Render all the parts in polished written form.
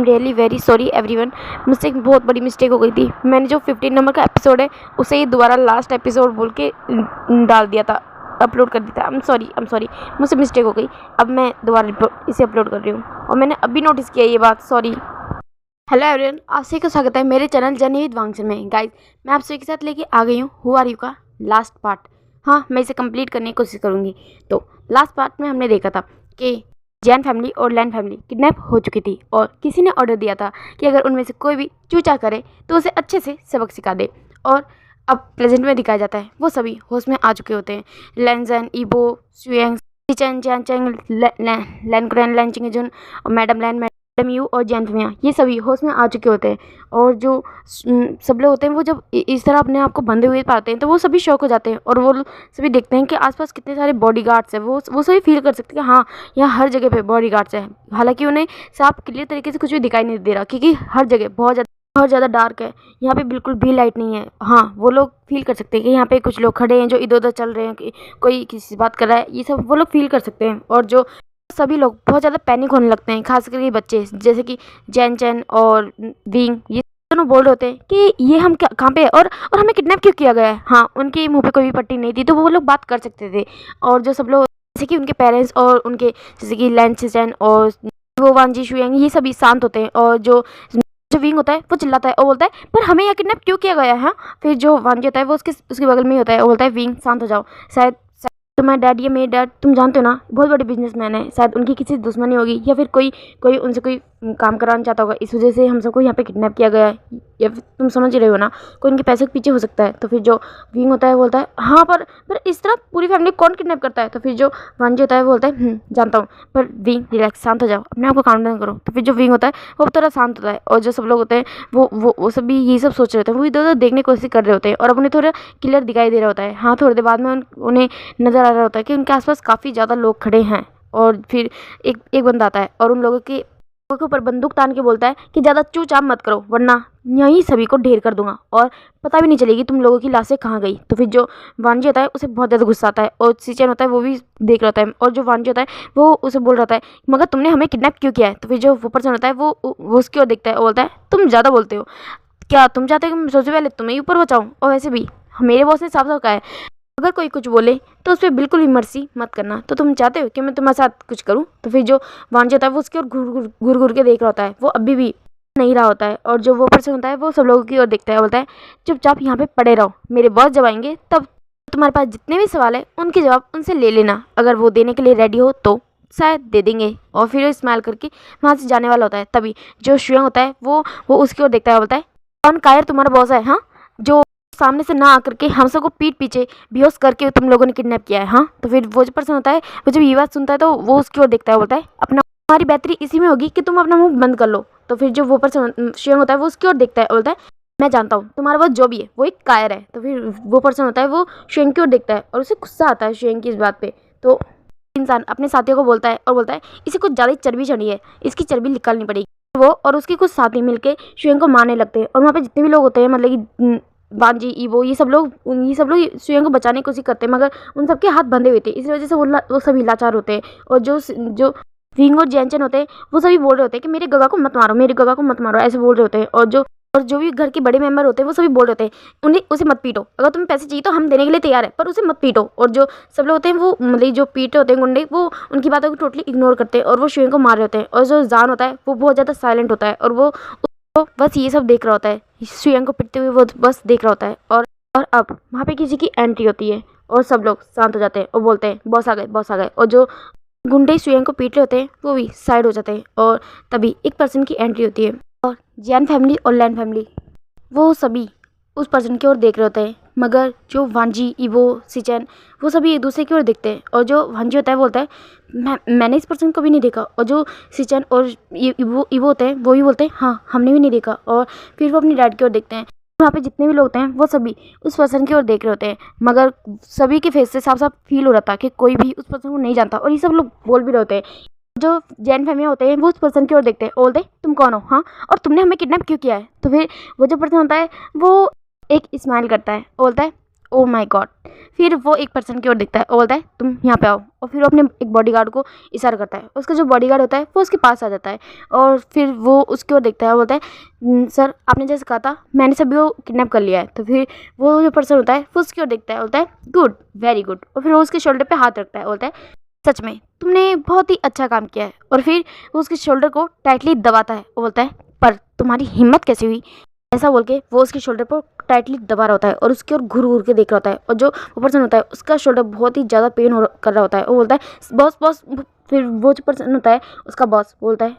Am really very sorry everyone, मुझसे एक बहुत बड़ी मिस्टेक हो गई थी। मैंने जो 15 नंबर का एपिसोड है उसे ही दोबारा लास्ट एपिसोड बोल के डाल दिया था, अपलोड कर दिया था। आई एम सॉरी, मुझसे मिस्टेक हो गई। अब मैं दोबारा इसे अपलोड कर रही हूँ और मैंने अभी नोटिस किया ये बात, सॉरी। हेलो एवरीवन, आप सभी का स्वागत है मेरे चैनल जर्नी विद वांगचन में। गाइस, मैं आप सभी के साथ लेके आ गई हूँ हु आर यू का लास्ट पार्ट। हाँ, मैं इसे कंप्लीट करने की कोशिश करूँगी। तो लास्ट पार्ट में हमने देखा था कि जैन फैमिली और लैन फैमिली किडनैप हो चुकी थी और किसी ने ऑर्डर दिया था कि अगर उनमें से कोई भी चूचा करे तो उसे अच्छे से सबक सिखा दे। और अब प्रेजेंट में दिखाया जाता है वो सभी होश में आ चुके होते हैं। लैनजन, ईबो, सुएंग, चिचन, जैनचेंग, लैनकुरैन, लैनचिंगजुन और मैडम लैन, मैडम यू और जैन फमिया, ये सभी होश में आ चुके होते हैं। और जो सब लोग होते हैं वो जब इस तरह अपने आप को बंधे हुए पाते हैं तो वो सभी शॉक हो जाते हैं और वो सभी देखते हैं कि आसपास कितने सारे बॉडीगार्ड्स हैं। वो सभी फील कर सकते हैं कि हाँ, यहाँ हर जगह पे बॉडीगार्ड्स हैं। हालांकि उन्हें साफ क्लियर तरीके से कुछ भी दिखाई नहीं दे रहा क्योंकि हर जगह बहुत ज़्यादा डार्क है। यहाँ पे बिल्कुल भी लाइट नहीं है। हाँ, वो लोग फील कर सकते हैं कि यहाँ पे कुछ लोग खड़े हैं जो इधर उधर चल रहे हैं, कोई किसी से बात कर रहा है, ये सब वो लोग फील कर सकते हैं। और जो सभी लोग बहुत ज़्यादा पैनिक होने लगते हैं, खास करके बच्चे जैसे कि जैन चैन और विंग, ये दोनों बोल रहे होते हैं कि ये हम कहाँ पे है और हमें किडनैप क्यों किया गया है। हाँ, उनके मुंह पे कोई भी पट्टी नहीं थी तो वो लोग बात कर सकते थे। और जो सब लोग जैसे कि उनके पेरेंट्स और उनके जैसे कि लैन चैन और वो वांजी शुएंग, ये सभी शांत होते हैं। और जो विंग होता है वो चिल्लाता है और बोलता है पर हमें यहाँ किडनैप क्यों किया गया है। हाँ, फिर जो वांजी होता है वो उसके बगल में ही होता है, वो बोलता है विंग शांत हो जाओ, शायद तुम्हारे डैड, ये मेरे डैड तुम जानते हो ना बहुत बड़े बिजनेसमैन है, शायद उनकी किसी दुश्मनी होगी या फिर कोई उनसे कोई काम कराना चाहता होगा, इस वजह से हम सबको यहाँ पे किडनैप किया गया है। या फिर तुम समझ रहे हो ना, कोई उनके पैसे के पीछे हो सकता है। तो फिर जो विंग होता है बोलता है हाँ पर इस तरह पूरी फैमिली कौन किडनैप करता है। तो फिर जो वांजी होता है वो बोलता है जानता हूँ, पर विंग रिलैक्स, शांत हो जाओ, अपने आप को काम डाउन करो। तो फिर जो विंग होता है वो थोड़ा शांत होता है और जो सब लोग होते हैं वो सभी ये सब सोच रहे होते हैं, वो इधर उधर देखने की कोशिश कर रहे होते हैं और अब उन्हें थोड़ा क्लियर दिखाई दे रहा होता है। हाँ, थोड़ी देर बाद में उन्हें नज़र आ रहा होता है कि उनके आसपास काफ़ी ज़्यादा लोग खड़े हैं। और फिर एक बंदा आता है और उन लोगों के ऊपर बंदूक तान के बोलता है कि ज़्यादा चूचाप मत करो वरना यहीं सभी को ढेर कर दूंगा और पता भी नहीं चलेगी तुम लोगों की लाशें कहाँ गई। तो फिर जो वांजी होता है उसे बहुत ज़्यादा गुस्सा आता है और सिचेन होता है वो भी देख रहा होता है। और जो वांजी होता है वो उसे बोल रहा होता है मगर तुमने हमें किडनैप क्यों किया है। तो फिर जो वो पर्सन होता है वो उसकी ओर देखता है और बोलता है तुम ज़्यादा बोलते हो, क्या तुम चाहते हो कि सबसे पहले तुम्हें ऊपर बचाऊँ। और वैसे भी मेरे बॉस ने साफ साफ कहा है अगर कोई कुछ बोले तो उस पर बिल्कुल भी मर्सी मत करना। तो तुम चाहते हो कि मैं तुम्हारे साथ कुछ करूं। तो फिर जो वांजी होता है वो उसकी ओर घूर घूर के देख रहा होता है, वो अभी भी नहीं रहा होता है। और जो वो पर्सन होता है वो सब लोगों की ओर देखता है, बोलता है चुपचाप यहाँ पे पड़े रहो, मेरे बॉस जब आएंगे तब तुम्हारे पास जितने भी सवाल है उनके जवाब उनसे ले लेना, अगर वो देने के लिए रेडी हो तो शायद दे देंगे। और फिर वो स्माइल करके वहाँ से जाने वाला होता है। तभी जो शुएंग होता है वो उसकी ओर देखता है, बोलता है कौन कायर तुम्हारा बॉस है। हाँ, जो सामने से ना आकर के हम सबको पीठ पीछे बेहोश करके तुम लोगों ने किडनैप किया है। हाँ, तो फिर वो जो पर्सन होता है वो जब ये बात सुनता है तो वो उसकी ओर देखता है, बोलता है तुम्हारी बेहतरी इसी में होगी कि तुम अपना मुंह बंद कर लो। तो फिर जो वो पर्सन शुएंग होता है वो उसकी ओर देखता है, बोलता है मैं जानता हूँ तुम्हारा बॉस जो भी है वो एक कायर है। तो फिर वो पर्सन होता है वो शुएंग की ओर देखता है और उसे गुस्सा आता है शुएंग की इस बात पे। तो इंसान अपने साथियों को बोलता है और बोलता है इसे कुछ ज़्यादा चर्बी चढ़ी है, इसकी चर्बी निकालनी पड़ेगी। वो और उसके कुछ साथी मिलके शुएंग को मारने लगते हैं और वहाँ पे जितने भी लोग होते हैं मतलब कि वांजी, ईबो, ये सब लोग शुएंग को बचाने की कोशिश करते हैं मगर उन सबके हाथ बंधे हुए थे, इस वजह से वो सभी लाचार होते हैं। और जो विंग और जैनचन होते हैं वो सभी बोल रहे होते हैं कि मेरे गगा को मत मारो, मेरे गगा को मत मारो, ऐसे बोल रहे होते हैं। और जो भी घर के बड़े मेंबर होते हैं वो सभी बोल रहे होते हैं उन्हें उसे मत पीटो, अगर तुम्हें पैसे चाहिए तो हम देने के लिए तैयार है पर उसे मत पीटो। और जो सब लोग होते हैं वो मतलब जो पीटे होते हैं गुंडे, वो उनकी बातों को टोटली इग्नोर करते हैं और वो शुएंग को मार रहे होते हैं। और जो जान होता है वो बहुत ज़्यादा साइलेंट होता है और वो बस ये सब देख रहा होता है, शुएंग को पिटते हुए वो बस देख रहा होता है। और अब वहाँ पे किसी की एंट्री होती है और सब लोग शांत हो जाते हैं और बोलते हैं बॉस आ गए, बॉस आ गए। और जो गुंडे शुएंग को पीट रहे होते हैं वो भी साइड हो जाते हैं और तभी एक पर्सन की एंट्री होती है और जैन फैमिली और लैन फैमिली वो सभी उस पर्सन की ओर देख रहे होते हैं मगर जो वांजी, ईबो, सिचेन वो सभी एक दूसरे की ओर देखते हैं। और जो वांजी होता है बोलता है मैंने इस पर्सन को भी नहीं देखा। और जो सिचेन और ईबो होते हैं वो भी बोलते हैं हाँ, हमने भी नहीं देखा। और फिर वो अपनी डैड की ओर देखते हैं, वहाँ पे जितने भी लोग होते हैं वो सभी उस पर्सन की ओर देख रहे होते हैं मगर सभी के फेस से साफ साफ फील हो रहा था कि कोई भी उस पर्सन को नहीं जानता। और ये सब लोग बोल भी रहे होते हैं, जो जैन फैमिली होते हैं वो उस पर्सन की ओर देखते हैं, बोलते तुम कौन हो, हाँ, और तुमने हमें किडनैप क्यों किया है। तो फिर वो जो पर्सन होता है वो एक स्माइल करता है, बोलता है ओ माय गॉड। फिर वो एक पर्सन की ओर देखता है और बोलता है तुम यहाँ पे आओ, और फिर वो अपने एक बॉडीगार्ड को इशारा करता है। उसका जो बॉडीगार्ड होता है वो उसके पास आ जाता है और फिर वो उसकी ओर देखता है और बोलता है सर आपने जैसे कहा था मैंने सभी को किडनैप कर लिया है। तो फिर वो जो पर्सन होता है वो उसकी ओर देखता है, बोलता है गुड, वेरी गुड, और फिर वो उसके शोल्डर पे हाथ रखता है, बोलता है सच में तुमने बहुत ही अच्छा काम किया है। और फिर वो उसके शोल्डर को टाइटली दबाता है और बोलता है पर तुम्हारी हिम्मत कैसे हुई। ऐसा बोल के वो उसके शोल्डर पर टाइटली दबा रहा होता है और उसकी ओर घूर घूर के देख रहा होता है। और जो वो पर्सन होता है उसका शोल्डर बहुत ही ज़्यादा पेन कर रहा होता है। वो बोलता है बॉस बॉस। फिर वो जो पर्सन होता है उसका बॉस बोलता है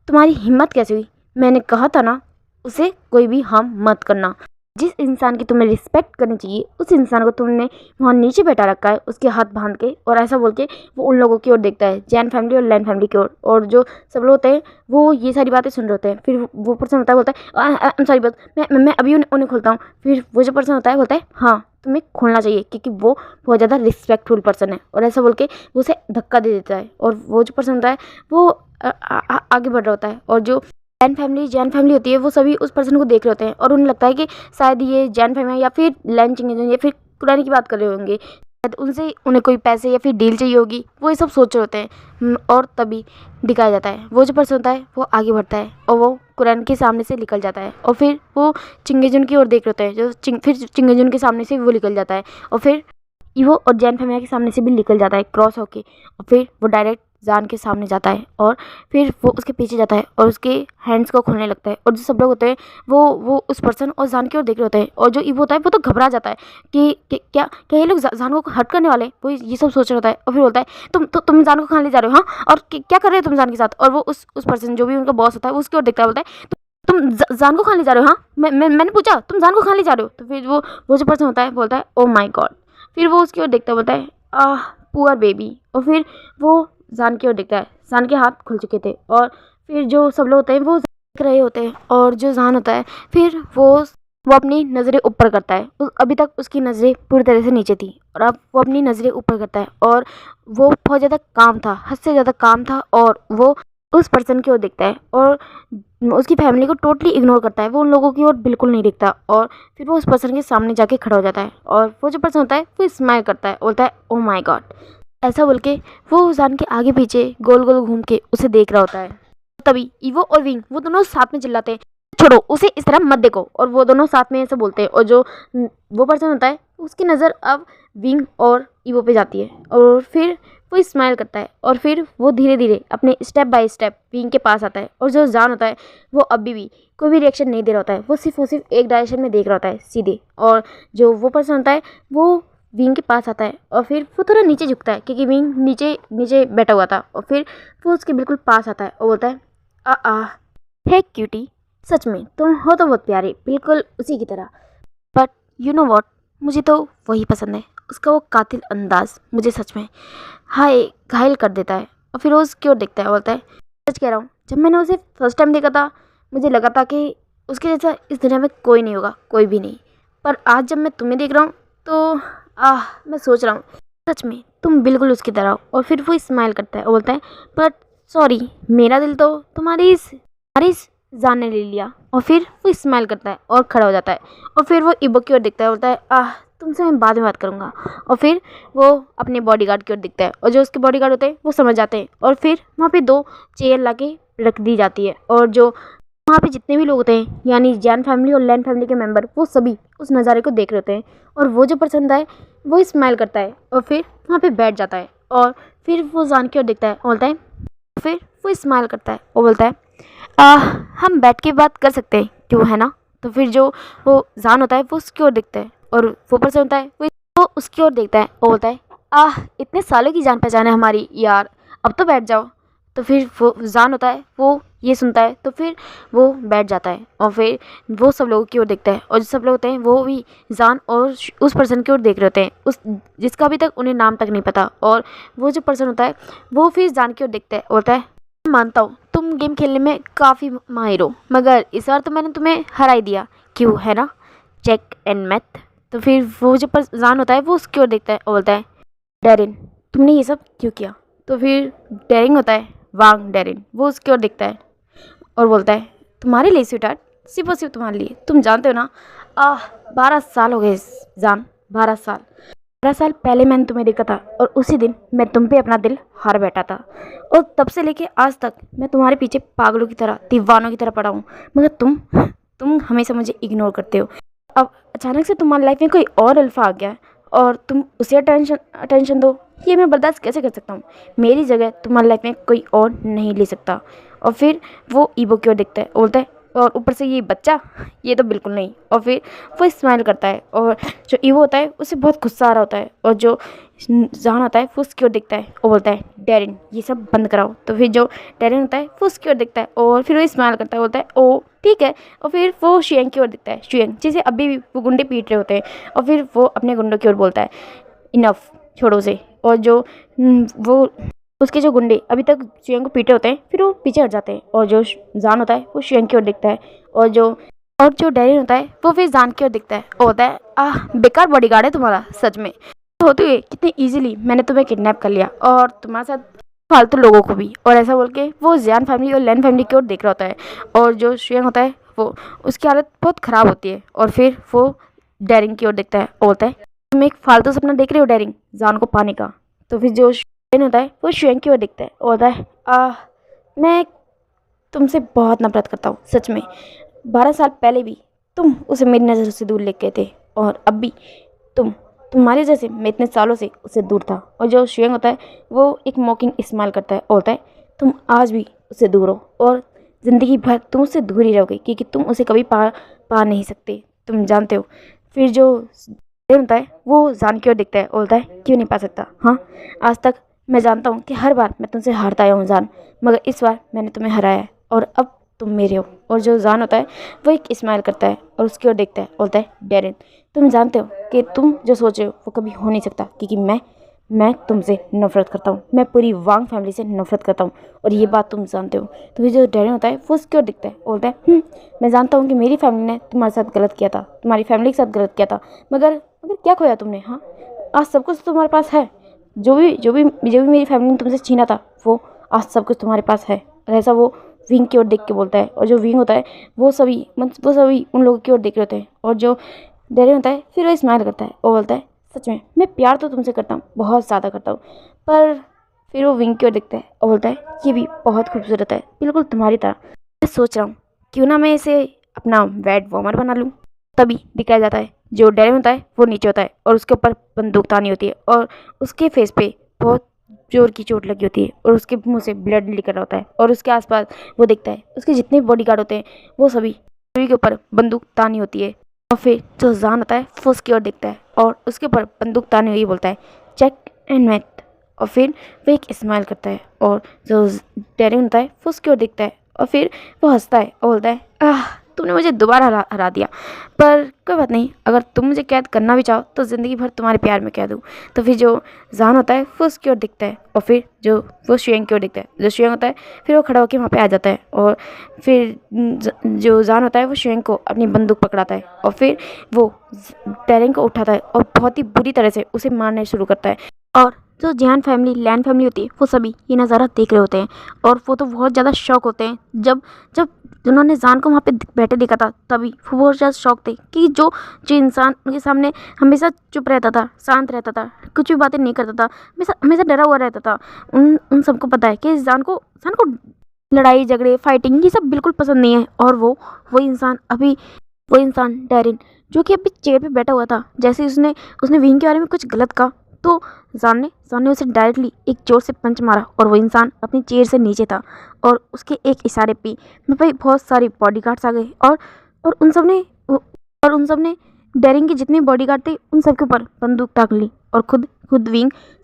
तुम्हारी हिम्मत कैसे हुई, मैंने कहा था ना उसे कोई भी हार्म मत करना। जिस इंसान की तुम्हें रिस्पेक्ट करनी चाहिए उस इंसान को तुमने वहाँ नीचे बैठा रखा है उसके हाथ बांध के। और ऐसा बोल के वो उन लोगों की ओर देखता है, जैन फैमिली और लैन फैमिली की ओर। और जो सब लोग होते हैं वो ये सारी बातें सुन रहे होते हैं। फिर वो पर्सन होता है बोलता है आई एम सॉरी बस मैं अभी उन्हें खोलता हूँ। फिर वो जो पर्सन होता है बोलता है हाँ तुम्हें खोलना चाहिए क्योंकि वो बहुत ज़्यादा रिस्पेक्टफुल पर्सन है। और ऐसा बोल के वो उसे धक्का दे देता है और वो जो पर्सन होता है वो आगे बढ़ रहा होता है। और जो जैन फैमिली होती है वो सभी उस पर्सन को देख रहे होते हैं और उन्हें लगता है कि शायद ये जैन फैमिली या फिर लैन चिंगेजन या फिर कुरानी की बात कर रहे होंगे, शायद उनसे उन्हें कोई पैसे या फिर डील चाहिए होगी, वो ये सब सोच रहे होते हैं। और तभी दिखाया जाता है वो जो पर्सन होता है वो आगे बढ़ता है और वो कुरान के सामने से निकल जाता है। और फिर वो चिंगेजन की ओर देख रहे होते हैं जो फिर चिंगेजन के सामने से वो निकल जाता है और फिर ईवो और जैन फैमिली के सामने से भी निकल जाता है क्रॉस होके। और फिर वो डायरेक्ट जान के सामने जाता है और फिर वो उसके पीछे जाता है और उसके हैंड्स को खोलने लगता है। और जो सब लोग होते हैं वो उस पर्सन और जान की ओर देख रहे होते हैं। और जो ईवो होता है वो तो घबरा जाता है कि क्या क्या ये लोग जान को हर्ट करने वाले हैं, वो ये सब सोच रहा होता है। और फिर बोलता है तुम जान को खाने ले जा रहे हो हाँ, और क्या कर रहे हो तुम जान के साथ। और वो उस पर्सन जो भी उनका बॉस होता है वो उसकी ओर देखता है, बोलता है तुम जान को खाने ले जा रहे हो हाँ, मैंने पूछा तुम जान को खाने ले जा रहे हो। तो फिर वो जो पर्सन होता है बोलता है ओ माई गॉड। फिर वो उसकी ओर देखता है, बोलता है पुअर बेबी। और फिर वो जान की ओर देखता है, जान के हाथ खुल चुके थे। और फिर जो सब लोग होते हैं वो देख रहे होते हैं। और जो जान होता है फिर वो अपनी नज़रें ऊपर करता है। अभी तक उसकी नज़रें पूरी तरह से नीचे थी और अब वो अपनी नज़रें ऊपर करता है और वो बहुत ज़्यादा काम था, हद से ज़्यादा काम था। और वो उस पर्सन की ओर देखता है और उसकी फैमिली को टोटली इग्नोर करता है, वो उन लोगों की ओर बिल्कुल नहीं देखता। और फिर वो उस पर्सन के सामने जाके खड़ा हो जाता है और वो जो पर्सन होता है वो स्माइल करता है, बोलता है ओ माय गॉड। ऐसा बोल के वो जान के आगे पीछे गोल गोल घूम के उसे देख रहा होता है। तभी ईवो और विंग वो दोनों साथ में चिल्लाते हैं छोड़ो उसे इस तरह मत देखो। और वो दोनों साथ में ऐसे बोलते हैं और जो वो पर्सन होता है उसकी नज़र अब विंग और ईवो पे जाती है और फिर वो स्माइल करता है। और फिर वो धीरे धीरे अपने स्टेप बाय स्टेप विंग के पास आता है। और जो जान होता है वो अभी भी कोई भी रिएक्शन नहीं दे रहा होता है, वो सिर्फ एक डायरेक्शन में देख रहा होता है सीधे। और जो वो पर्सन होता है वो विंग के पास आता है और फिर वो थोड़ा नीचे झुकता है क्योंकि विंग नीचे नीचे बैठा हुआ था। और फिर वो उसके बिल्कुल पास आता है और बोलता है हे क्यूटी, सच में तुम हो तो बहुत प्यारे, बिल्कुल उसी की तरह। बट यू नो वॉट, मुझे तो वही पसंद है, उसका वो कातिल अंदाज मुझे सच में हाय घायल कर देता है। और फिर वो उसकी ओर देखता है, बोलता है सच कह रहा हूँ, जब मैंने उसे फर्स्ट टाइम देखा था मुझे लगा था कि उसके जैसा इस दुनिया में कोई नहीं होगा, कोई भी नहीं। पर आज जब मैं तुम्हें देख रहा हूँ तो मैं सोच रहा हूँ सच में तुम बिल्कुल उसकी तरह हो। और फिर वो स्माइल करता है और बोलता है बट सॉरी, मेरा दिल तो तुम्हारी इस जान ने ले लिया। और फिर वो स्माइल करता है और खड़ा हो जाता है। और फिर वो ईवो की ओर देखता है, बोलता है तुमसे मैं बाद में बात करूँगा। और फिर वो अपने बॉडीगार्ड की ओर देखता है और जो उसके बॉडीगार्ड होते हैं वो समझ जाते हैं। और फिर वहाँ पे 2 चेयर ला के रख दी जाती है और जो वहाँ पे जितने भी लोग होते हैं यानी जैन फैमिली और लैन फैमिली के मेंबर वो सभी उस नज़ारे को देख रहे होते हैं। और वो जो पसंद आए वो स्माइल करता है और फिर वहाँ पे बैठ जाता है। और फिर वो जान की ओर देखता है, बोलता है फिर वो स्माइल करता है और बोलता है हम बैठ के बात कर सकते हैं क्यों, है ना। तो फिर जो वो जान होता है वो उसकी ओर देखता है और वो पर्सन होता है वो उसकी ओर देखता है और बोलता है इतने सालों की जान पहचान है हमारी यार, अब तो बैठ जाओ। तो फिर वो जान होता है वो ये सुनता है तो फिर वो बैठ जाता है और फिर वो सब लोगों की ओर देखता है। और जो सब लोग होते हैं वो भी जान और उस पर्सन की ओर देख रहे होते हैं, उस जिसका अभी तक उन्हें नाम तक नहीं पता। और वो जो पर्सन होता है वो फिर जान की ओर देखता है, बोलता है मैं मानता हूँ तुम गेम खेलने में काफ़ी माहिर हो, मगर इस बार तो मैंने तुम्हें हरा ही दिया क्यों, है ना, चेक एंड मैथ। तो फिर वो जो जान होता है वो उसकी ओर देखता है और बोलता है डेरिन तुमने ये सब क्यों किया। तो फिर डेरिंग होता है वांग डेरिन, वो उसकी ओर देखता है और बोलता है तुम्हारे लिए स्वीटहार्ट, सिर्फ और सिर्फ तुम्हारे लिए, तुम जानते हो ना 12 साल हो गए जान, 12 साल 12 साल पहले मैंने तुम्हें देखा था और उसी दिन मैं तुम पे अपना दिल हार बैठा था। और तब से लेके आज तक मैं तुम्हारे पीछे पागलों की तरह, दीवानों की तरह पड़ा हूँ, मगर तुम हमेशा मुझे इग्नोर करते हो। अब अचानक से तुम्हारी लाइफ में कोई और अल्फा आ गया है और तुम उसे अटेंशन दो, ये मैं बर्दाश्त कैसे कर सकता हूँ। मेरी जगह तुम्हारी लाइफ में कोई और नहीं ले सकता। और फिर वो ईगो क्यों दिखता है, बोलता है, और ऊपर से ये बच्चा, ये तो बिल्कुल नहीं। और फिर वो स्माइल करता है और जो ईवो होता है उसे बहुत गुस्सा आ रहा होता है, और जो जहान होता है वो उसकी ओर दिखता है और बोलता है, डैरिन ये सब बंद कराओ। तो फिर जो डैरिन होता है वो उसकी ओर दिखता है और फिर वो स्माइल करता है, बोलता है ओ ठीक है। और फिर वो शुयंग की ओर दिखता है, शुयंग जिसे अभी भी वो गुंडे पीट रहे होते हैं। और फिर वो अपने गुंडों की ओर बोलता है, इनफ, छोड़ो से। और जो वो उसके जो गुंडे अभी तक शुयंग को पीटे होते हैं, फिर वो पीछे हट जाते हैं और जो जान होता है वो शुयंग की ओर दिखता है। और जो डैरिन होता है वो फिर जान की ओर दिखता है और होता है, बेकार बॉडीगार्ड है तुम्हारा सच में। होते हुए कितने इजीली मैंने तुम्हें किडनैप कर लिया और तुम्हारे साथ फालतू लोगों को भी। और ऐसा बोल के वो जियान फैमिली और लैन फैमिली की ओर देख रहा होता है। और जो शुयंग होता है वो उसकी हालत बहुत ख़राब होती है और फिर वो डैरिंग की ओर देखता है और बोलता है, तुम एक फालतू सपना देख रहे हो डैरिंग, जान को पाने का। तो फिर जो शुयंग होता है वो शुयंग की ओर देखता है और बोलता है, मैं तुमसे बहुत नफरत करता हूँ सच में। 12 साल पहले भी तुम उसे मेरी नज़र से दूर लेके थे और अब भी तुम्हारी वजह से मैं इतने सालों से उससे दूर था। और जो शुयंग होता है वो एक मॉकिंग स्माइल करता है और बोलता है, तुम आज भी उससे दूर हो और ज़िंदगी भर तुम उससे दूर ही रहोगे, क्योंकि तुम उसे कभी पा नहीं सकते, तुम जानते हो। फिर जो होता है वो जान की ओर दिखता है और बोलता है, क्यों नहीं पा सकता। हाँ, आज तक मैं जानता हूँ कि हर बार मैं तुमसे हारता आया हूँ जान, मगर इस बार मैंने तुम्हें हराया है और अब तुम मेरे हो। और जो जान होता है वो एक स्माइल करता है और उसकी ओर देखता है, बोलता है, डैरिन तुम जानते हो कि तुम जो सोच रहे हो वो कभी हो नहीं सकता, क्योंकि मैं तुमसे नफरत करता हूँ, मैं पूरी वांग फैमिली से नफरत करता हूँ और ये बात तुम जानते हो। तो फिर जो डैरिन होता है वो उसकी ओर दिखता है, बोलता है, मैं जानता हूँ कि मेरी फैमिली ने तुम्हारे साथ गलत किया था, तुम्हारी फैमिली के साथ गलत किया था, मगर क्या खोया तुमने। हाँ, आज सब कुछ तुम्हारे पास है, जो भी मेरी फैमिली ने तुमसे छीना था वो आज सब कुछ तुम्हारे पास है। और ऐसा वो विंग की ओर देख के बोलता है। और जो विंग होता है वो सभी उन लोगों की ओर देख रहे होते हैं। और जो डैरिन होता है फिर वो स्माइल करता है और बोलता है, सच में मैं प्यार तो तुमसे करता हूँ, बहुत ज़्यादा करता हूँ। पर फिर वो विंग की ओर देखता है और बोलता है, ये भी बहुत खूबसूरत है, बिल्कुल तुम्हारी तरह। मैं सोच रहा हूँ क्यों ना मैं इसे अपना वेट वार्मर बना लूँ। तभी दिखाया जाता है जो डैरिन होता है वो नीचे होता है और उसके ऊपर बंदूक तानी होती है और उसके फेस पे बहुत जोर की चोट लगी होती है और उसके मुंह से ब्लड निकल रहा होता है। और उसके आसपास वो देखता है उसके जितने बॉडीगार्ड होते हैं वो सभी के ऊपर बंदूक तानी होती है। और फिर जो जान होता है वो उसकी ओर देखता है और उसके ऊपर बंदूक तानी हुई बोलता है, चेक एंड मेट। और फिर वो एक स्माइल करता है और जो डैरिन होता है वो उसकी ओर देखता है और फिर वो हंसता है और बोलता है, तुमने मुझे दोबारा हरा दिया, पर कोई बात नहीं, अगर तुम मुझे कैद करना भी चाहो तो ज़िंदगी भर तुम्हारे प्यार में कैद हूँ। तो फिर जो जान होता है वो उसकी ओर दिखता है और फिर जो वो शुयंग की ओर दिखता है। जो शुयंग होता है फिर वो खड़ा होकर वहाँ पे आ जाता है और फिर जो जान होता है वो शुयंग को अपनी बंदूक पकड़ाता है और फिर वो डैरिन को उठाता है और बहुत ही बुरी तरह से उसे मारना शुरू करता है। और जो जियान फैमिली, लैन फैमिली होती है वो सभी ये नज़ारा देख रहे होते हैं और वो तो बहुत ज़्यादा शौक होते हैं। जब उन्होंने जान को वहाँ पे बैठे देखा था तभी वो बहुत ज़्यादा शौक थे कि जो इंसान उनके सामने हमेशा चुप रहता था, शांत रहता था, कुछ भी बातें नहीं करता था, हमेशा डरा हुआ रहता था, उन सबको पता है कि जान को लड़ाई झगड़े फाइटिंग ये सब बिल्कुल पसंद नहीं है। और वो इंसान डैरिन जो कि अभी चेयर पे बैठा हुआ था, जैसे उसने विंग के बारे में कुछ गलत कहा तो जान ने उसे डायरेक्टली एक जोर से पंच मारा और वो इंसान अपनी चेयर से नीचे था और उसके एक इशारे पे मेरे भाई बहुत सारे बॉडीगार्ड्स आ गए और उन सब ने डैरिन के जितने बॉडीगार्ड थे उन सब के ऊपर बंदूक तान ली और खुद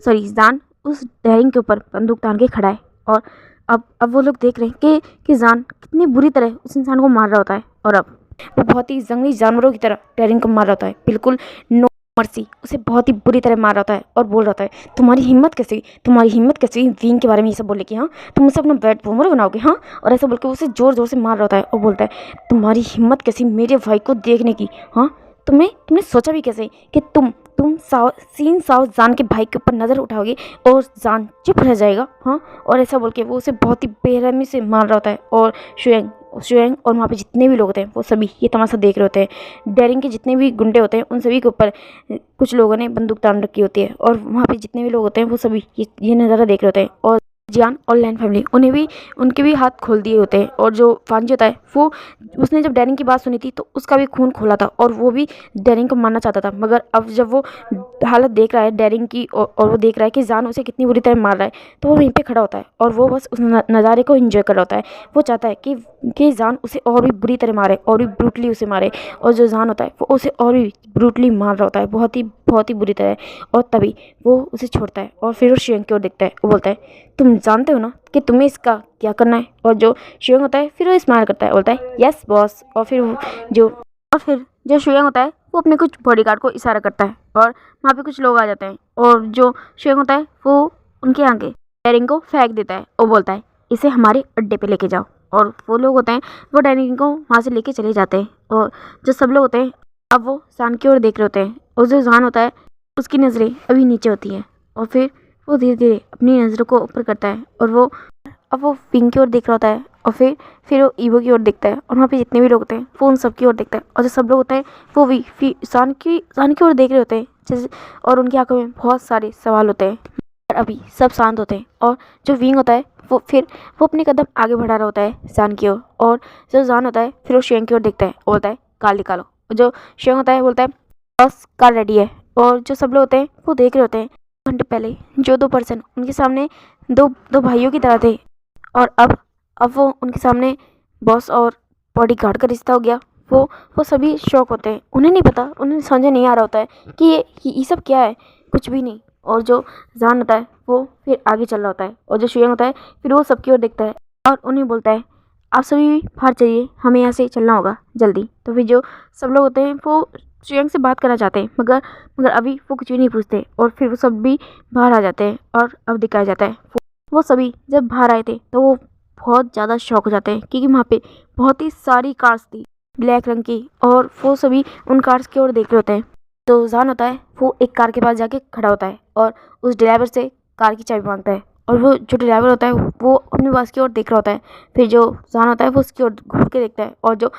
जान उस डैरिन के ऊपर बंदूक तान के खड़ा है। और अब वो लोग देख रहे हैं कि जान कितनी बुरी तरह उस इंसान को मार रहा होता है और अब वो बहुत ही जंगली जानवरों की तरह डैरिन को मार रहा होता है, बिल्कुल नो मर्सी, उसे बहुत ही बुरी तरह मार रहा होता है और बोल रहा है, तुम्हारी हिम्मत कैसी विंग के बारे में ये सब बोले कि हाँ तुम मुझसे अपना बेड वार्मर बनाओगे। हाँ, और ऐसा बोल के उसे जोर जोर से मार रहा होता है और बोलता है, तुम्हारी हिम्मत कैसी मेरे भाई को देखने की। हाँ, तुमने सोचा भी कैसे कि तुम सीन साओ जान के भाई के ऊपर नज़र उठाओगे और जान चुप रह जाएगा, हाँ। और ऐसा बोल के वो उसे बहुत ही बेरहमी से मार रहा होता है। और शुएंग और वहाँ पे जितने भी लोग होते हैं वो सभी ये तमाशा देख रहे होते हैं। डेरिंग के जितने भी गुंडे होते हैं उन सभी के ऊपर कुछ लोगों ने बंदूक तान रखी होती है, और वहाँ पे जितने भी लोग होते हैं वो सभी ये नज़ारा देख रहे होते हैं। और जियान और लैन फैमिली उनके भी हाथ खोल दिए होते हैं। और जो फांजी होता है वो उसने जब डैरिंग की बात सुनी थी तो उसका भी खून खोला था और वो भी डैरिंग को मारना चाहता था। मगर अब जब वो हालत देख रहा है डैरिंग की और वो देख रहा है कि जान उसे कितनी बुरी तरह मार रहा है, तो वो वहीं पे खड़ा होता है और वो बस उस नज़ारे को एंजॉय कर रहा होता है। वो चाहता है कि जान उसे और भी बुरी तरह मारे और भी ब्रूटली उसे मारे, और जो जान होता है वो उसे और भी ब्रूटली मार रहा होता है, बहुत ही बुरी तरह। और तभी वो उसे छोड़ता है और फिर वो शियोंग की ओर देखता है। वो बोलता है, तुम जानते हो ना कि तुम्हें इसका क्या करना है। और जो शियोंग होता है फिर वो स्माइल करता है, बोलता है यस बॉस। और फिर जो शियोंग होता है वो अपने कुछ बॉडीगार्ड को इशारा करता है और वहाँ पे कुछ लोग आ जाते हैं। और जो शियोंग होता है वो उनके आगे डेरिंग को फेंक देता है और बोलता है इसे हमारे अड्डे पे लेके जाओ। और वो लोग होते हैं वो डेरिंग को वहाँ से लेके चले जाते हैं। और जो सब लोग होते हैं अब वो जान की ओर देख रहे होते हैं, और जो जान होता है उसकी नज़रें अभी नीचे होती हैं। और फिर वो धीरे धीरे अपनी नज़रों को ऊपर करता है और अब वो विंग की ओर देख रहा होता है। और फिर वो ईवो की ओर देखता है और वहाँ पे जितने भी लोग होते हैं वो उन सब की ओर देखता है। और जो सब लोग होते हैं वो भी जान की ओर देख रहे होते हैं जैसे, और उनकी आंखों में बहुत सारे सवाल होते हैं। और अभी सब शांत होते हैं और जो विंग होता है वो अपने कदम आगे बढ़ा रहा होता है जान की ओर। और जो जान होता है फिर वो शियोंग की ओर देखता है और बोलता है कार निकालो। जो शियोंग होता है बोलता है बस कार रेडी है। और जो सब लोग होते हैं वो देख रहे होते हैं घंटे पहले जो 2 पर्सन उनके सामने दो भाइयों की तरह थे, और अब वो उनके सामने बॉस और बॉडीगार्ड का रिश्ता हो गया। वो सभी शॉक होते हैं, उन्हें नहीं पता, उन्हें समझ नहीं आ रहा होता है कि ये सब क्या है, कुछ भी नहीं। और जो जान होता है वो फिर आगे चल रहा होता है, और जो शुएंग होता है फिर वो सबकी ओर देखता है और उन्हें बोलता है आप सभी भी बाहर चलिए, हमें यहाँ से चलना होगा जल्दी। तो फिर जो सब लोग होते हैं वो शुएंग से बात करना चाहते हैं, मगर अभी वो कुछ भी नहीं पूछते। और फिर वो सब भी बाहर आ जाते हैं और अब दिखाया जाता है वो सभी जब बाहर आए थे तो वो बहुत ज़्यादा शॉक हो जाते हैं क्योंकि वहाँ पे बहुत ही सारी कार्स थी ब्लैक रंग की, और वो सभी उन कार्स की ओर देख रहे होते हैं। तो जान होता है वो एक कार के पास जाके खड़ा होता है और उस ड्राइवर से कार की चाबी मांगता है, और वो जो ड्राइवर होता है वो अपने बस की ओर देख रहा होता है। फिर जो जान होता है वो उसकी ओर घूर के देखता है, और जो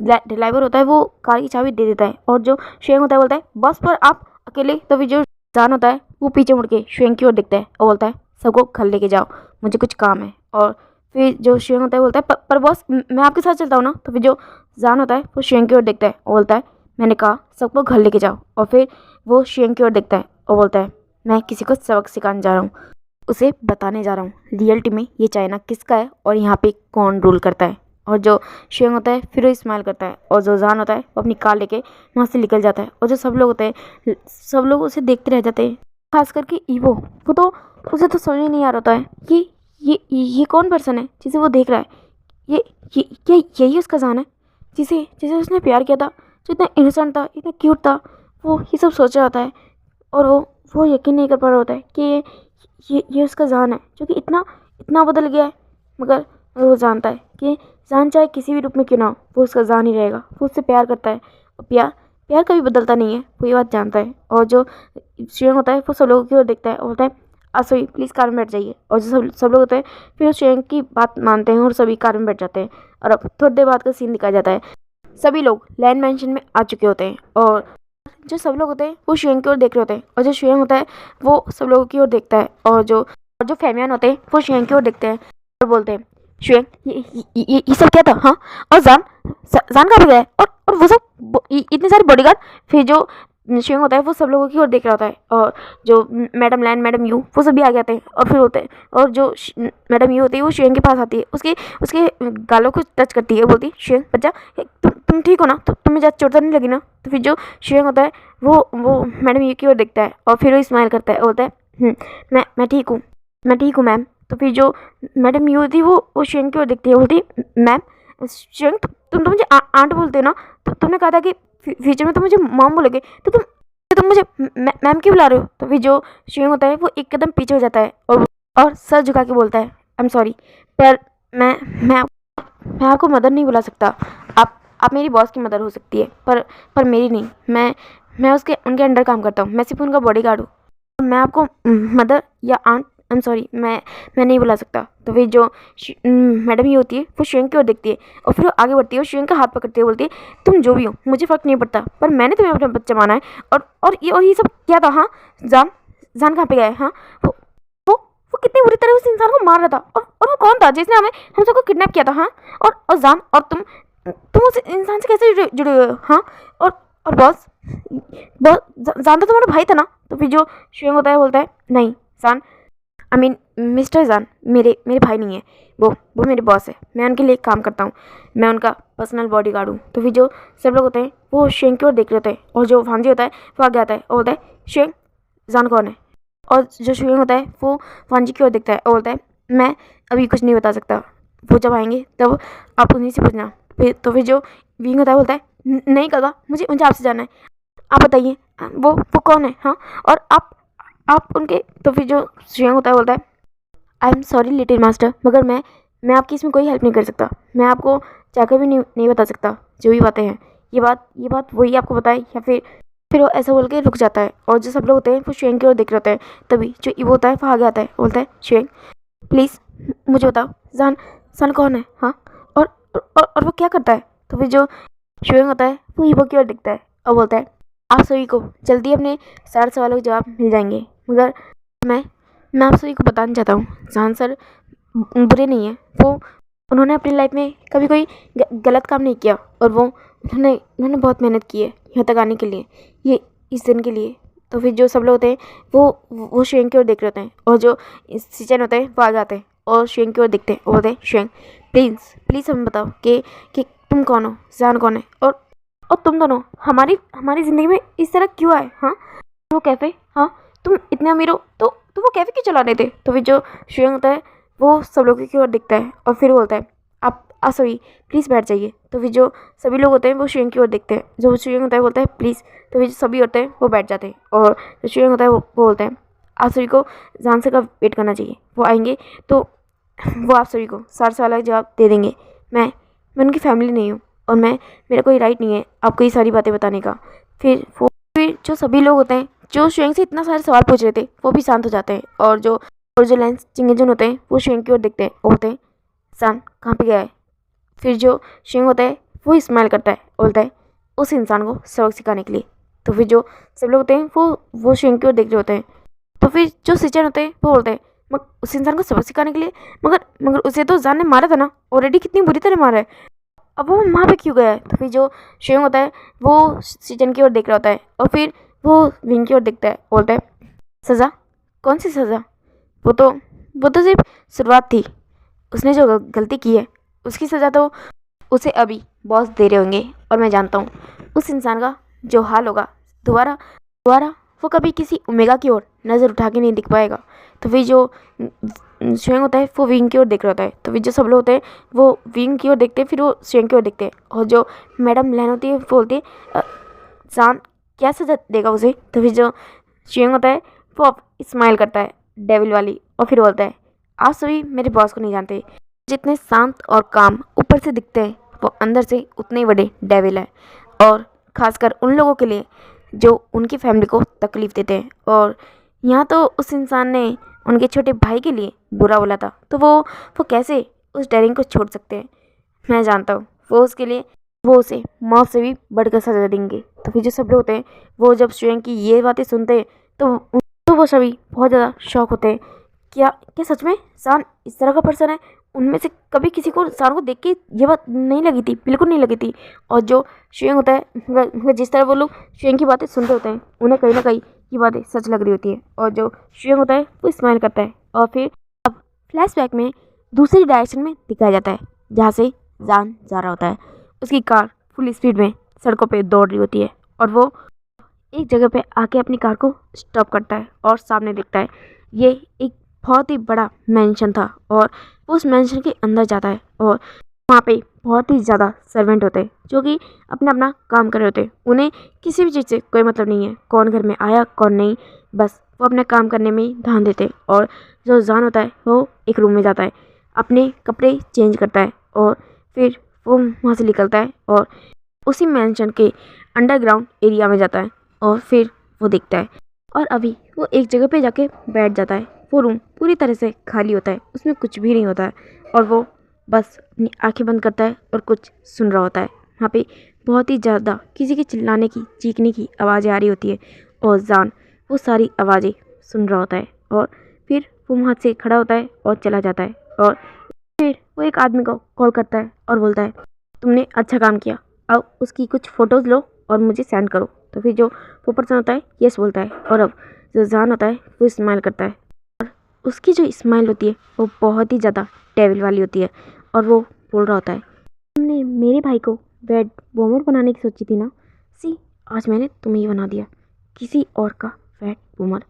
ड्राइवर होता है वो कार की चाबी दे देता है। और जो शुएंग होता है बोलता है बस पर आप अकेले। तो फिर जो जान होता है वो पीछे मुड़ के शुएंग की ओर देखता है और बोलता है सबको घर लेके जाओ, मुझे कुछ काम है। और फिर जो शुएंग होता है बोलता है पर बॉस मैं आपके साथ चलता हूँ ना। तो फिर जो जान होता है वो शुएंग की ओर देखता है और बोलता है मैंने कहा सबको घर लेके जाओ। और फिर वो शुएंग की ओर देखता है और बोलता है मैं किसी को सबक सिखाने जा रहा हूँ, उसे बताने जा रहा हूँ रियलिटी में ये चाइना किसका है और यहाँ पे कौन रूल करता है। और जो शुएंग होता है फिर वो स्माइल करता है, और जो जान होता है वो अपनी कार लेके वहाँ से निकल जाता है। और जो सब लोग होते हैं सब लोग उसे देखते रह जाते हैं, खास करके ईवो। वो तो उसे तो समझ ही नहीं आ रहा होता है कि ये कौन पर्सन है जिसे वो देख रहा है। यही उसका जान है जिसे उसने प्यार किया था, जो इतना इनोसेंट था, इतना क्यूट था। वो ये सब सोच रहा होता है और वो यकीन नहीं कर पा रहा होता है कि ये उसका जान है जो कि इतना बदल गया है। मगर वो जानता है कि जान चाहे किसी भी रूप में क्यों ना हो वो उसका जान ही रहेगा। वो उससे प्यार करता है और प्यार कभी बदलता नहीं है, वो ये बात जानता है। और जो शुएंग होता है वो सब लोगों की ओर देखता है और बोलता है सॉरी प्लीज़ कार में बैठ जाइए। और जो सब लोग होते हैं फिर उस शुएंग की बात मानते हैं और सभी कार में बैठ जाते हैं। और अब थोड़ी देर बाद का सीन दिखाया जाता है, सभी लोग लैंड मैंशन में आ चुके होते हैं और जो सब लोग होते हैं वो शुएंग की ओर देख रहे होते हैं। और जो शुएंग होता है वो सब लोगों की ओर देखता है, और जो फैमियान होते हैं वो शुएंग की ओर देखते हैं और बोलते हैं शुएंग ये सब क्या था, हाँ। और जान कहाँ पे गया है, और वो सब इतने सारे बॉडीगार्ड। फिर जो शुएंग होता है वो सब लोगों की ओर देख रहा होता है, और जो मैडम लैन मैडम यू वो सब भी आ जाते हैं। और फिर होते हैं और जो मैडम यू होती है वो शुएंग के पास आती है, उसके गालों को टच करती है, बोलती है शुएंग बच्चा तुम ठीक हो ना, तो तुम्हें ज़्यादा चोट तो नहीं लगी ना। तो फिर जो शुएंग होता है वो मैडम यू की ओर देखता है और फिर वो स्माइल करता है, बोलता है मैं ठीक हूँ मैम। तो फिर जो मैडम यू थी वो शुएंग की ओर देखती है, बोलती मैम शुएंग तुम तो मुझे आंट बोलते हो ना, तो तुमने कहा था कि फ्यूचर में तो मुझे मॉम बोलोगे, तो तुम मुझे मैम क्यों बुला रहे हो। तो फिर जो शुएंग होता है वो एक कदम पीछे हो जाता है और सर झुका के बोलता है आई एम सॉरी, पर मैं आपको मदर नहीं बुला सकता, आप मेरी बॉस की मदर हो सकती है, पर मेरी नहीं। मैं उनके अंडर काम करता हूँ, मैं सिर्फ उनका बॉडीगार्ड हूँ। मैं आपको मदर या आंट, आई एम सॉरी, मैं नहीं बुला सकता। तो फिर जो मैडम ही होती है वो श्रेयंक की ओर देखती है और फिर वो आगे बढ़ती है और श्रेयंक का हाथ पकड़ती है, बोलती है तुम जो भी हो मुझे फ़र्क नहीं पड़ता, पर मैंने तुम्हें अपना बच्चा माना है। और ये सब क्या था? हाँ, जान जान कहाँ पे गया है? हाँ, वो वो वो कितनी बुरी तरह उस इंसान को मार रहा था। और वो कौन था जिसने हम सबको किडनैप किया था? हाँ, और जान, और तुम उस इंसान से कैसे जुड़े हुए हो? हाँ, और बॉस, जान तो तुम्हारा भाई था ना? तो फिर जो श्रेयंक होता है बोलता है नहीं जान, आई मीन मिस्टर जान मेरे मेरे भाई नहीं है, वो मेरे बॉस है, मैं उनके लिए काम करता हूँ, मैं उनका पर्सनल बॉडीगार्ड हूँ। तो फिर जो सब लोग होते हैं वो श्रेयंक की ओर देख रहे होते हैं और जो भांजी होता है वो आगे आता है और बोलता है श्रेयंक, जान कौन है? और जो श्रेयंक होता है वो भांजी की ओर देखता है और बोलता है मैं अभी कुछ नहीं बता सकता, वो जब आएंगे तब आप उन्हीं से पूछना। फिर जो विंग होता है बोलता है नहीं कहा, मुझे मुझे आपसे जानना है, आप बताइए वो कौन है? हाँ, और आप उनके। तो फिर जो श्रेयंक होता है बोलता है I am sorry little master, मगर मैं आपकी इसमें कोई हेल्प नहीं कर सकता, मैं आपको चाहकर भी नहीं बता सकता जो भी बातें हैं। ये बात वही आपको बताए या फिर वो ऐसा बोल के रुक जाता है और जो सब लोग होते हैं वो श्रेयंक की ओर देख रहे होते हैं। तभी जो ईवो होता है वो आगे आता है, बोलता है श्रेयंक प्लीज़ मुझे बताओ जान जान कौन है? हाँ, और वो क्या करता है? तो फिर जो श्रेयंक होता है वो ईवो की ओर दिखता है और बोलता है आप सभी को जल्दी अपने सारे सवालों के जवाब मिल जाएंगे, मगर मैं आप सभी को बताना चाहता हूँ जान सर बुरे नहीं है, उन्होंने अपनी लाइफ में कभी कोई गलत काम नहीं किया और उन्होंने बहुत मेहनत की है यहाँ तक आने के लिए, ये इस दिन के लिए। तो फिर जो सब लोग होते हैं वो श्रेयंक की ओर देख रहे होते हैं और जो सिचन होते हैं वो आ जाते हैं और श्रेयंक की ओर देखते हैं और बोलते हैं श्रेयंक प्लीज़ हमें बताओ कि तुम कौन हो, जान कौन है, और तुम दोनों हमारी ज़िंदगी में इस तरह क्यों आए? हाँ, वो कैफ़े, हाँ तुम इतने अमीर हो तो वो कैफ़े क्यों चला रहे थे? तो फिर जो श्रेयंक होता है वो सब लोगों की ओर दिखता है और फिर बोलता है आप सभी प्लीज़ बैठ जाइए। तो फिर जो सभी लोग होते हैं वो श्रेयंक की ओर देखते हैं, जो श्रेयंक होता है बोलता है प्लीज़। तो फिर जो सभी होते हैं वो बैठ जाते हैं और जो श्रेयंक होता है वो बोलता है आप सभी को जान से का वेट करना चाहिए, वो आएंगे तो वो आप सभी को सारे सवाल का जवाब दे देंगे। मैं उनकी फैमिली नहीं हूँ और मेरा कोई राइट नहीं है आपको ये सारी बातें बताने का। फिर जो सभी लोग होते हैं जो श्रेयंक से इतना सारे सवाल पूछ रहे थे वो भी शांत हो जाते हैं और जो लेंस चिंगेजन होते हैं वो श्रेयंक की ओर देखते हैं और बोलते हैं जान कहाँ पे गया है? फिर जो श्रेयंक होता है वो स्माइल करता है और बोलता है उस इंसान को सबक सिखाने के लिए। तो फिर जो सब लोग होते हैं वो श्रेयंक की ओर देख रहे होते हैं। तो फिर जो सिचन होते हैं वो बोलते हैं मगर उस इंसान को सबक सिखाने के लिए, मगर उसे तो जान ने मारा था ना, ऑलरेडी कितनी बुरी तरह मारा है, अब वो वहाँ पे क्यों गया है? तो फिर जो श्रेयंक होता है वो सिचन की ओर देख रहा होता है और फिर वो विंग की ओर देखता है, बोलता है सज़ा? कौन सी सज़ा? वो तो सिर्फ शुरुआत थी, उसने जो गलती की है उसकी सज़ा तो उसे अभी बॉस दे रहे होंगे और मैं जानता हूँ उस इंसान का जो हाल होगा दोबारा वो कभी किसी ओमेगा की ओर नज़र उठा के नहीं दिख पाएगा। तो फिर जो श्रेयंक होता है वो विंग की ओर देख रहा होता है। तो फिर जो सब लोग होते हैं वो विंग की ओर देखते हैं, फिर वो श्रेयंक की ओर देखते हैं और जो मैडम लैन होती है वो बोलती है जान क्या सज़ा देगा उसे? तो फिर जो श्रेयंक होता है वो स्माइल करता है डेविल वाली और फिर बोलता है आप सभी मेरे बॉस को नहीं जानते, जितने शांत और काम ऊपर से दिखते हैं वो अंदर से उतने ही बड़े डेविल है, और ख़ासकर उन लोगों के लिए जो उनकी फैमिली को तकलीफ़ देते हैं। और यहाँ तो उस इंसान ने उनके छोटे भाई के लिए बुरा बोला था, तो वो कैसे उस डेरिंग को छोड़ सकते हैं? मैं जानता हूँ वो उसे मौत से भी बढ़कर सजा देंगे। तो फिर जो सब लोग होते हैं वो जब श्रेयंक की ये बातें सुनते हैं तो वो सभी बहुत ज़्यादा शॉक होते हैं। क्या सच में जान इस तरह का पर्सन है? उनमें से कभी किसी को जान को देख के ये बात नहीं लगी थी, बिल्कुल नहीं लगी थी। और जो श्रेयंक होता है मगर जिस तरह वो लोग श्रेयंक की बातें सुनते होते हैं उन्हें कहीं ना कहीं ये बातें सच लग रही होती है। और जो श्रेयंक होता है वो स्माइल करता है और फिर अब फ्लैशबैक में दूसरी डायरेक्शन में दिखाया जाता है जहाँ से जान जा रहा होता है। उसकी कार फुल स्पीड में सड़कों पर दौड़ रही होती है और वो एक जगह पे आके अपनी कार को स्टॉप करता है और सामने देखता है ये एक बहुत ही बड़ा मेंशन था और वो उस मेंशन के अंदर जाता है और वहाँ पे बहुत ही ज़्यादा सर्वेंट होते हैं जो कि अपना काम कर रहे होते हैं। उन्हें किसी भी चीज़ से कोई मतलब नहीं है कौन घर में आया कौन नहीं, बस वो अपने काम करने में ही ध्यान देते हैं। और जो जान होता है वो एक रूम में जाता है, अपने कपड़े चेंज करता है और फिर वो वहाँ से निकलता है और उसी मैंशन के अंडरग्राउंड एरिया में जाता है और फिर वो देखता है और अभी वो एक जगह पे जाके बैठ जाता है। वो रूम पूरी तरह से खाली होता है, उसमें कुछ भी नहीं होता है और वो बस अपनी आंखें बंद करता है और कुछ सुन रहा होता है। वहाँ पे बहुत ही ज़्यादा किसी के चिल्लाने की, चीखने की आवाज़ें आ रही होती है और जान वो सारी आवाज़ें सुन रहा होता है और फिर वो वहाँ से खड़ा होता है और चला जाता है और फिर वो एक आदमी को कॉल करता है और बोलता है, तुमने अच्छा काम किया, अब उसकी कुछ फ़ोटोज़ लो और मुझे सेंड करो। तो फिर जो वो पर्सन होता है यस बोलता है और अब जो जान होता है वो स्माइल करता है। उसकी जो स्माइल होती है वो बहुत ही ज़्यादा डेविल वाली होती है और वो बोल रहा होता है, तुमने मेरे भाई को बेड बॉमर बनाने की सोची थी ना, सी आज मैंने तुम्हें ही बना दिया, किसी और का बेड बॉमर।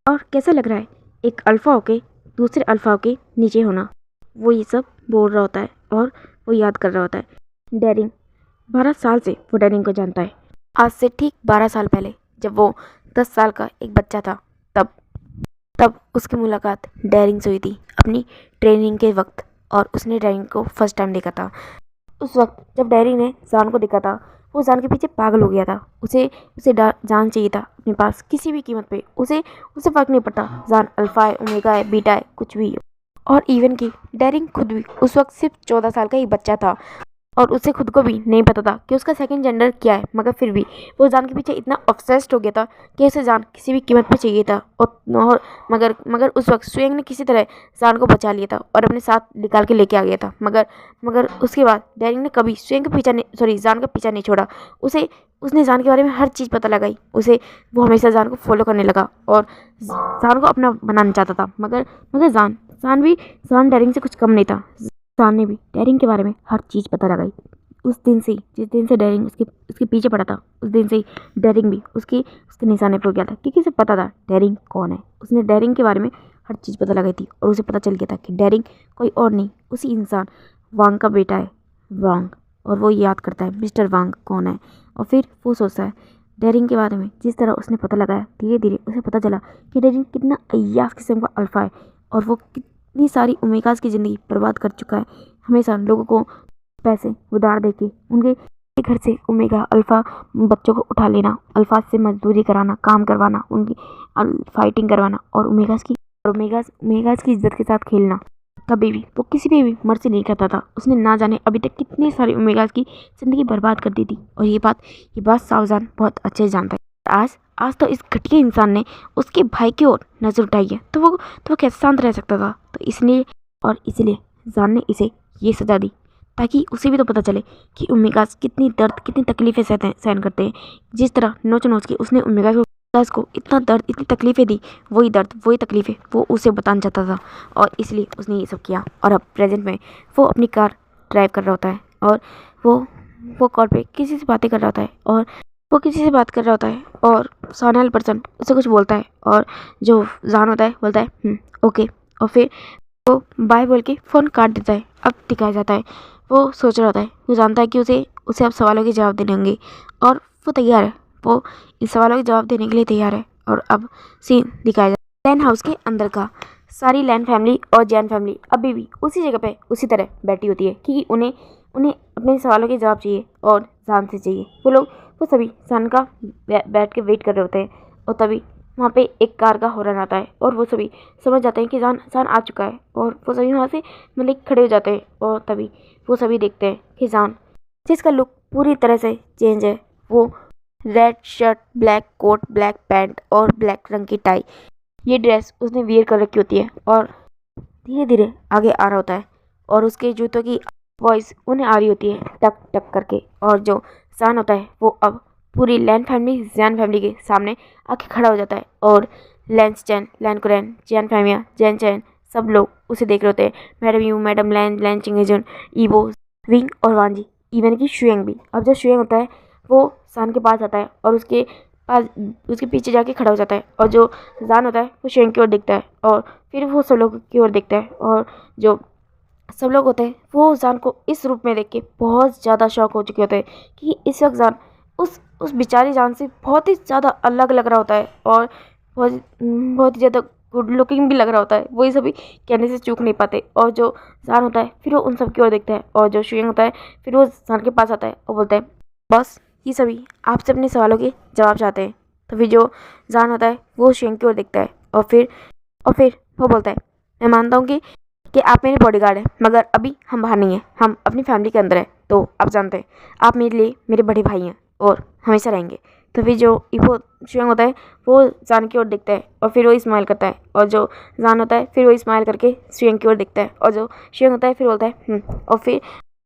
और कैसा लग रहा है एक अल्फ़ा होके दूसरे अल्फ़ा होके नीचे होना। वो ये सब बोल रहा होता है और वो याद कर रहा होता है डेरिंग। 12 साल से वो डेरिंग को जानता है। आज से ठीक 12 साल पहले जब वो 10 साल का एक बच्चा था तब तब उसकी मुलाकात डेरिंग से हुई थी अपनी ट्रेनिंग के वक्त और उसने डेरिंग को फर्स्ट टाइम देखा था। उस वक्त जब डेरिंग ने जान को देखा था वो जान के पीछे पागल हो गया था। उसे उसे जान चाहिए था अपने पास किसी भी कीमत पे। उसे उसे फ़र्क नहीं पड़ता जान अल्फ़ा है, ओमेगा है, बीटा है, कुछ भी है। और इवन कि डेरिंग खुद भी उस वक्त सिर्फ 14 साल का ही बच्चा था और उसे खुद को भी नहीं पता था कि उसका सेकंड जेंडर क्या है, मगर फिर भी वो जान के पीछे इतना ऑब्सेस्ड हो गया था कि उसे जान किसी भी कीमत पे चाहिए था। और मगर उस वक्त सुयंग ने किसी तरह जान को बचा लिया था और अपने साथ निकाल के लेके आ गया था। मगर उसके बाद डेरिंग ने कभी सुयंग का पीछा नहीं, सॉरी, जान का पीछा नहीं छोड़ा। उसने जान के बारे में हर चीज़ पता लगाई। वो हमेशा जान को फॉलो करने लगा और जान को अपना बनाना चाहता था। मगर जान डेरिंग से कुछ कम नहीं था। जान ने भी डेरिंग के बारे में हर चीज़ पता लगाई। उस दिन से जिस दिन से डेरिंग उसके पीछे पड़ा था, उस दिन से ही डेरिंग भी उसके निशाने पर हो गया था क्योंकि उसे पता था डेरिंग कौन है। उसने डेरिंग के बारे में हर चीज़ पता लगाई थी और उसे पता चल गया था कि डेरिंग कोई और नहीं, उसी इंसान वांग का बेटा है, वांग। और वो याद करता है मिस्टर वांग कौन है और फिर वो सोचता है डेरिंग के बारे में। जिस तरह उसने पता लगाया धीरे धीरे उसे पता चला कि डेरिंग कितना अय्याश किस्म का अल्फ़ा है और वो कितनी सारी ओमेगास की ज़िंदगी बर्बाद कर चुका है। हमेशा लोगों को पैसे उधार देके उनके घर से ओमेगा अल्फ़ा बच्चों को उठा लेना, अल्फ़ा से मजदूरी कराना, काम करवाना, उनकी फाइटिंग करवाना और ओमेगास की इज्जत के साथ खेलना। कभी भी वो किसी पे भी मर्जी नहीं करता था। उसने ना जाने अभी तक कितनी सारी ओमेगास की ज़िंदगी बर्बाद कर दी थी और ये बात सावधान बहुत अच्छे से जानता है। आज तो इस घटिया इंसान ने उसके भाई की ओर नज़र उठाई है तो वो कैसे शांत रह सकता था। तो इसलिए जान ने इसे ये सजा दी ताकि उसे भी तो पता चले कि ओमेगास कितनी दर्द, कितनी तकलीफ़ें सहन करते हैं। जिस तरह नोच के उसने ओमेगास को इतना दर्द, इतनी तकलीफ़ें दी, वही दर्द, वही तकलीफ़ें वो उसे बताना चाहता था और इसलिए उसने ये सब किया। और अब प्रेजेंट में वो अपनी कार ड्राइव कर रहा होता है और वो कॉल पे किसी से बातें कर रहा होता है और सामने वाला पर्सन उसे कुछ बोलता है और जो जान होता है बोलता है ओके और फिर वो बाय बोल के फ़ोन काट देता है। अब दिखाया जाता है वो सोच रहा होता है, वो जानता है कि उसे अब सवालों के जवाब देने होंगे और वो तैयार है। वो इन सवालों के जवाब देने के लिए तैयार है और अब सीन दिखाया जाता है लैंड हाउस के अंदर का। सारी लैंड फैमिली और जैन फैमिली अभी भी उसी जगह पे उसी तरह बैठी होती है क्योंकि उन्हें अपने सवालों के जवाब चाहिए और जान से चाहिए। वो सभी जान का बैठ के वेट कर रहे होते हैं और तभी वहाँ पे एक कार का हॉर्न आता है और वो सभी समझ जाते हैं कि जान आ चुका है और वो सभी वहाँ से मतलब खड़े हो जाते हैं और तभी वो सभी देखते हैं कि जान, जिसका लुक पूरी तरह से चेंज है। वो red shirt, black coat, black pant और ब्लैक रंग की टाई, ये ड्रेस उसने वियर कर रखी होती है और धीरे धीरे आगे आ रहा होता है और उसके जूतों की वॉइस उन्हें आ रही होती है टक टक करके। और जो जान होता है वो अब पूरी जैन फैमिली के सामने आके खड़ा हो जाता है और लैंस चैन, लैन कुरैन, जैन फैमिया, जैन चैन सब लोग उसे देख रहे होते हैं। मैडम यू, मैडम लैन चिंगेजुन, ईवो, विंग और वांजी, इवन की शुएंग भी। अब जब शुएंग होता है वो जान के पास आता है और उसके पीछे जाके खड़ा हो जाता है और जो जान होता है वो शुएंग की ओर देखता है और फिर वो सब लोग की ओर देखता है और जो सब लोग होते हैं वो जान को इस रूप में देख के बहुत ज़्यादा शॉक हो चुके होते हैं कि इस वक्त जान उस बेचारी जान से बहुत ही ज़्यादा अलग लग रहा होता है और बहुत ही ज़्यादा गुड लुकिंग भी लग रहा होता है, वही सभी कहने से चूक नहीं पाते। और जो जान होता है फिर वो उन सब की ओर देखता है, और जो शुयंग होता है फिर वो जान के पास आता है और बोलता है बॉस ये सभी आपसे अपने सवालों के जवाब चाहते हैं। तो फिर जो जान होता है वो शुयंग की ओर देखता है और फिर वो बोलता है मैं मानता हूँ कि आप मेरे बॉडीगार्ड हैं, मगर अभी हम बाहर नहीं हैं, हम अपनी फैमिली के अंदर हैं। तो आप जानते हैं आप मेरे लिए मेरे बड़े भाई हैं और हमेशा रहेंगे। तो फिर जो वो शुयंग होता है वो जान की ओर देखता है और फिर वो स्माइल करता है, और जो जान होता है फिर वो स्माइल करके शुयंग की ओर देखता है, और जो शुयंग होता है फिर बोलता है और फिर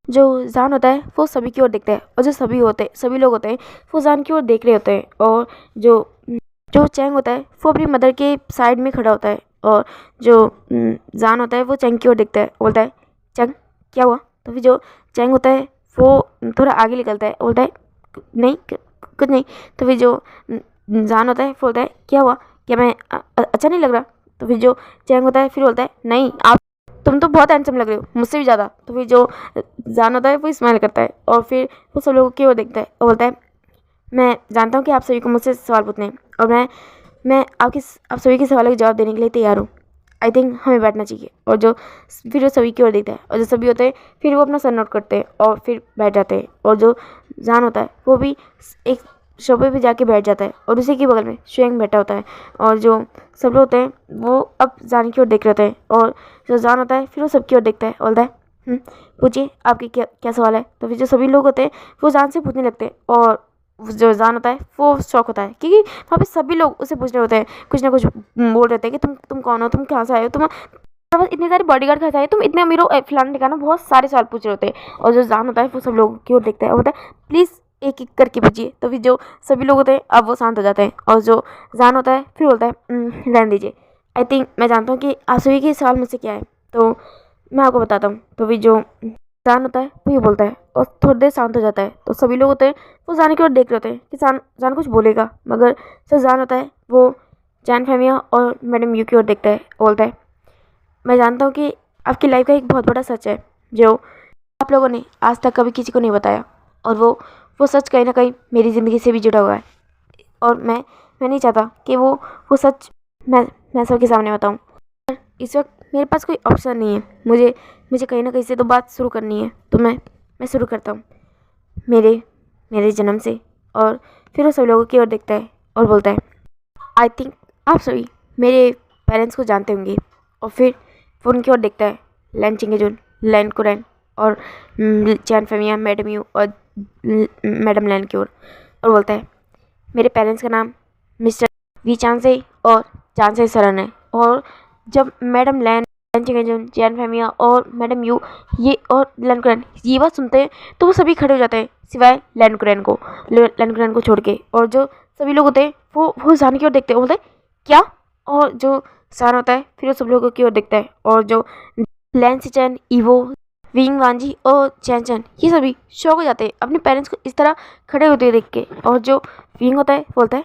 जो जान होता है वो सभी की ओर देखता है, और जो सभी लोग होते हैं वो जान की ओर देख रहे होते हैं। और जो जो चैंग होता है वो अपनी मदर के साइड में खड़ा होता है, और जो जान होता है वो चैंग की ओर देखता है, बोलता है चैंग क्या हुआ। तो फिर जो चैंग होता है वो थोड़ा आगे निकलता है, बोलता है नहीं कुछ नहीं। तो फिर जो जान होता है वो बोलता है क्या हुआ, क्या मैं अच्छा नहीं लग रहा। तो फिर जो चैंग होता है फिर बोलता है नहीं आप तुम तो बहुत हैंडसम लग रहे हो, मुझसे भी ज़्यादा। तो फिर जो जान होता है वो स्माइल करता है, और फिर वो सब लोगों की ओर देखता है और बोलता है मैं जानता हूँ कि आप सभी को मुझसे सवाल पूछने हैं, और मैं आप सभी के सवालों के जवाब देने के लिए तैयार हूँ। आई थिंक हमें बैठना चाहिए। और जो फिर वो सभी की ओर देखता है, और जो सभी होते हैं फिर वो अपना सर नोट करते हैं और फिर बैठ जाते हैं। और जो जान होता है वो भी एक सोफे पे जाके बैठ जाता है, और उसी के बगल में शुयंग बैठा होता है। और जो सब लोग होते हैं वो अब जान की ओर देख रहे होते हैं, और जो जान होता है फिर वो सबकी ओर देखता है और बोलता है पूछिए आपकी क्या क्या सवाल है। तो फिर जो सभी लोग होते हैं वो जान से पूछने लगते हैं, और जो जान होता है वो शौक होता है क्योंकि वहाँ पे सभी लोग उसे पूछ रहे होते हैं, कुछ ना कुछ बोल रहे थे कि तुम कौन हो, तुम कहाँ से आए हो, तुम बस इतने सारे बॉडीगार्ड कहाँ से आए, तुम इतने अमीर हो, फलाना ठिकाना, बहुत सारे सवाल पूछ रहे होते हैं। और जो जान होता है वो सब लोगों की ओर देखता है और बोलता है प्लीज़ एक एक करके पूछिए। तो फिर जो सभी लोग होते हैं अब वो शांत हो जाते हैं, और जो जान होता है फिर बोलता है रहने दीजिए, आई थिंक मैं जानता हूँ कि आप सभी के सवाल मुझसे क्या है, तो मैं आपको बताता हूँ। तो फिर जो जान होता है वो ये बोलता है और थोड़ी देर शांत हो जाता है। तो सभी लोग होते हैं वो जान की ओर देख रहे होते हैं कि जान कुछ बोलेगा, मगर जो जान होता है वो जैन फेमिया और मैडम यू की ओर देखता है, बोलता है मैं जानता हूँ कि आपकी लाइफ का एक बहुत बड़ा सच है जो आप लोगों ने आज तक कभी किसी को नहीं बताया, और वो सच कहीं ना कहीं मेरी ज़िंदगी से भी जुड़ा हुआ है, और मैं नहीं चाहता कि वो सच मैं सबके सामने बताऊँ। पर इस वक्त मेरे पास कोई ऑप्शन नहीं है, मुझे कहीं ना कहीं से तो बात शुरू करनी है। तो मैं शुरू करता हूँ मेरे जन्म से। और फिर वो सब लोगों की ओर देखता है और बोलता है आई थिंक आप सभी मेरे पेरेंट्स को जानते होंगे। और फिर वो उनकी ओर देखता है लैन चिंगेजुन, लैन कुरैन और चैन फेमिया, मैडम यू और मैडम लैन की ओर, और बोलता है मेरे पेरेंट्स का नाम मिस्टर वी चांसे और चांसे सरन है। और जब मैडम लैन चिंगेजुन, चैन फेमिया और मैडम यू ये और लैन कुरैन ये बात सुनते हैं तो वो सभी खड़े हो जाते हैं सिवाय लैन कुरैन को छोड़ के। और जो सभी लोग होते हैं वो जान की ओर देखते हैं, बोलते हैं क्या। और जो सान होता है फिर वो सब लोगों की ओर देखता है, और जो लैन सिचन, ईवो, विंग वांजी और चैन चैन ये सभी शौक हो जाते हैं अपने पेरेंट्स को इस तरह खड़े होते देख के। और जो विंग होता है बोलता है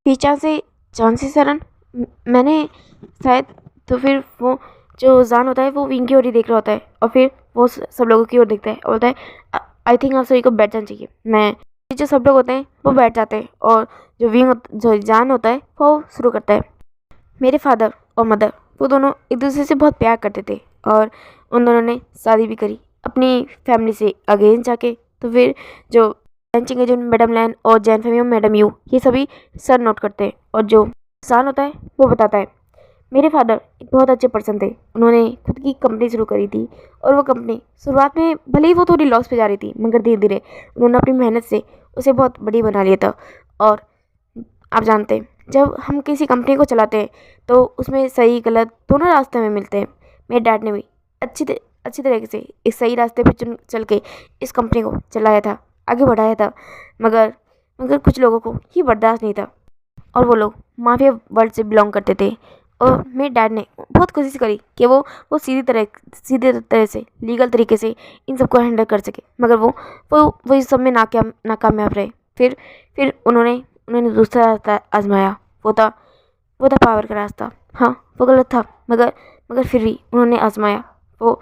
पीछा से चांसी सरन मैंने शायद। तो फिर वो जो जान होता है वो विंग की ओर ही देख रहा होता है, और फिर वो सब लोगों की ओर देखता है और बोलता है आई थिंक आप सभी को बैठ जाना चाहिए। मैं जो सब लोग होते हैं वो बैठ जाते हैं, और जो जान होता है वो शुरू करता है मेरे फादर और मदर वो दोनों एक दूसरे से बहुत प्यार करते थे, और उन दोनों ने शादी भी करी अपनी फैमिली से अगेंस्ट जाके। तो फिर जो लैन चिंगेजुन, मैडम लैन और जैन फेमिया, मैडम यू ये सभी सर नोट करते हैं, और जो सान होता है वो बताता है मेरे फादर एक बहुत अच्छे पर्सन थे, उन्होंने खुद की कंपनी शुरू करी थी, और वो कंपनी शुरुआत में भले ही वो थोड़ी लॉस पे जा रही थी, मगर धीरे धीरे उन्होंने अपनी मेहनत से उसे बहुत बड़ी बना लिया था। और आप जानते हैं जब हम किसी कंपनी को चलाते हैं तो उसमें सही गलत दोनों रास्ते में मिलते हैं। मेरे डैड ने भी अच्छी तरीके से इस सही रास्ते पे चल के इस कंपनी को चलाया था, आगे बढ़ाया था, मगर कुछ लोगों को ये बर्दाश्त नहीं था, और वो लोग माफिया वर्ल्ड से बिलोंग करते थे। और मेरे डैड ने बहुत कोशिश करी कि वो सीधे तरह से लीगल तरीके से इन सबको हैंडल कर सके, मगर वो इस सब में नाकामयाब रहे। फिर उन्होंने दूसरा रास्ता आजमाया, वो था पावर का रास्ता। हाँ वो गलत था, मगर फिर भी उन्होंने आजमाया। वो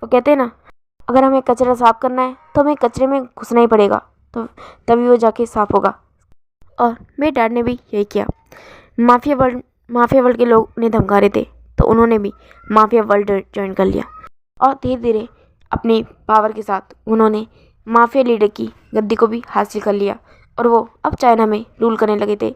कहते हैं ना अगर हमें कचरा साफ करना है तो हमें कचरे में घुसना ही पड़ेगा, तो तभी वो जाके साफ होगा। और मेरे डैड ने भी यही किया। माफिया वर्ल्ड माफिया वर्ल्ड के लोग उन्हें धमका रहे थे, तो उन्होंने भी माफिया वर्ल्ड ज्वाइन कर लिया और धीरे धीरे अपनी पावर के साथ उन्होंने माफिया लीडर की गद्दी को भी हासिल कर लिया और वो अब चाइना में रूल करने लगे थे।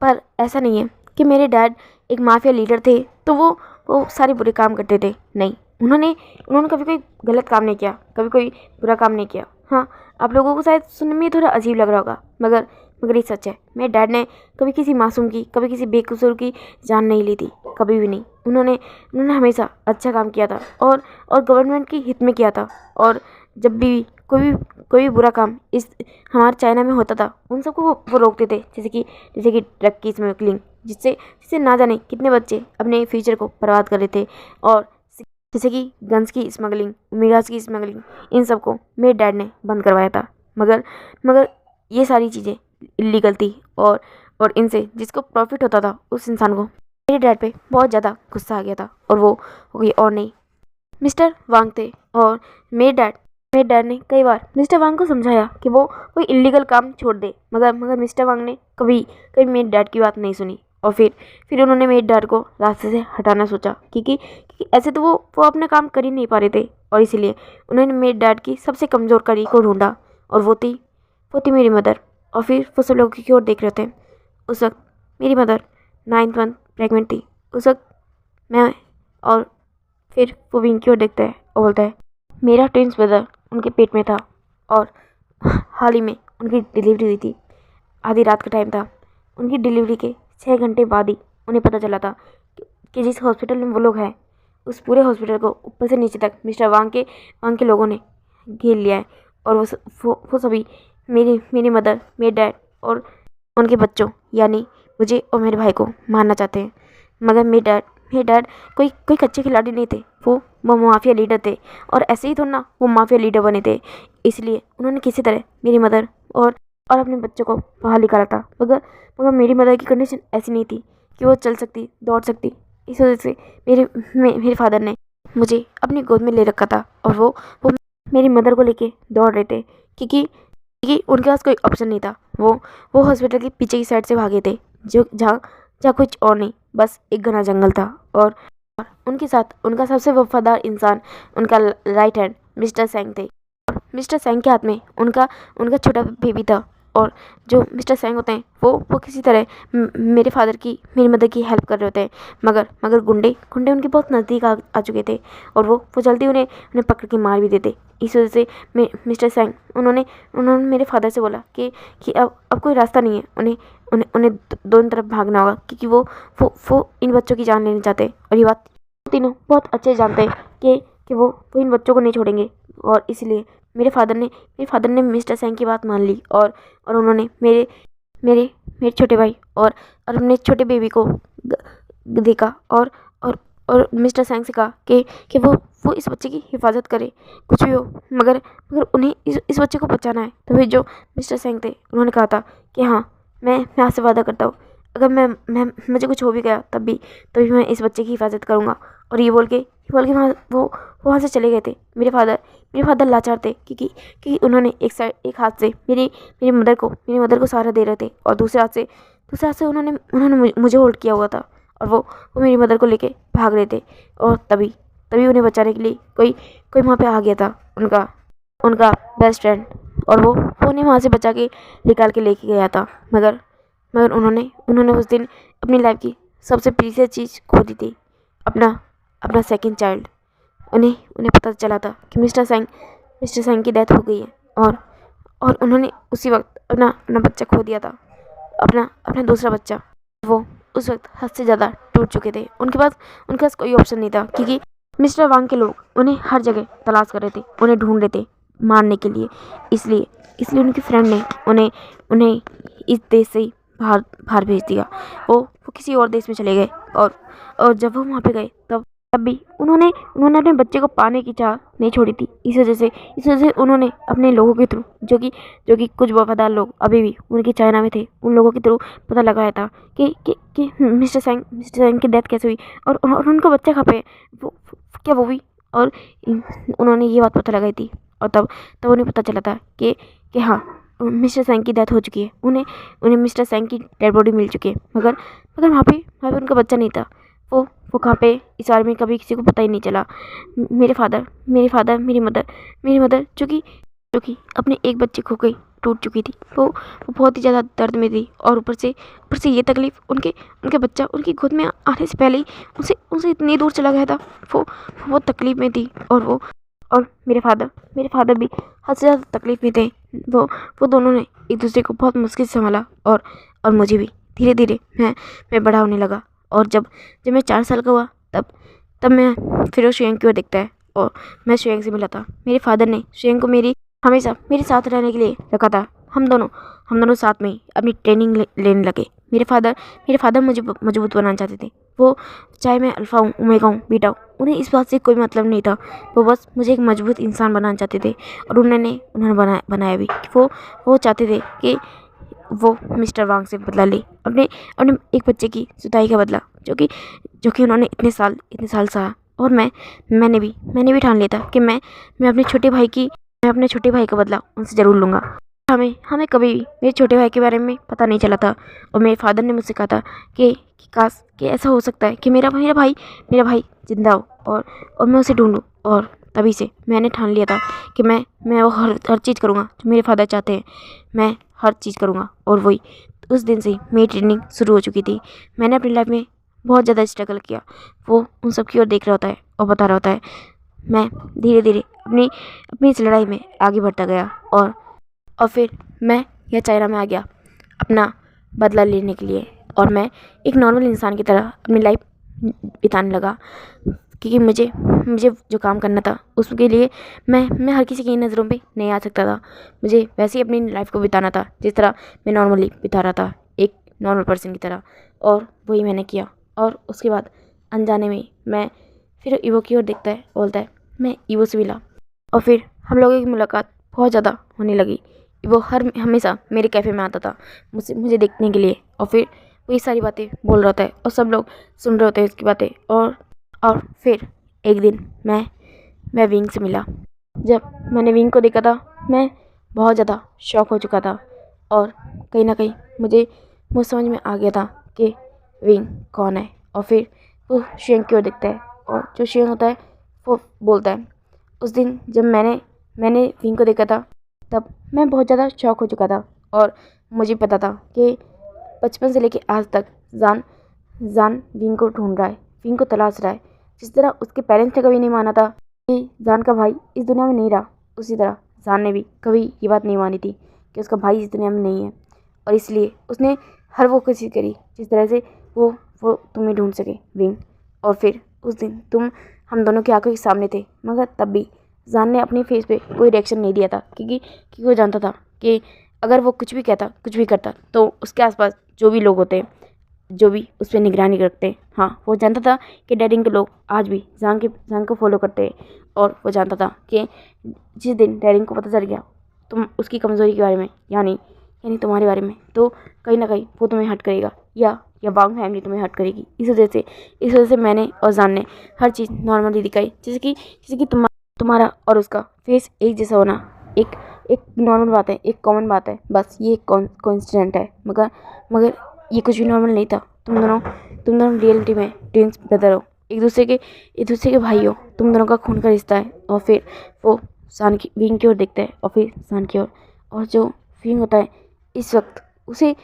पर ऐसा नहीं है कि मेरे डैड एक माफिया लीडर थे तो वो सारे बुरे काम करते थे। नहीं, उन्होंने उन्होंने कभी कोई गलत काम नहीं किया, कभी कोई बुरा काम नहीं किया। हाँ, आप लोगों को शायद सुनने में थोड़ा अजीब लग रहा होगा, मगर मगर ये सच है। मेरे डैड ने कभी किसी मासूम की, कभी किसी बेकसूर की जान नहीं ली थी, कभी भी नहीं। उन्होंने उन्होंने हमेशा अच्छा काम किया था और गवर्नमेंट की हित में किया था। और जब भी कोई भी बुरा काम इस हमारे चाइना में होता था, उन सबको वो रोकते थे, जैसे कि ड्रग की स्मगलिंग, जिससे जिससे ना जाने कितने बच्चे अपने फ्यूचर को बर्बाद कर रहे थे। और जैसे कि गन्स की स्मगलिंग, ओमेगास की स्मगलिंग, इन सबको मेरे डैड ने बंद करवाया था। मगर मगर ये सारी चीज़ें इलीगल थी और इनसे जिसको प्रॉफिट होता था उस इंसान को मेरे डैड पे बहुत ज़्यादा गुस्सा आ गया था और वो कोई और नहीं, मिस्टर वांग थे। और मेरे डैड ने कई बार मिस्टर वांग को समझाया कि वो कोई इलीगल काम छोड़ दे, मगर मिस्टर वांग ने कभी कभी मेरे डैड की बात नहीं सुनी। और फिर उन्होंने मेरे डैड को रास्ते से हटाना सोचा, क्योंकि ऐसे तो वो अपना काम कर ही नहीं पा रहे थे। और इसीलिए उन्होंने मेरे डैड की सबसे कमज़ोर कड़ी को ढूंढा और वो थी मेरी मदर। और फिर वो सब लोगों की ओर देख रहे थे। उस वक्त मेरी मदर 9th मंथ प्रेगनेंट थी। उस वक्त मैं और फिर वो विंग की ओर देखता है और बोलता है, मेरा ट्विंस ब्रदर उनके पेट में था और हाल ही में उनकी डिलीवरी हुई थी। आधी रात का टाइम था। उनकी डिलीवरी के 6 घंटे बाद ही उन्हें पता चला था कि जिस हॉस्पिटल में वो लोग हैं, उस पूरे हॉस्पिटल को ऊपर से नीचे तक मिस्टर वांग के लोगों ने घेर लिया है। और वो सभी मेरी मदर, मेरे डैड और उनके बच्चों यानी मुझे और मेरे भाई को मारना चाहते हैं। मगर मेरे डैड कोई कच्चे खिलाड़ी नहीं थे। वो माफिया लीडर थे और ऐसे ही थोड़ा ना वो माफिया लीडर बने थे। इसलिए उन्होंने किसी तरह मेरी मदर और अपने बच्चों को बाहर निकाला था। मगर मेरी मदर की कंडीशन ऐसी नहीं थी कि वो चल सकती, दौड़ सकती। इस वजह से मेरे फादर ने मुझे अपनी गोद में ले रखा था और वो मेरी मदर को लेके दौड़ रहे थे, क्योंकि उनके पास कोई ऑप्शन नहीं था। वो हॉस्पिटल के पीछे की साइड से भागे थे, जो जहाँ कुछ और नहीं, बस एक घना जंगल था। और उनके साथ उनका सबसे वफादार इंसान, उनका राइट हैंड मिस्टर सेंग थे। और मिस्टर सेंग के हाथ में उनका छोटा बेबी था। और जो मिस्टर सेंग होते हैं वो किसी तरह मेरी मदर की हेल्प कर रहे होते हैं। मगर गुंडे उनके बहुत नज़दीक आ चुके थे और वो जल्दी उन्हें पकड़ के मार भी देते। इस वजह से मिस्टर सेंग उन्होंने मेरे फादर से बोला कि अब कोई रास्ता नहीं है, उन्हें दोनों तरफ भागना होगा, क्योंकि वो इन बच्चों की जान लेना चाहते हैं। और ये बात तीनों बहुत अच्छे जानते हैं कि वो इन बच्चों को नहीं छोड़ेंगे। और इसलिए मेरे फादर ने मिस्टर सेंग की बात मान ली और उन्होंने मेरे छोटे भाई और अपने छोटे बेबी को देखा और मिस्टर सेंग से कहा कि वो इस बच्चे की हिफाजत करे, कुछ भी हो, मगर उन्हें इस बच्चे को बचाना है। तो फिर जो मिस्टर सेंग थे उन्होंने कहा था कि हाँ, मैं आपसे वादा करता हूँ, अगर मैं मुझे कुछ हो भी गया तभी मैं इस बच्चे की हिफाजत करूँगा। और ये बोल के वहाँ से चले गए थे। मेरे फादर लाचार थे, क्योंकि उन्होंने एक हाथ से मेरी मदर को सहारा दे रहे थे और दूसरे हाथ से उन्होंने मुझे होल्ड किया हुआ था। और वो मेरी मदर को लेके भाग रहे थे। और तभी उन्हें बचाने के लिए कोई वहाँ पे आ गया था, उनका बेस्ट फ्रेंड। और वो उन्हें वहाँ से बचा के निकाल के लेके गया था। मगर उन्होंने उस दिन अपनी लाइफ की सबसे प्रीशियस चीज़ खो दी थी, अपना सेकंड चाइल्ड। उन्हें पता चला था कि मिस्टर सेंग की डेथ हो गई है और उन्होंने उसी वक्त अपना बच्चा खो दिया था, अपना दूसरा बच्चा। वो उस वक्त हद से ज़्यादा टूट चुके थे। उनके पास कोई ऑप्शन नहीं था, क्योंकि मिस्टर वांग के लोग उन्हें हर जगह तलाश कर रहे थे, उन्हें ढूंढ रहे थे मारने के लिए। इसलिए उनके फ्रेंड ने उन्हें इस देश से ही बाहर भेज दिया। वो किसी और देश में चले गए। और जब वो वहाँ पे गए तब भी उन्होंने अपने बच्चे को पाने की चाह नहीं छोड़ी थी। इस वजह से उन्होंने अपने लोगों के थ्रू, जो कि कुछ वफादार लोग अभी भी उनके चाइना में थे, उन लोगों के थ्रू पता लगाया था कि मिस्टर सेंग की डेथ कैसे हुई और उनका बच्चा कहाँ पे, वो भी। और उन्होंने ये बात पता लगाई थी और तब उन्हें पता चला था कि हाँ, मिस्टर सेंग की डेथ हो चुकी है। उन्हें मिस्टर सेंग की डेड बॉडी मिल चुकी है। मगर वहाँ पे उनका बच्चा नहीं था। वो कहाँ पे इस बारे में कभी किसी को पता ही नहीं चला। मेरे फादर मेरी मदर जो कि अपने एक बच्चे खो गई, टूट चुकी थी। वो बहुत ही ज़्यादा दर्द में थी और ऊपर से ये तकलीफ़ उनके बच्चा उनकी गोद में आने से पहले ही उनसे इतनी दूर चला गया था। वो बहुत तकलीफ़ में थी और मेरे फादर भी हद से ज़्यादा तकलीफ़ में थे। वो दोनों ने एक दूसरे को बहुत मुश्किल से संभाला और मुझे भी धीरे धीरे मैं बड़ा होने लगा। और जब मैं 4 साल का हुआ तब मैं फिर श्रेयांक की ओर देखता है और मैं श्रेयांक से मिला था। मेरे फादर ने श्रेयांक को हमेशा मेरे साथ रहने के लिए रखा था। हम दोनों साथ में ही अपनी ट्रेनिंग लेने लगे। मेरे फादर मुझे मजबूत बनाना चाहते थे। वो चाहे मैं अल्फ़ा हूँ, ओमेगा हूँ, बीटा हूँ, उन्हें इस बात से कोई मतलब नहीं था। वो बस मुझे एक मजबूत इंसान बनाना चाहते थे और उन्होंने बनाया भी। वो चाहते थे कि वो मिस्टर वांग से बदला ले, अपने एक बच्चे की जुदाई का बदला, जो कि उन्होंने इतने साल सहा। और मैंने भी ठान लिया था कि मैं अपने छोटे भाई का बदला उनसे ज़रूर लूँगा। हमें कभी भी मेरे छोटे भाई के बारे में पता नहीं चला था और मेरे फादर ने मुझसे कहा था कि काश कि ऐसा हो सकता है कि मेरा भाई जिंदा हो और मैं उसे ढूंढूं। और तभी से मैंने ठान लिया था कि मैं वो हर चीज़ करूँगा जो मेरे फादर चाहते हैं। मैं हर चीज़ करूँगा और वही उस दिन से ही मेरी ट्रेनिंग शुरू हो चुकी थी। मैंने अपनी लाइफ में बहुत ज़्यादा स्ट्रगल किया। वो उन सब की ओर देख रहा होता है और बता रहा होता है। मैं धीरे धीरे अपनी इस लड़ाई में आगे बढ़ता गया और फिर मैं यह चाइना में आ गया अपना बदला लेने के लिए। और मैं एक नॉर्मल इंसान की तरह अपनी लाइफ बिताने लगा, क्योंकि मुझे जो काम करना था उसके लिए मैं हर किसी की नज़रों पे नहीं आ सकता था। मुझे वैसे ही अपनी लाइफ को बिताना था जिस तरह मैं नॉर्मली बिता रहा था, एक नॉर्मल पर्सन की तरह। और वही मैंने किया। और उसके बाद अनजाने में मैं फिर ईवो की ओर देखता है, बोलता है। मैं ईवो से मिला और फिर हम लोगों की मुलाकात बहुत ज़्यादा होने लगी। वो हमेशा मेरे कैफ़े में आता था मुझे देखने के लिए और फिर वही सारी बातें बोल रहा होता है और सब लोग सुन रहे होते हैं उसकी बातें। और फिर एक दिन मैं विंग से मिला। जब मैंने विंग को देखा था मैं बहुत ज़्यादा शॉक हो चुका था और कहीं ना कहीं मुझे समझ में आ गया था कि विंग कौन है। और फिर वो श्रेयांक की ओर देखता है और जो श्रेयांक होता है वो बोलता है। उस दिन जब मैंने विंग को देखा था तब मैं बहुत ज़्यादा शॉक हो चुका था और मुझे पता था कि बचपन से लेके आज तक जान विंग को ढूंढ रहा है, विंग को तलाश रहा है। जिस तरह उसके पेरेंट्स ने कभी नहीं माना था कि जान का भाई इस दुनिया में नहीं रहा, उसी तरह जान ने भी कभी ये बात नहीं मानी थी कि उसका भाई इस दुनिया में नहीं है। और इसलिए उसने हर वो कोशिश करी जिस तरह से वो तुम्हें ढूंढ सके विंग। और फिर उस दिन तुम हम दोनों की आंखों के सामने थे, मगर तब भी जान ने अपने फेस पे कोई रिएक्शन नहीं दिया था, क्योंकि वो जानता था कि अगर वो कुछ भी कहता, कुछ भी करता, तो उसके आसपास जो भी लोग होते हैं, जो भी उस पर निगरानी रखते हैं, हाँ, वो जानता था कि डैरिंग के लोग आज भी जान को फॉलो करते हैं। और वो जानता था कि जिस दिन डैरिंग को पता चल गया तुम उसकी कमज़ोरी के बारे में, यानी तुम्हारे बारे में, तो कहीं ना कहीं वो तुम्हें हर्ट करेगा या वांग फैमिली तुम्हें हर्ट करेगी। इस वजह से मैंने और जान ने हर चीज़ नॉर्मली दिखाई, जैसे कि तुम्हारा और उसका फेस एक जैसा होना एक नॉर्मल बात है, एक कॉमन बात है। बस ये एक कोइंसिडेंट है, मगर ये कुछ भी नॉर्मल नहीं था। तुम दोनों रियलिटी में ट्विंस ब्रदर हो, एक दूसरे के भाई हो, तुम दोनों का खून का रिश्ता है। और फिर वो विंग की ओर देखता है और फिर सान की ओर। और जो विंग होता है इस वक्त उसे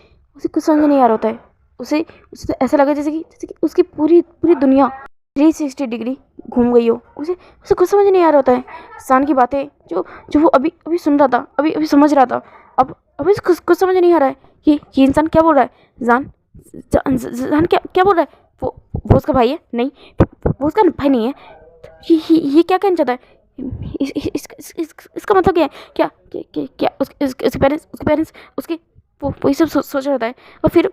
कुछ समझ नहीं आ रहा होता है। उसे तो ऐसा लगा जैसे कि उसकी पूरी दुनिया 360 डिग्री घूम गई हो। उसे कुछ समझ नहीं आ रहा होता है। सान की बातें जो वो अभी सुन रहा था, अभी समझ रहा था, अब अभी कुछ समझ नहीं आ रहा है कि ये इंसान क्या बोल रहा है। जान क्या बोल रहा है। वो उसका भाई है? नहीं, वो उसका भाई नहीं है। ये क्या कहना चाहता है? इसका मतलब क्या है? क्या उसके पेरेंट्स उसके वो ये सब सोच रहा है। और फिर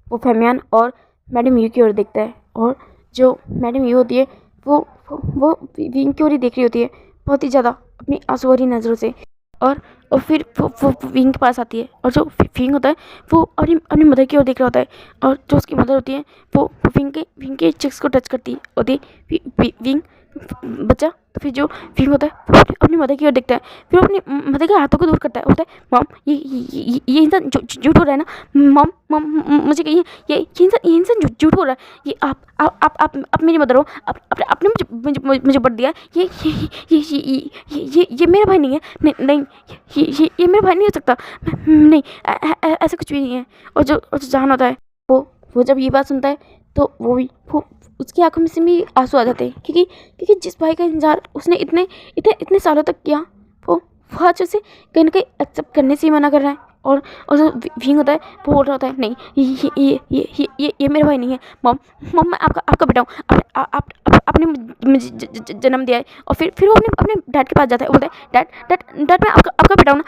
वो फेमियान और मैडम यू की ओर देखता है और जो मैडम यू होती है वो विंग की ओर ही देख रही होती है बहुत ही ज़्यादा अपनी आंसू भरी नज़रों से। और फिर वो विंग के पास आती है और जो विंग होता है वो अपनी मदर की ओर देख रहा होता है। और जो उसकी मदर होती है वो विंग के चिक्स को टच करती होती है। विंग बच्चा तो फिर जो विंग होता है वो अपनी मदर की ओर देखता है, फिर वो अपनी मदर के हाथों को दूर करता है, बोलता है मॉम ये इंसान झूठ हो रहा है ना, मॉम मॉम मुझे कहिए ये इंसान झूठ हो रहा है, ये आप मेरी मदर हो, आपने मुझे बट दिया, ये मेरा भाई नहीं है, नहीं नहीं ये मेरा भाई नहीं हो सकता, नहीं ऐसा कुछ भी नहीं है। और जो जहान होता है वो जब ये बात सुनता है तो वो उसकी आंखों में से भी आंसू आ जाते हैं, क्योंकि जिस भाई का इंतजार उसने इतने इतने इतने सालों तक किया वो आज उसे कहीं ना कहीं एक्सेप्ट करने से ही मना कर रहा है। और जो विंग होता है वो बोल रहा होता है नहीं ये मेरा भाई नहीं है, मॉम मॉम मैं आपका बेटा हूँ, आपने मुझे जन्म दिया है। और फिर वो अपने डैड के पास जाता है, बोलता है डैड मैं आपका बेटा हूँ ना,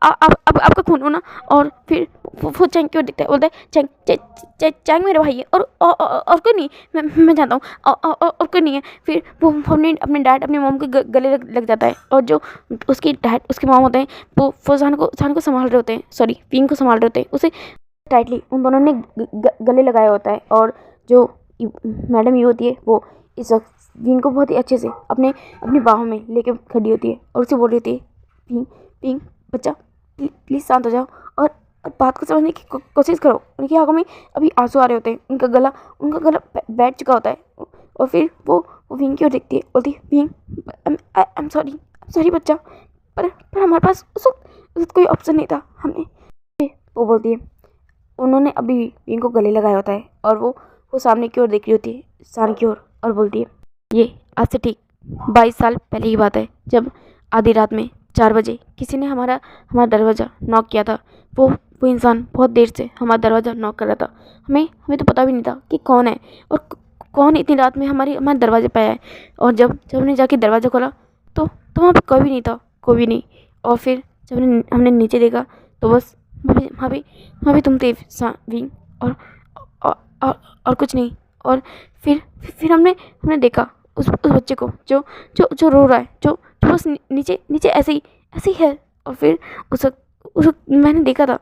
आपका खून हो ना। और फिर वो चैंग की ओर दिखता है, बोलता है चैंग मेरा भाई है और कोई नहीं, मैं जानता हूँ और कोई नहीं है। फिर वो अपने डैड अपनी मॉम के गले लग जाता है, और जो उसकी डैड उसकी मॉम होते हैं वो जान को संभाल रहे होते हैं, सॉरी विंग को संभाल रहे होते हैं, उसे टाइटली उन दोनों ने गले लगाया होता है। और जो मैडम ये होती है वो इस वक्त विंग को बहुत ही अच्छे से अपनी बाहों में लेके खड़ी होती है और उसे बोल रही होती है विंग बच्चा प्लीज़ शांत हो जाओ और बात को समझने की कोशिश करो। उनकी आंखों में अभी आंसू आ रहे होते हैं, उनका गला बैठ चुका होता है। और फिर वो विंग की ओर देखती है, बोलती है विंग आई एम सॉरी बच्चा, पर हमारे पास उस वक्त कोई ऑप्शन नहीं था, हमने वो बोलती है उन्होंने अभी विंग को गले लगाया होता है और वो सामने की ओर देख रही होती है, सामने की ओर, और बोलती है ये आज से ठीक 22 साल पहले की बात है, जब आधी रात में 4 बजे किसी ने हमारा दरवाज़ा नॉक किया था। वो इंसान बहुत देर से हमारा दरवाज़ा नॉक कर रहा था, हमें तो पता भी नहीं था कि कौन है और कौन इतनी रात में हमारे दरवाजे पे आया है। और जब हमने जाके दरवाज़ा खोला तो वहाँ पे कोई भी नहीं था, कोई भी नहीं। और फिर जब हमने नीचे देखा तो बस वहाँ पे तुम थे विंग, और कुछ नहीं। और फिर हमने देखा उस बच्चे को जो रो रहा है, जो बस नीचे ऐसे ही है। और फिर उस वक्त मैंने देखा था,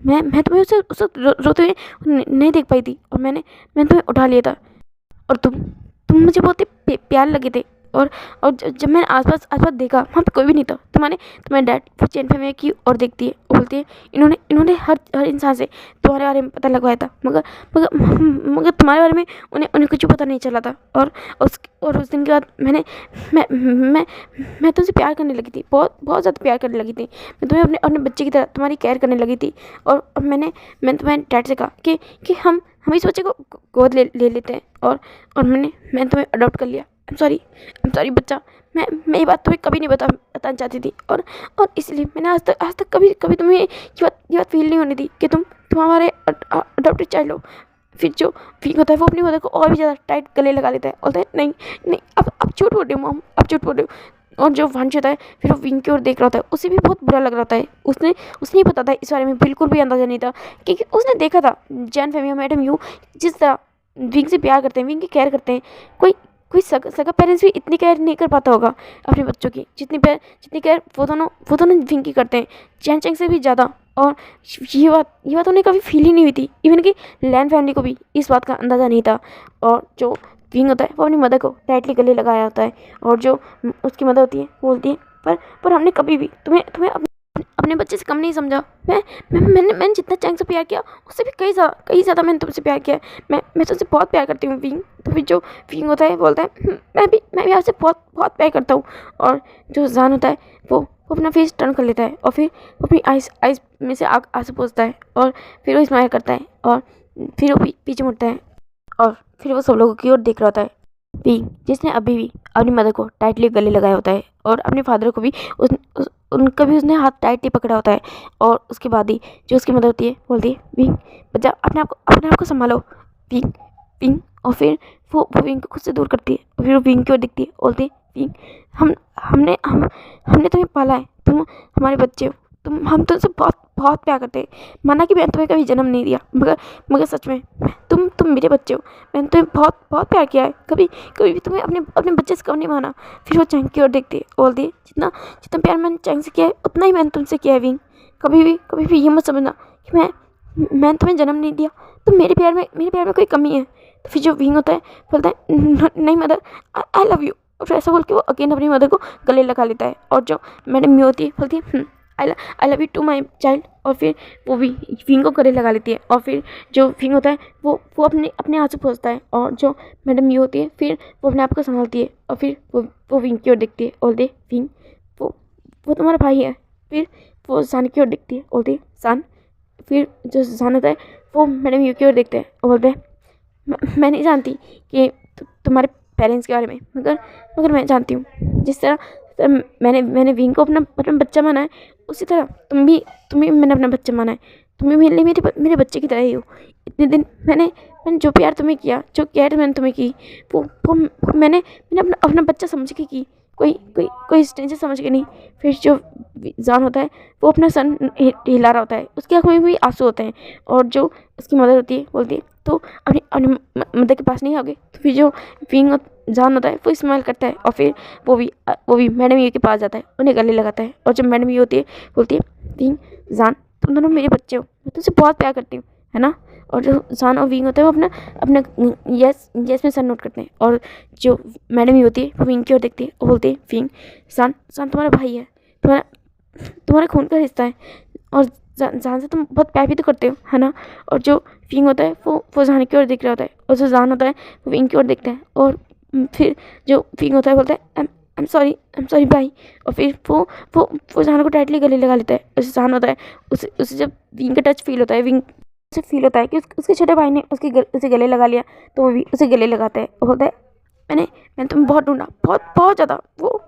मैं तुम्हें उस वक्त रोते हुए नहीं देख पाई थी, और मैंने तुम्हें उठा लिया था, और तुम मुझे बहुत ही प्यार लगे थे। और जब मैंने आसपास देखा वहाँ पे कोई भी नहीं था। तुम्हारे डैड वो चैन फैमिली की ओर देखती है, बोलती है इन्होंने हर इंसान से तुम्हारे बारे में पता लगवाया था, मगर तुम्हारे बारे में उन्हें कुछ पता नहीं चला था। और उस दिन के बाद मैं तुमसे प्यार करने लगी थी, बहुत ज़्यादा प्यार करने लगी थी। मैं तुम्हें अपने बच्चे की तरह तुम्हारी केयर करने लगी थी। और मैंने तुम्हारे डैड से कहा कि हम इस बच्चे को गोद ले लेते हैं, और मैंने तुम्हें अडॉप्ट कर लिया। आई एम सॉरी बच्चा, मैं ये बात तुम्हें कभी नहीं बताना चाहती थी, और इसलिए मैंने आज तक कभी तुम्हें ये बात फील नहीं होनी थी कि तुम हमारे अडॉप्टेड चाइल्ड हो। फिर जो विंग होता है वो अपनी मदर को और भी ज़्यादा टाइट गले लगा लेता है, बोलता है नहीं अब झूठ बोल रही हो मॉम, अब झूठ बोल रही हो। और जो वंश होता है फिर वो विंग की ओर देख रहा होता है, उसे भी बहुत बुरा लग रहा होता है। उसने ही पता था, इस बारे में बिल्कुल भी अंदाज़ा नहीं था, क्योंकि उसने देखा था जैन फैमिली मैडम यू जिस तरह विंग से प्यार करते हैं, विंग की केयर करते हैं। कोई सगा पेरेंट्स भी इतनी केयर नहीं कर पाता होगा अपने बच्चों की, जितनी केयर वो दोनों विंग की करते हैं, चैंग से भी ज़्यादा। और ये बात उन्हें कभी फील ही नहीं हुई थी, इवन कि लैन फैमिली को भी इस बात का अंदाज़ा नहीं था। और जो विंग होता है वो अपनी मदर को टाइटली गले लगाया होता है, और जो उसकी मदर होती है वो बोलती है पर हमने कभी भी तुम्हें अपने बच्चे से कम नहीं समझा। मैंने जितना चैंग से प्यार किया उससे भी कई ज़्यादा मैंने तुमसे प्यार किया है। मैं तुमसे बहुत प्यार करती हूँ विंग। तो फिर जो विंग होता है बोलता है मैं भी आपसे बहुत प्यार करता हूँ। और जो जान होता है वो अपना फेस टर्न कर लेता है, और फिर अपनी आइज़ में से आंसू पोंछता है, और फिर वो स्माइल करता है, और फिर वो पीछे मुड़ता है, और फिर वो सब लोगों की ओर देख रहा होता है। विंग जिसने अभी भी अपनी मदर को टाइटली गले लगाया होता है, और अपने फादर को भी उनका भी उसने हाथ टाइटली पकड़ा होता है। और उसके बाद ही जो उसकी मदर होती है बोलती है विंग बच्चा अपने आप को संभालो विंग। और फिर वो विंग को खुद से दूर करती है, और फिर वो विंग की ओर दिखती है, बोलती है विंग हमने तुम्हें पाला है, तुम हमारे बच्चे हो, हम तुमसे बहुत प्यार करते हैं। माना कि मैंने तुम्हें कभी जन्म नहीं दिया, मगर सच में तुम मेरे बच्चे हो। मैंने तुम्हें बहुत प्यार किया है, कभी भी तुम्हें अपने बच्चे से कम नहीं माना। फिर वो चैंग की ओर देखती है, बोलती है जितना प्यार मैंने चैंग से किया है उतना ही मैंने तुमसे किया है विंग। कभी भी ये मत समझना कि मैंने तुम्हें जन्म नहीं दिया, तो मेरे प्यार में कोई कमी है। तो फिर जो विंग होता है बोलता है नहीं मदर आई लव यू, और फिर ऐसा बोल के वो अगेन अपनी मदर को गले लगा लेता है। और जो मैडम म्यू होती है बोलती है I love you too my child, और फिर वो भी विंग को गले लगा लेती है। और फिर जो विंग होता है वो अपने अपने आंसू पोंछता है, और जो मैडम म्यू होती है फिर वो अपने आप को संभालती है, और फिर वो विंग की ओर देखती है और दे विंग वो तुम्हारा भाई है। फिर वो सान की ओर देखती है और दे सान। फिर जो सान होता है वो मैडम म्यू की ओर देखते हैं और बोलते हैं मैं नहीं जानती कि तुम्हारे पेरेंट्स के बारे में, मगर मैं जानती हूँ जिस तरह मैंने विंग को अपना बच्चा माना है, उसी तरह तुम भी मैंने अपना बच्चा माना है। तुम भी मेरे लिए मेरे बच्चे की तरह ही हो। इतने दिन मैंने जो प्यार तुम्हें किया, जो केयर मैंने तुम्हें की, वो मैंने अपना बच्चा समझ के की, कोई स्ट्रेंजर समझ के नहीं। फिर जो जान होता है वो अपना सन हिला रहा होता है, उसकी आँखों में भी आंसू होते हैं। और जो उसकी मदर होती है बोलती है तो अपनी मदर के पास नहीं आओगे। तो फिर जो विंग जान होता है वो स्माइल करता है, और फिर वो भी मैडम यू के पास जाता है, उन्हें गले लगाता है। और जब मैडम यू होती है बोलती है विंग जान तुम दोनों मेरे बच्चे हो, मैं तुमसे बहुत प्यार करती हूँ, है ना। और जो जान और विंग होता है वो अपना यस में सर नोट करते हैं। और जो मैडम यू होती है वो विंग की ओर देखती है और बोलती है विंग जान तुम्हारा भाई है, तुम्हारा खून का रिश्ता है, और जान से तुम बहुत प्यार भी तो करते हो, है ना। और जो विंग होता है वो जान की ओर देख रहा होता है, और जो जान होता है वो विंग की ओर देखता है। और फिर जो विंग होता है बोलता है आई एम सॉरी भाई। और फिर वो जान को टाइटली गले लगा लेता है। और जो जान होता है उसे जब विंग का टच फील होता है, विंग उसे फील होता है कि उसके छोटे भाई ने उसे गले लगा लिया, तो वो भी उसे गले लगाता है और बोलता है मैंने तुम्हें बहुत ढूंढा, बहुत बहुत ज़्यादा, वो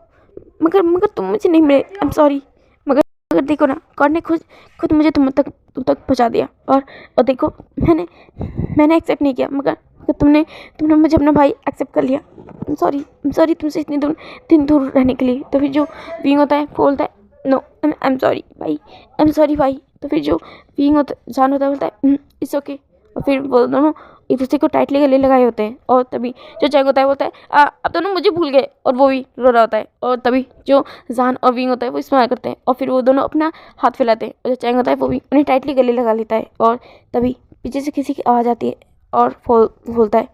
मगर तुम मुझे नहीं मिले, आई एम सॉरी। मगर देखो ना, गॉड ने खुद मुझे तुम तक पहुंचा दिया। और देखो मैंने एक्सेप्ट नहीं किया, मगर तुमने मुझे अपना भाई एक्सेप्ट कर लिया। आई एम सॉरी तुमसे इतनी दिन दूर रहने के लिए। तो फिर जो विंग होता है वो बोलता है नो आई एम सॉरी भाई, आई एम सॉरी भाई। तो फिर जो विंग जान होता है बोलता है इट्स ओके। और फिर वो दोनों एक दूसरे को टाइटली गले लगाए होते हैं। और तभी जो चैंग होता है बोलता है अब दोनों मुझे भूल गए, और वो भी रो रहा होता है। और तभी जो जान और विंग होता है वो स्माइल करते हैं, और फिर वो दोनों अपना हाथ फैलाते हैं। और जो चैंग होता है वो भी उन्हें टाइटली गले लगा लेता है। और तभी पीछे से किसी की आवाज़ आती है और बोलता है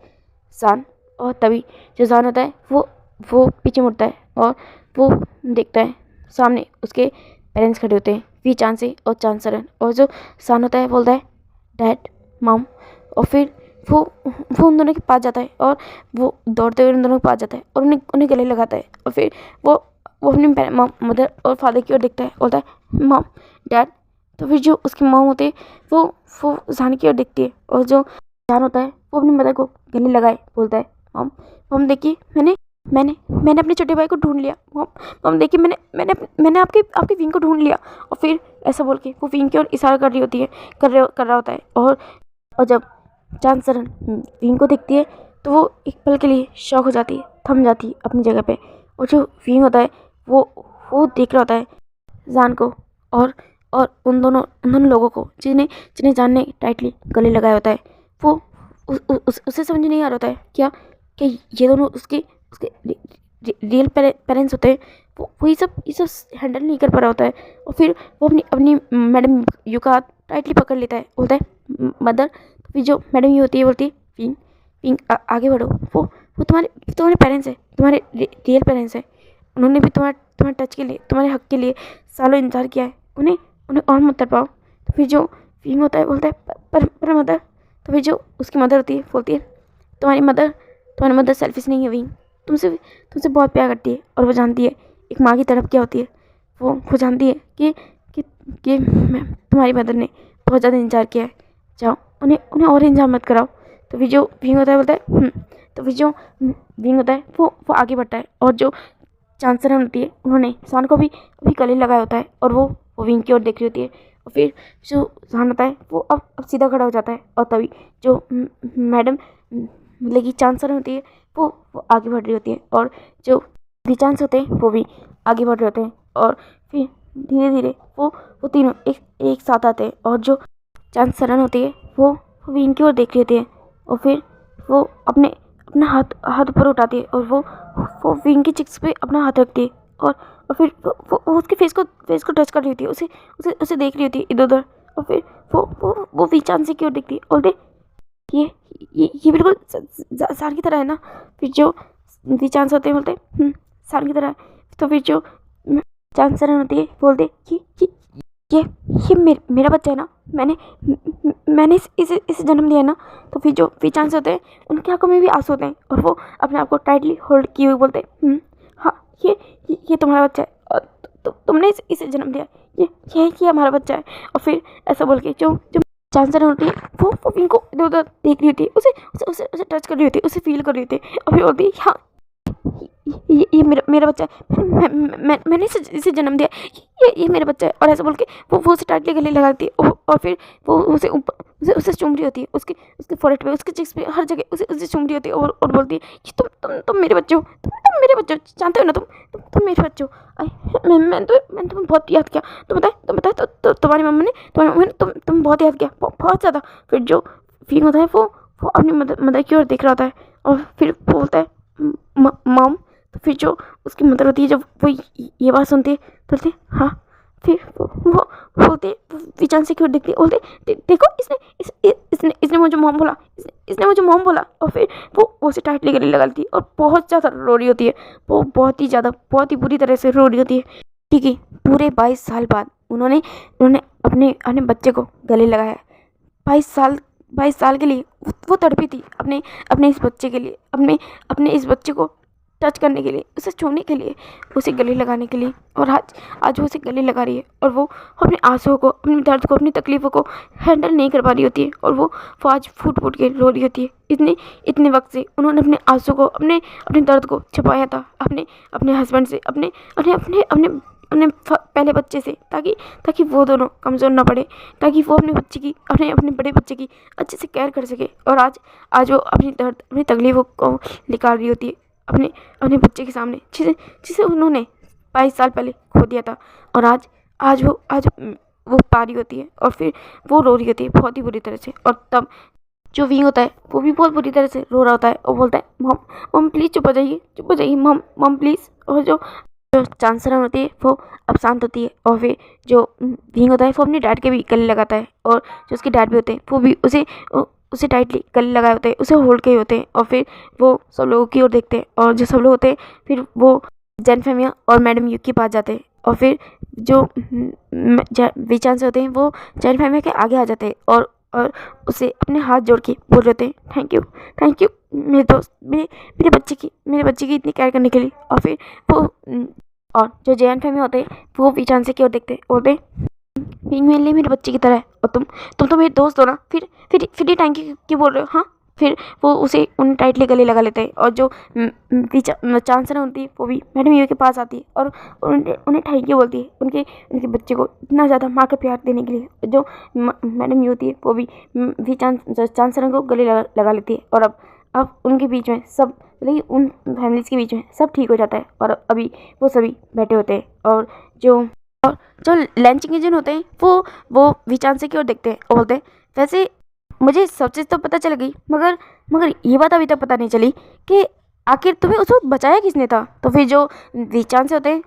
जान। और तभी जो जान होता है वो पीछे मुड़ता है, और वो देखता है सामने उसके पेरेंट्स खड़े होते हैं, वी चांसी और चांसरन। और जो जान होता है बोलता है डैड मॉम। और फिर वो उन दोनों के पास जाता है, और वो दौड़ते हुए उन दोनों के पास जाता है और उन्हें गले लगाता है। और फिर वो अपनी मदर और फादर की ओर देखता है, बोलता है मॉम डैड। तो फिर जो उसकी मॉम होती है वो जान की ओर देखती है, और जो जान होता है वो अपनी मदर को गले लगाए बोलता है मॉम देखिए मैंने अपने छोटे भाई को ढूंढ लिया। मॉम देखिए मैंने आपके विंग को ढूंढ लिया। और फिर ऐसा बोल के वो विंग की ओर इशारा कर रहा होता है। और जब चांसरन विंग को देखती है तो वो एक पल के लिए शॉक हो जाती है, थम जाती है अपनी जगह पे। और जो विंग होता है वो देख रहा होता है जान को, और उन दोनों लोगों को जिन्हें जान ने टाइटली गले लगाया होता है। वो उसे समझ नहीं आ रहा होता है क्या ये दोनों उसके रियल पेरेंट्स होते हैं। वो ये सब हैंडल नहीं कर पा रहा होता है। और फिर वो अपनी मैडम यू का हाथ टाइटली पकड़ लेता है, बोलता है मदर। फिर जो मैडम यू होती है बोलती है विंग आगे बढ़ो, वो तुम्हारे पेरेंट्स है, तुम्हारे रियल पेरेंट्स है। उन्होंने भी तुम्हारे टच के लिए, तुम्हारे हक के लिए सालों इंतजार किया है। उन्हें और मत तड़पाओ। तो फिर जो विंग होता है बोलता है पर मदर। तो फिर जो उसकी मदर होती है बोलती है तुम्हारी मदर सेल्फिश नहीं है विंग, तुमसे बहुत प्यार करती है। और वो जानती है एक माँ की तड़प क्या होती है। वो जानती है कि तुम्हारी मदर ने बहुत ज़्यादा इंतजार किया है, जाओ उन्हें और इंतजार मत कराओ। तो फिर जो विंग होता है बोलता है तो फिर जो विंग होता है वो आगे बढ़ता है। और जो चांसरन होती है उन्होंने जान को भी गले लगाया होता है, और वो विंग की ओर देख रही होती है। और फिर जो जान होता है वो अब सीधा खड़ा हो जाता है। और तभी जो मैडम मतलब कि चांसरन होती है वो आगे बढ़ रही होती है, और जो भी चांस होते हैं वो भी आगे बढ़ रहे होते हैं। और फिर धीरे धीरे वो तीनों एक साथ आते हैं। और जो चांसरन होती है वो विंग की ओर देख रही होती है, और फिर वो अपना हाथ ऊपर उठाती है, और वो विंग की चिक्स पे अपना हाथ रखती है। और फिर वो उसके फेस को टच कर रही होती है, उसे देख रही होती है इधर उधर। और फिर वो वी चांसी की ओर देखती है और ये बिल्कुल जान की तरह है ना। फिर जो वी चांस होते हैं बोलते सान की तरह। तो फिर जो चांसरन होती है बोलते ये मेरा बच्चा है ना, मैंने इसे जन्म दिया है ना। तो फिर जो वी चांस होते हैं उनकी आंखों में भी आंसू होते हैं और वो अपने आप को टाइटली होल्ड किए हुए बोलते हाँ ये तुम्हारा बच्चा है और तुमने इसे जन्म दिया, ये हमारा बच्चा है। और फिर ऐसा बोल के जो जो चांसरन होती है वो विंग को इधर उधर देख रही होती है, उसे टच कर रही होती है, उसे फील कर रही होती है। और फिर बोलती है हाँ ये मेरा बच्चा है, मैंने इसे जन्म दिया, ये मेरा बच्चा है। और ऐसा बोल के वो उसे टाइटली गले लगाती है और फिर वो उसे चूम रही होती है, उसके फोrehead पे, उसके चिक्स पे, हर जगह उसे चूम रही होती है और बोलती है कि तुम मेरे बच्चे हो, तुम मेरे बच्चे हो, जानते हो ना तुम मेरे बच्चे हो। मैंने तुम्हें बहुत याद किया। तो बताए तो तुम्हारी मम्मी ने तुम बहुत याद किया, बहुत ज़्यादा। फिर जो फील होता है वो अपनी मदर की ओर देख रहा होता है और फिर बोलता है मॉम। तो फिर जो उसकी मदर होती है जब वो ये बात सुनती है तो बोलते हाँ। फिर वो बोलते विचान से क्यों देखती है, बोलते देखो इसने मुझे मॉम बोला, इसने मुझे मॉम बोला। और फिर वो उसे टाइटली गले लगा लेती है और बहुत ज़्यादा रो रही होती है। वो बहुत ही बुरी तरह से रो रही होती है। ठीक है, पूरे 22 साल बाद उन्होंने अपने बच्चे को गले लगाया। 22 साल के लिए वो तड़पी थी अपने इस बच्चे के लिए, अपने इस बच्चे को टच करने के लिए, उसे छूने के लिए, उसे गले लगाने के लिए। और आज वो उसे गले लगा रही है और वो अपने आंसुओं को, अपने दर्द को, अपनी तकलीफ़ों को हैंडल नहीं कर पा रही होती है और वो आज फूट के रो रही होती है। इतने वक्त से उन्होंने अपने आंसू को, अपने दर्द को छुपाया था अपने हस्बैंड से, अपने पहले बच्चे से, ताकि वो दोनों कमज़ोर ना पड़े, ताकि वो अपने बच्चे की, अपने बड़े बच्चे की अच्छे से केयर कर सके। और आज वो अपनी दर्द, अपनी तकलीफ़ों को निकाल रही होती है अपने बच्चे के सामने, जिसे उन्होंने 22 साल पहले खो दिया था। और आज वो पा रही होती है और फिर वो रो रही होती है बहुत ही बुरी तरह से। और तब जो विंग होता है वो भी बहुत बुरी तरह से रो रहा होता है और बोलता है मम प्लीज़ चुप हो जाइए मम प्लीज़। और जो चांसरन होती है वो अब शांत होती है और फिर जो विंग होता है वो अपने डैड के भी गले लगाता है और जो उसके डैड भी होते हैं वो भी उसे टाइटली गले लगाए होते हैं, उसे होल्ड किए होते हैं। और फिर वो सब लोगों की ओर देखते हैं और जो सब लोग होते हैं फिर वो जैन फेमिया और मैडम यू के पास जाते हैं। और फिर जो विचांस होते हैं वो जैन फेमिया के आगे आ जाते हैं और उसे अपने हाथ जोड़ के बोल रहे होते हैं थैंक यू मेरे दोस्त, मेरे बच्चे की इतनी केयर करने के लिए। और फिर वो और जो जैन फेमिया होते हैं वो विचांस की ओर देखते हैं, बोलते हैं बीइंग मेरे लिए मेरे बच्चे की तरह है और तुम तो मेरे दोस्त हो ना, फिर ये थैंक यू क्यों बोल रहे हो। हाँ, फिर वो उसे उन टाइटली गले लगा लेते हैं और जो चांसलर होती है वो भी मैडम यू के पास आती है और उन्हें थैंक यू बोलती है उनके बच्चे को इतना ज़्यादा माँ का प्यार देने के लिए। जो मैडम यू होती है वो भी चांसलर को गले लगा लेती है और अब उनके बीच में सब, लेकिन उन फैमिलीज़ के बीच में सब ठीक हो जाता है और अभी वो सभी बैठे होते हैं। और जो लंच इंजन होते हैं वो विचान से की ओर देखते हैं और बोलते हैं वैसे मुझे सब चीज़ तो पता चल गई, मगर ये बात अभी तक पता नहीं चली कि आखिर तुम्हें उस वक्त बचाया किसने था। तो फिर जो विचान से होते हैं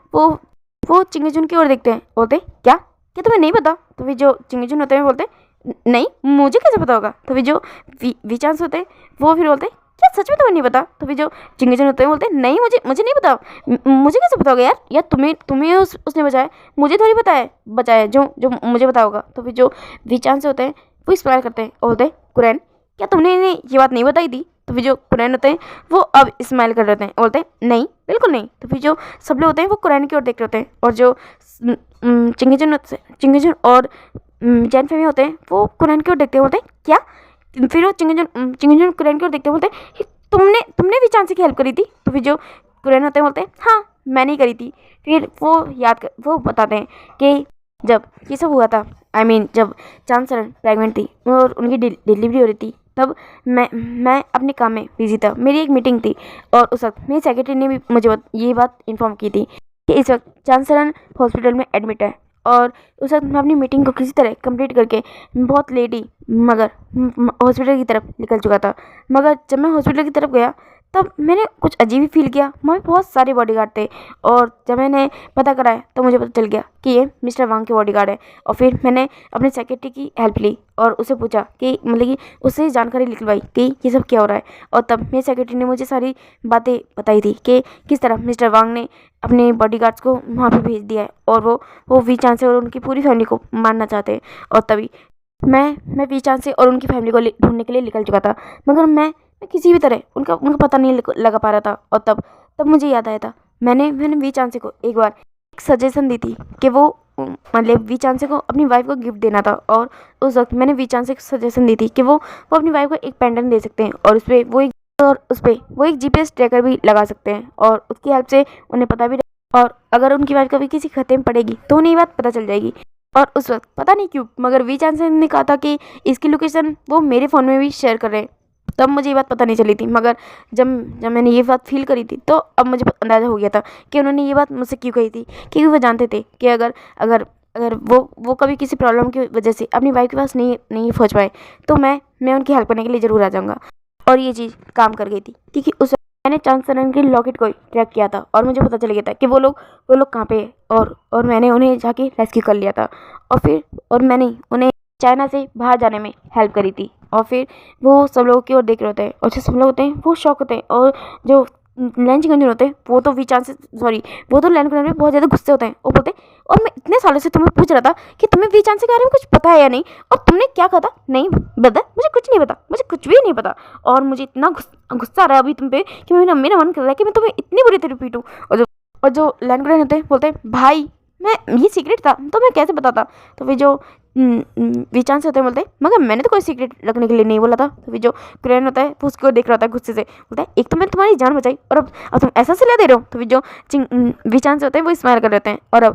वो चिंगजुन की ओर देखते हैं, बोलते क्या तुम्हें नहीं पता। तो फिर जो चिंगजुन होते हैं बोलते नहीं, मुझे कैसे पता होगा। तो फिर जो विचांस होते हैं वो फिर बोलते क्या सच में तुम्हें नहीं पता। तो फिर जो चिंगजन होते हैं बोलते नहीं, मुझे नहीं पता, मुझे कैसे पता होगा यार तुम्हें उसने मुझे थोड़ी बचाया जो मुझे पता होगा। तो फिर जो विचांस होते हैं वो स्माइल करते हैं और बोलते हैं कुरैन, क्या तुमने इन्हें ये बात नहीं बताई थी। तो फिर जो कुरैन होते हैं वो अब स्माइल कर रहे हैं, बोलते हैं नहीं, बिल्कुल नहीं। तो फिर जो सब लोग होते हैं वो कुरैन की ओर देख रहे होते हैं और जो चिंगजन और जैन फेमी होते हैं वो कुरैन की ओर देखते हैं, बोलते हैं क्या। फिर वो चिंगजन कुरैन की ओर देखते हैं, बोलते हैं तुमने भी चांस की हेल्प करी थी। तो फिर जो कुरैन होते हैं बोलते हैं हाँ मैंने ही करी थी। फिर वो बताते हैं कि जब ये सब हुआ था, जब चांसरन प्रेग्नेंट थी और उनकी डिलीवरी हो रही थी, तब मैं अपने काम में बिजी था, मेरी एक मीटिंग थी और उस वक्त मेरी सेक्रेटरी ने भी मुझे ये बात इन्फॉर्म की थी कि इस वक्त चांसरन हॉस्पिटल में एडमिट है। और उस वक्त मैं अपनी मीटिंग को किसी तरह कंप्लीट करके बहुत लेट ही मगर हॉस्पिटल की तरफ निकल चुका था। मगर जब मैं हॉस्पिटल की तरफ गया तब मैंने कुछ अजीब ही फील किया। वहाँ पे बहुत सारे बॉडीगार्ड थे और जब मैंने पता कराया तो मुझे पता चल गया कि ये मिस्टर वांग के बॉडीगार्ड है। और फिर मैंने अपने सेक्रेटरी की हेल्प ली और उसे पूछा कि मतलब कि उससे जानकारी निकलवाई कि ये सब क्या हो रहा है। और तब मेरे सेक्रेटरी ने मुझे सारी बातें बताई थी कि किस तरह मिस्टर वांग ने अपने बॉडीगार्ड्स को वहाँ पे भेज दिया है और वो वी चांद से और उनकी पूरी फैमिली को मारना चाहते हैं। और तभी मैं वी चांद से और उनकी फैमिली को ढूंढने के लिए निकल चुका था, मगर मैं किसी भी तरह उनका उनका पता नहीं लगा पा रहा था। और तब तब मुझे याद आया था, मैंने वी चांसे को एक बार एक सजेशन दी थी कि वो मतलब वी चांसे को अपनी वाइफ को गिफ्ट देना था। और उस वक्त मैंने वी चांसे को सजेशन दी थी कि वो अपनी वाइफ को एक पेंडेंट दे सकते हैं और उस पर वो एक जीपीएस ट्रैकर भी लगा सकते हैं और उसकी हेल्प से उन्हें पता भी और अगर उनकी वाइफ कभी किसी खतरे में पड़ेगी तो उन्हें ये बात पता चल जाएगी। और उस वक्त पता नहीं क्यों मगर वी चांसे ने कहा था कि इसकी लोकेशन वो मेरे फ़ोन में भी शेयर कर रहे हैं। तब मुझे ये बात पता नहीं चली थी, मगर जब जब मैंने ये बात फील करी थी तो अब मुझे अंदाज़ा हो गया था कि उन्होंने ये बात मुझसे क्यों कही थी, क्योंकि वो जानते थे कि अगर अगर अगर वो कभी किसी प्रॉब्लम की वजह से अपनी वाइफ के पास नहीं पहुँच पाए तो मैं उनकी हेल्प करने के लिए ज़रूर आ जाऊँगा। और ये चीज़ काम कर गई थी क्योंकि उस मैंने चांसरन के लॉकेट को ट्रैक किया था और मुझे पता चल गया था कि वो लोग कहाँ पे है और मैंने उन्हें जाके रेस्क्यू कर लिया था। और मैंने उन्हें चाइना से बाहर जाने में हेल्प करी थी। और फिर वो सब लोगों की ओर देख रहे होते हैं और जो सब लोग होते हैं वो शौक होते हैं और जो लैंड चिकन होते हैं वो तो वो तो लैंड में बहुत ज़्यादा गुस्से होते हैं और बोलते हैं और मैं इतने सालों से तुम्हें पूछ रहा था कि तुम्हें वी चांस के बारे में कुछ पता है या नहीं, और तुमने क्या कहा था, नहीं बता, मुझे कुछ नहीं पता, मुझे कुछ भी नहीं पता। और मुझे इतना गुस्सा आ रहा है अभी तुम पे कि मेरा मन कर रहा है कि मैं तुम्हें इतनी बुरी तरह पीटूं। और जो लैंड ग्रेन होते हैं बोलते हैं भाई मैं ये सीक्रेट था तो मैं कैसे बताता। तो फिर जो विचांस होते हैं बोलते हैं मगर मैंने तो कोई सीक्रेट रखने के लिए नहीं बोला था। तो फिर जो ग्रेन होता है वो उसको देख रहा होता है गुस्से से, बोलता है एक तो मैं तुम्हारी जान बचाई और अब तुम ऐसा सिला दे रहे हो। तो फिर जो विचांस होते हैं वो स्माइल कर लेते हैं और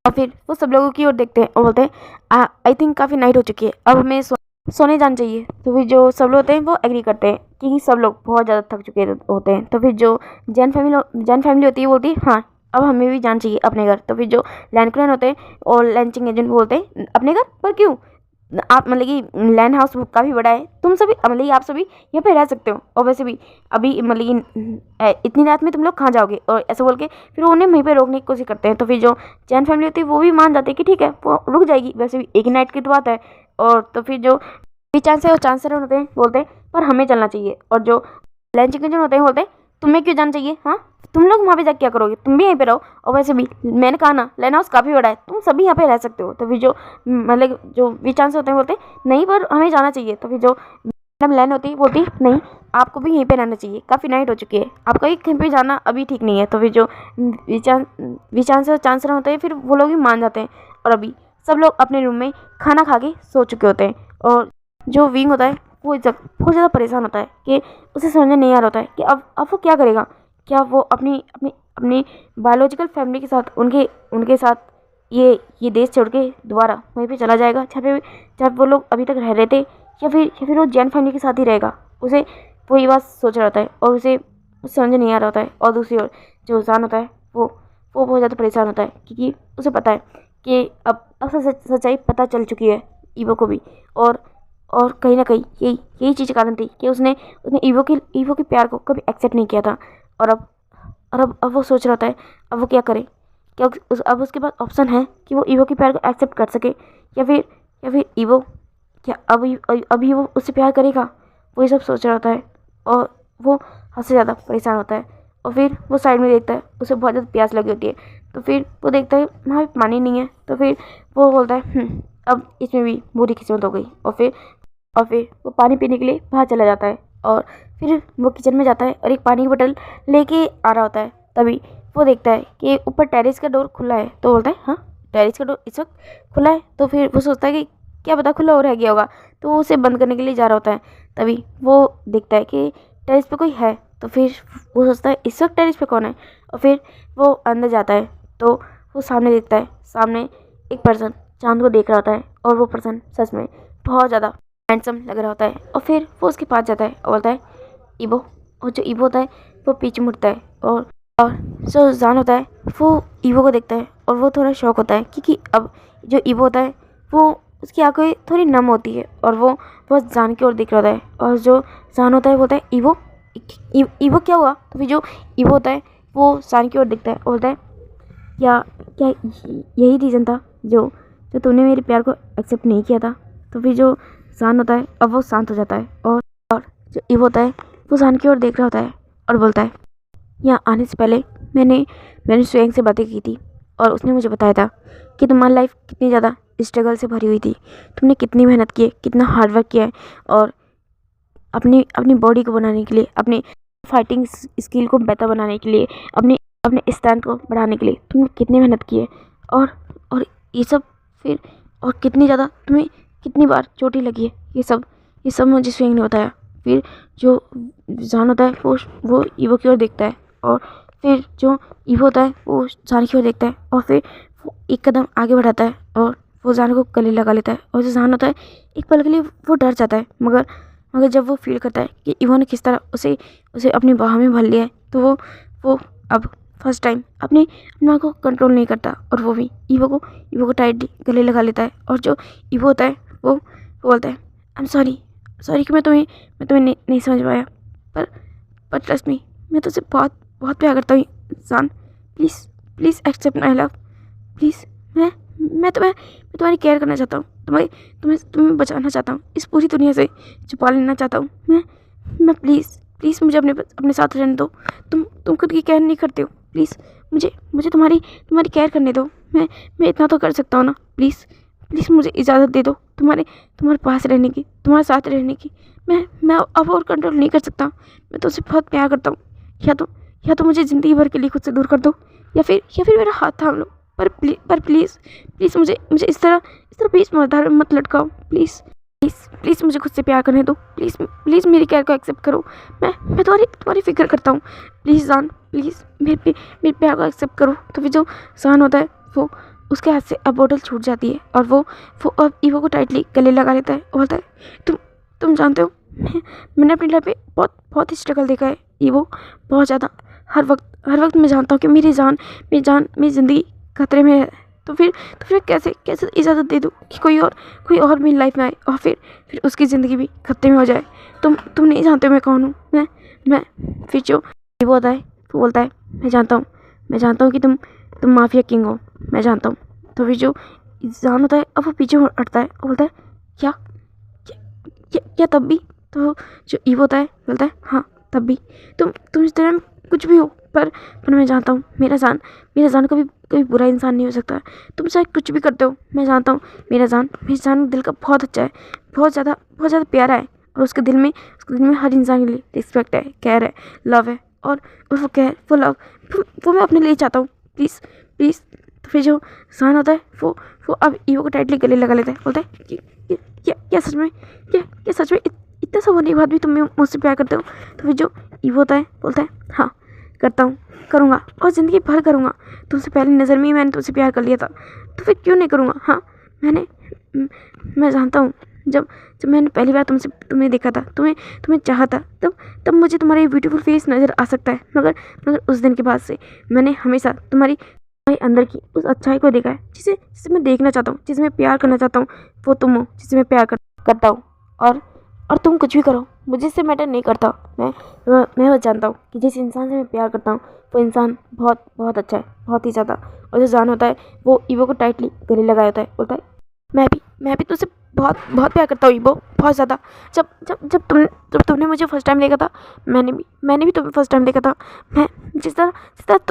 फिर वो सब लोगों की ओर देखते हैं और बोलते हैं आई थिंक काफ़ी नाइट हो चुकी है, अब हमें सोने जाना चाहिए। तो फिर जो सब लोग होते हैं वो एग्री करते हैं क्योंकि सब लोग बहुत ज़्यादा थक चुके होते हैं। तो फिर जो जैन फैमिली होती है बोलती है हाँ अब हमें भी जाना चाहिए अपने घर। तो फिर जो लैंड क्रेन होते हैं और लैंचिंग एजेंट बोलते हैं अपने घर पर क्यों, आप मतलब कि लैंड हाउस काफ़ी बड़ा है, तुम सभी मतलब कि आप सभी यहाँ पे रह सकते हो और वैसे भी अभी मतलब कि इतनी रात में तुम लोग कहाँ जाओगे, और ऐसे बोल के फिर उन्हें वहीं पे रोकने की कोशिश करते हैं। तो फिर जो जैन फैमिली होती है वो भी मान जाते हैं कि ठीक है वो रुक जाएगी, वैसे भी एक नाइट की तो बात है। और तो फिर जो भी चांसलर होते हैं बोलते हैं पर हमें चलना चाहिए। और जो लैंड चिकन होते हैं बोलते हैं तुम्हें क्यों जाना चाहिए, हाँ तुम लोग वहाँ पे जाके क्या करोगे, तुम भी यहीं पे रहो, और वैसे भी मैंने कहा ना लैंड हाउस काफ़ी बड़ा है, तुम सभी यहाँ पे रह सकते हो। तो फिर जो मतलब जो भी चांस होते हैं बोलते हैं नहीं पर हमें जाना चाहिए। तो फिर जो मैडम लैंड होती है बोलती नहीं आपको भी यहीं पे रहना चाहिए, काफ़ी नाइट हो चुकी है, आपका भी कहीं पे जाना अभी ठीक नहीं है। तो फिर जो चांसलर होते हैं फिर वो लोग भी मान जाते हैं और अभी सब लोग अपने रूम में खाना खा के सो चुके होते हैं। और जो विंग होता है वो बहुत ज़्यादा परेशान होता है कि उसे समझ नहीं आ रहा होता है कि अब वो क्या करेगा, क्या वो अपनी अपनी अपनी बायोलॉजिकल फैमिली के साथ उनके साथ ये देश छोड़ के दोबारा वहीं पे चला जाएगा जहाँ वो लोग अभी तक रह रहे थे, या फिर वो जैन फैमिली के साथ ही रहेगा। उसे वो ये बात सोच रहा होता है और उसे समझ नहीं आ रहा होता है। और दूसरी ओर जो जान होता है वो बहुत ज़्यादा परेशान होता है क्योंकि उसे पता है कि अब सच्चाई पता चल चुकी है ईवो को भी। और कहीं ना कहीं यही चीज़ कारण थी कि उसने ईवो के प्यार को कभी एक्सेप्ट नहीं किया था। और अब वो सोच रहा था अब वो क्या करे, क्या अब उसके पास ऑप्शन है कि वो ईवो के प्यार को एक्सेप्ट कर सके या फिर ईवो क्या अभी वो उससे प्यार करेगा। वो ये सब सोच रहा होता है और वो हद से ज़्यादा परेशान होता है। और फिर वो साइड में देखता है, उसे बहुत ज़्यादा प्यास लगी होती है। तो फिर वो देखता है वहाँ पे पानी नहीं है। तो फिर वो बोलता है अब इसमें भी बुरी किस्मत हो गई। और फिर वो पानी पीने के लिए बाहर चला जाता है और फिर वो किचन में जाता है और एक पानी की बोतल लेके आ रहा होता है। तभी वो देखता है कि ऊपर टेरेस का डोर खुला है। तो बोलता है हाँ टेरेस का डोर इस वक्त खुला है। तो फिर वो सोचता है कि क्या पता खुला हो रह गया होगा, तो वो उसे बंद करने के लिए जा रहा होता है। तभी वो देखता है कि टेरेस पे कोई है। तो फिर वो सोचता है इस वक्त टेरेस पे कौन है, और फिर वो अंदर जाता है तो वो सामने देखता है, सामने एक पर्सन चांद को देख रहा होता है और वो पर्सन सच में बहुत ज़्यादा हैंडसम लग रहा होता है। और फिर वो उसके पास जाता है और बोलता है ईवो। और जो ईवो होता है वो पीछे मुड़ता है और जो जान होता है वो ईवो को देखता है और वो थोड़ा शॉक होता है क्योंकि अब जो ईवो होता है वो उसकी आंखें थोड़ी नम होती है और वो बहुत जान की ओर देख रहा होता है। और जो जान होता है बोलता है ईवो ईवो क्या हुआ? तो फिर जो ईवो होता है वो सान की ओर देखता है और बोलता है क्या क्या यही रीज़न था जो जो तूने मेरे प्यार को एक्सेप्ट नहीं किया था? तो फिर जो सान होता है अब वो शांत हो जाता है और जो ईवो होता है वो सान की ओर देख रहा होता है और बोलता है यहाँ आने से पहले मैंने मैंने स्वयं से बातें की थी और उसने मुझे बताया था कि तुम्हारी लाइफ कितनी ज़्यादा स्ट्रगल से भरी हुई थी। तुमने कितनी मेहनत की है, कितना हार्ड वर्क किया है और अपनी अपनी बॉडी को बनाने के लिए, अपनी फाइटिंग स्किल को बेहतर बनाने के लिए, अपने अपने स्ट्रेंथ को बढ़ाने के लिए तुमने कितनी मेहनत की है और और ये सब फिर और कितनी ज़्यादा तुम्हें कितनी बार चोटें लगी है, ये सब मुझे स्वयं ने बताया। फिर जो जान होता है वो ईवो की ओर देखता है और फिर जो ईवो होता है वो जान की ओर देखता है और फिर वो एक कदम आगे बढ़ाता है और वो जान को गले लगा लेता है। और जो जान होता है एक पल के लिए वो डर जाता है, मगर जब वो फील करता है कि ईवो ने किस तरह उसे उसे अपनी बाह में भर लिया है तो वो अब फर्स्ट टाइम अपना को कंट्रोल नहीं करता और वो भी ईवो को टाइटली गले लगा लेता है। और जो ईवो होता है वो बोलता है आई एम सॉरी कि मैं तुम्हें नहीं समझ पाया, पर ट्रस्ट मी, मैं तुझसे बहुत बहुत प्यार करता हूँ जान। Please accept my love. Please मैं तुम्हारी केयर करना चाहता हूँ, तुम्हें बचाना चाहता हूँ, इस पूरी दुनिया से छुपा लेना चाहता हूँ मैं प्लीज़ मुझे अपने साथ रहने दो। तुम खुद की केयर नहीं करते हो, प्लीज़ मुझे तुम्हारी केयर करने दो। मैं इतना तो कर सकता हूँ ना। प्लीज़ मुझे इजाज़त दे दो तुम्हारे पास रहने की, तुम्हारे साथ रहने की। मैं अब और कंट्रोल नहीं कर सकता। मैं तुझसे बहुत प्यार करता हूँ। या तो मुझे ज़िंदगी भर के लिए खुद से दूर कर दो या फिर मेरा हाथ थाम लो। पर प्लीज़ मुझे इस तरह बीच में मत लटकाओ। प्लीज़ मुझे खुद से प्यार करने दो। प्लीज़ मेरी केयर को एक्सेप्ट करो। मैं तुम्हारी फिक्र करता हूँ। प्लीज़ जान, प्लीज़ मेरे प्यार को एक्सेप्ट करो। तो फिर जो जान होता है वो उसके हाथ से अब बोतल छूट जाती है और वो अब ईवो को टाइटली गले लगा लेता है और बोलता है तुम जानते हो मैंने अपनी लाइफ में बहुत ही स्ट्रगल देखा है ईवो, बहुत ज़्यादा। हर वक्त मैं जानता हूँ कि मेरी ज़िंदगी खतरे में है। तो फिर कैसे इजाज़त दे दूँ कि कोई और मेरी लाइफ में आए और फिर उसकी ज़िंदगी भी खतरे में हो जाए। तुम नहीं जानते मैं कौन हूँ। मैं फिर जो वो होता है वो बोलता है मैं जानता हूँ कि तुम माफिया किंग हो, मैं जानता हूँ। तो फिर जो जान होता है अब वो पीछे हटता है और बोलता है क्या तब भी? तो जो ईवो होता है बोलता है हाँ तब भी। तुम इस तरह कुछ भी हो पर मैं जानता हूँ मेरा जान कभी बुरा इंसान नहीं हो सकता। तुम चाहे कुछ भी करते हो, मैं जानता हूँ मेरा जान दिल का बहुत अच्छा है, बहुत ज़्यादा प्यारा है और उसके दिल में हर इंसान के लिए रिस्पेक्ट है, केयर है, लव है और वो केयर वो लव वो मैं अपने लिए चाहता हूँ। प्लीज़। तो फिर जो जान होता है वो अब ईवो को टाइटली गले लगा लेता है, बोलता है क्या सच में इतना सब होने के बाद भी तुम मुझसे प्यार करते हो? तो फिर जो ईवो होता है बोलता है हाँ करता हूँ, करूँगा और ज़िंदगी भर करूँगा। तुमसे पहली नज़र में ही मैंने तुमसे प्यार कर लिया था, तो फिर क्यों नहीं करूँगा? हाँ मैं जानता हूँ जब मैंने पहली बार तुम्हें देखा था, तुम्हें चाहा था, तब मुझे तुम्हारा ब्यूटीफुल फेस नज़र आ सकता है, मगर उस दिन के बाद से मैंने हमेशा तुम्हारी अंदर की उस अच्छाई को देखा है जिसे मैं देखना चाहता हूँ, जिसे मैं प्यार करना चाहता हूँ। वो तुम हो जिसे मैं प्यार करता हूँ और तुम कुछ भी करो मुझे इससे मैटर नहीं करता। मैं बस जानता हूँ कि जिस इंसान से मैं प्यार करता हूँ वो इंसान बहुत अच्छा है, बहुत ही ज़्यादा। और जो जान होता है वो ईवो को टाइटली गले लगाया होता है, बोलता है मैं भी तुझसे बहुत प्यार करता हूँ ईवो, बहुत ज़्यादा। जब तुमने मुझे फर्स्ट टाइम देखा था मैंने भी तुम्हें फर्स्ट टाइम देखा था। मैं जिस तरह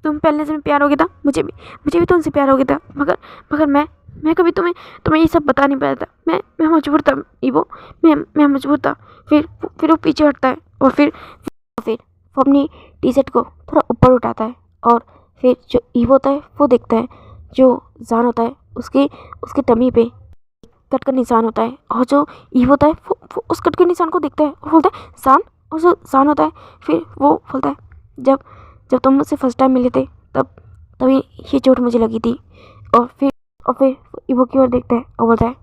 तुम पहले से प्यार हो गया था, मुझे भी तुमसे प्यार हो गया था, मगर मैं कभी तुम्हें ये सब बता नहीं पाया था। मैं मजबूर था ईवो, मैं मजबूर था। फिर वो पीछे हटता है और फिर वो अपनी टी शर्ट को थोड़ा ऊपर उठाता है और फिर जो ईवो होता है वो देखता है जो जान होता है उसके टमी पे कट का निशान होता है। और जो ईवो होता है वो उस कट के निशान को देखता है और बोलता है जान। और जो जान होता है फिर वो बोलता है जब तुम मुझसे फर्स्ट टाइम मिले थे तभी ये चोट मुझे लगी थी। और फिर ईवो की ओर देखता है और बोलता है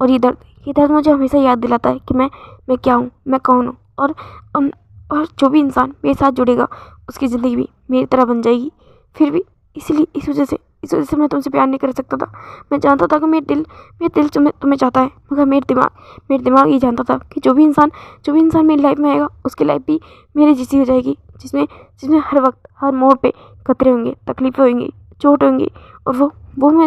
और ये दर्द मुझे हमेशा याद दिलाता है कि मैं क्या हूँ, मैं कौन हूँ। और जो भी इंसान मेरे साथ जुड़ेगा उसकी ज़िंदगी भी मेरी तरह बन जाएगी। फिर भी इस वजह से इस वजह से मैं तुमसे प्यार नहीं कर सकता था। मैं जानता था कि मेरा दिल तुम्हें चाहता है, मगर मेरा दिमाग ये जानता था कि जो भी इंसान मेरी लाइफ में आएगा उसकी लाइफ भी मेरी जैसी हो जाएगी, जिसमें हर वक्त हर मोड़ पे खतरे होंगे, तकलीफ़ें होंगी, चोट होंगी, और वो मैं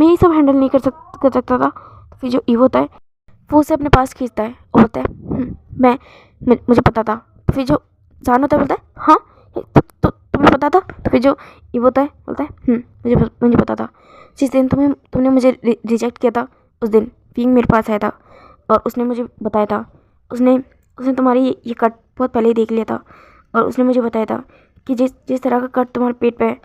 ये सब हैंडल नहीं कर सकता था। तो फिर जो ईवो होता है वो उसे अपने पास खींचता है और बोलता है मुझे पता था। तो फिर जो जान होता है बोलता है हाँ, तुम्हें पता था। तो फिर जो ईवो होता है बोलता है मुझे पता था। जिस दिन तुमने मुझे रिजेक्ट किया था उस दिन विंग मेरे पास आया था और उसने मुझे बताया था, उसने तुम्हारी ये कट बहुत पहले ही देख लिया था और उसने मुझे बताया था कि जिस तरह का कट तुम्हारे पेट पे है,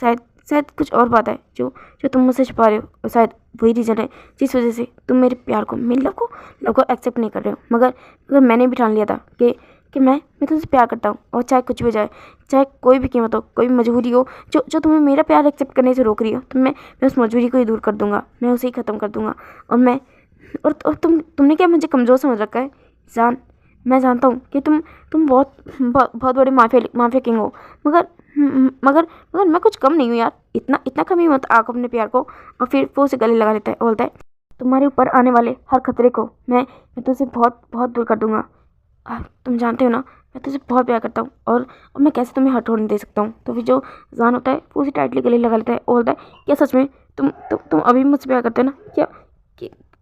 शायद कुछ और बात है जो तुम मुझसे छुपा रहे हो, और शायद वही रीज़न है जिस वजह से तुम मेरे प्यार को, मेरे लव को एक्सेप्ट नहीं कर रहे हो। मगर मैंने भी ठान लिया था कि मैं तुमसे प्यार करता हूँ, और चाहे कुछ भी हो जाए, चाहे कोई भी कीमत हो, कोई भी मजबूरी हो जो तुम्हें मेरा प्यार एक्सेप्ट करने से रोक रही हो, तो मैं उस मजबूरी को ही दूर कर दूँगा, मैं उसे ही ख़त्म कर दूँगा। और तुमने क्या मुझे कमज़ोर समझ रखा है जान। मैं जानता हूँ कि तुम बहुत बड़े माफिया किंग हो, मगर मैं कुछ कम नहीं हूँ यार। इतना कम ही मत आंक अपने प्यार को। और फिर वो उसे गले लगा लेता है और बोलता है तुम्हारे ऊपर आने वाले हर खतरे को मैं तुझसे बहुत बहुत दूर कर दूंगा। तुम जानते हो ना मैं तुझसे बहुत प्यार करता हूँ, और मैं कैसे तुम्हें हर्ट होने दे सकता हूँ। तो फिर जो जान होता है वो उसे टाइटली गले लगा लेता है और बोलता है क्या सच में तुम अभी भी मुझसे प्यार करते हो ना?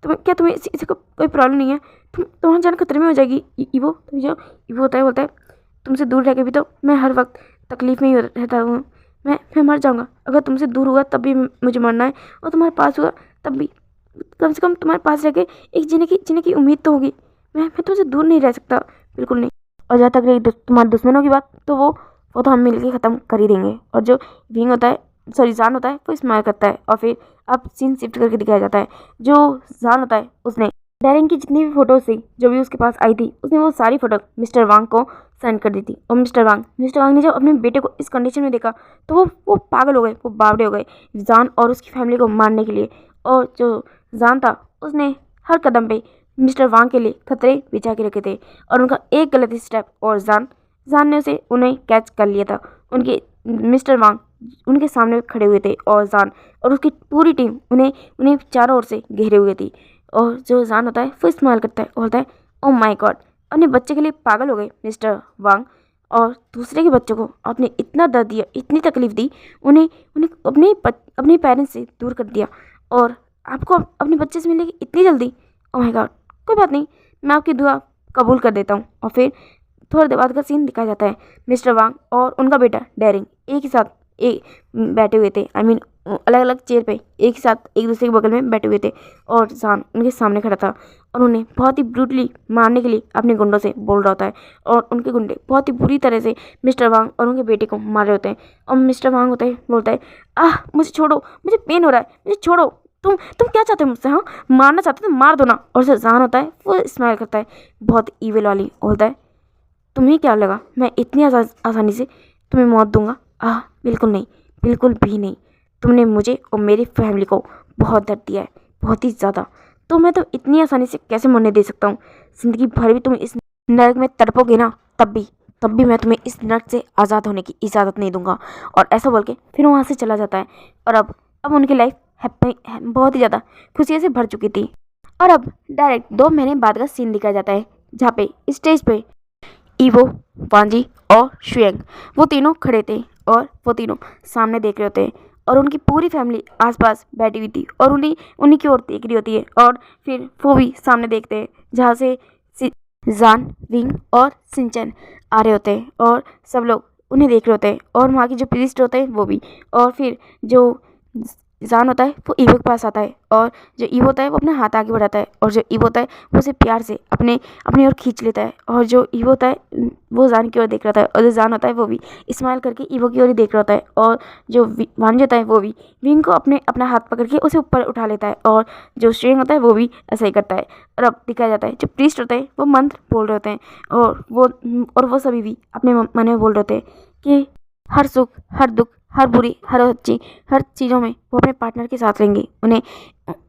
क्या तुम्हें इसे कोई प्रॉब्लम नहीं है? तुम्हारी जान खतरे में हो जाएगी ईवो। तो जो ईवो होता है तुमसे दूर रह के भी तो मैं हर वक्त तकलीफ़ में ही रहता हूँ। मैं मर जाऊँगा अगर तुमसे दूर हुआ तब भी मुझे मरना है, और तुम्हारे पास हुआ तब भी। कम से कम तुम्हारे पास रह के एक जीने की उम्मीद तो होगी। मैं तुमसे दूर नहीं रह सकता, बिल्कुल नहीं। और जहाँ तक रही तुम्हारे दुश्मनों की बात, तो वो तो हम मिलके ख़त्म कर ही देंगे। और जो विंग होता है, सॉरी जान होता है, वो स्माइल करता है और फिर अब सीन शिफ्ट करके दिखाया जाता है। जो जान होता है उसने डैरेन की जितनी भी फ़ोटोज़ थी जो भी उसके पास आई थी, उसने वो सारी फ़ोटो मिस्टर वांग को सेंड कर दी थी। और मिस्टर वांग ने जब अपने बेटे को इस कंडीशन में देखा तो वो पागल हो गए, वो बावड़े हो गए जान और उसकी फैमिली को मारने के लिए। और जो जान था उसने हर कदम पे मिस्टर वांग के लिए खतरे बिछा के रखे थे, और उनका एक गलत स्टेप और जान ने उन्हें कैच कर लिया था। उनके मिस्टर वांग उनके सामने खड़े हुए थे और जान और उसकी पूरी टीम उन्हें चारों ओर से घेरे हुए थी। और जो जान होता है वो इस्तेमाल करता है और बोलता है ओह माय गॉड, अपने बच्चे के लिए पागल हो गए मिस्टर वांग, और दूसरे के बच्चों को आपने इतना दर्द दिया, इतनी तकलीफ दी, उन्हें अपने पेरेंट्स से दूर कर दिया, और आपको अपने बच्चे से मिलने की इतनी जल्दी। ओह माय गॉड, कोई बात नहीं, मैं आपकी दुआ कबूल कर देता हूँ। और फिर थोड़ी देर बाद का सीन दिखाया जाता है। मिस्टर वांग और उनका बेटा डेरिंग एक ही साथ बैठे हुए थे, आई मीन अलग अलग चेयर पे एक ही साथ एक दूसरे के बगल में बैठे हुए थे, और जान उनके सामने खड़ा था और उन्हें बहुत ही ब्रूटली मारने के लिए अपने गुंडों से बोल रहा होता है। और उनके गुंडे बहुत ही बुरी तरह से मिस्टर वांग और उनके बेटे को मार रहे होते हैं। और मिस्टर वांग बोलता है मुझे छोड़ो, मुझे पेन हो रहा है, मुझे छोड़ो, तुम क्या चाहते हो मुझसे? हाँ, मारना चाहते हो तो मार दो ना। और जो जान होता है वो स्माइल करता है बहुत ईविल वाली, बोलता है तुम्हें क्या लगा मैं इतनी आसानी से तुम्हें मौत दूंगा? बिल्कुल नहीं, बिल्कुल भी नहीं। तुमने मुझे और मेरी फैमिली को बहुत दर्द दिया है, बहुत ही ज़्यादा, तो मैं तो इतनी आसानी से कैसे मरने दे सकता हूँ? ज़िंदगी भर भी तुम इस नरक में तड़पोगे ना, तब भी मैं तुम्हें इस नरक से आज़ाद होने की इजाज़त नहीं दूंगा। और ऐसा बोल के फिर वहाँ से चला जाता है। और अब उनकी लाइफ बहुत ही ज़्यादा खुशियों से भर चुकी थी। और अब डायरेक्ट 2 महीने बाद का सीन दिखाया जाता है, जहाँ पे स्टेज पे ईवो, वांजी और शुएंग वो तीनों खड़े थे, और वो तीनों सामने देख रहे होते हैं, और उनकी पूरी फैमिली आसपास बैठी हुई थी और उन्हीं की ओर देख रही होती है। और फिर वो भी सामने देखते हैं जहाँ से जान, विंग और सिंचन आ रहे होते हैं, और सब लोग उन्हें देख रहे होते हैं, और वहाँ के जो प्रीस्ट होते हैं वो भी। और फिर जो जान होता है वो ईवो के पास आता है, और जो ईवो होता है वो अपना हाथ आगे बढ़ाता है, और जो ईवो होता है वो उसे प्यार से अपनी ओर खींच लेता है। और जो ईवो होता है वो जान की ओर देख रहा था, और जो जान होता है वो भी स्माइल करके ईवो की ओर ही देख रहा होता है। और जो वांजी होता है वो भी विंग को अपना हाथ पकड़ के उसे ऊपर उठा लेता है, और जो स्ट्रिंग होता है वो भी ऐसा ही करता है। और अब दिखाया जाता है जो प्रीस्ट होते हैं वो मंत्र बोल रहे होते हैं, और वो सभी भी अपने मन में बोल रहे होते हैं कि हर सुख, हर दुख, हर बुरी, हर चीज़ों में वो अपने पार्टनर के साथ रहेंगे, उन्हें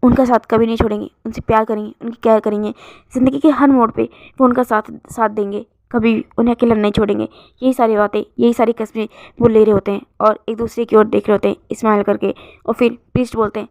उनका साथ कभी नहीं छोड़ेंगे, उनसे प्यार करेंगे, उनकी केयर करेंगे, ज़िंदगी के हर मोड़ पे वो उनका साथ देंगे, कभी उन्हें अकेला नहीं छोड़ेंगे। यही सारी बातें, यही सारी कस्में वो ले रहे होते हैं और एक दूसरे की ओर देख रहे होते हैं स्माइल करके। और फिर प्रीस्ट बोलते हैं,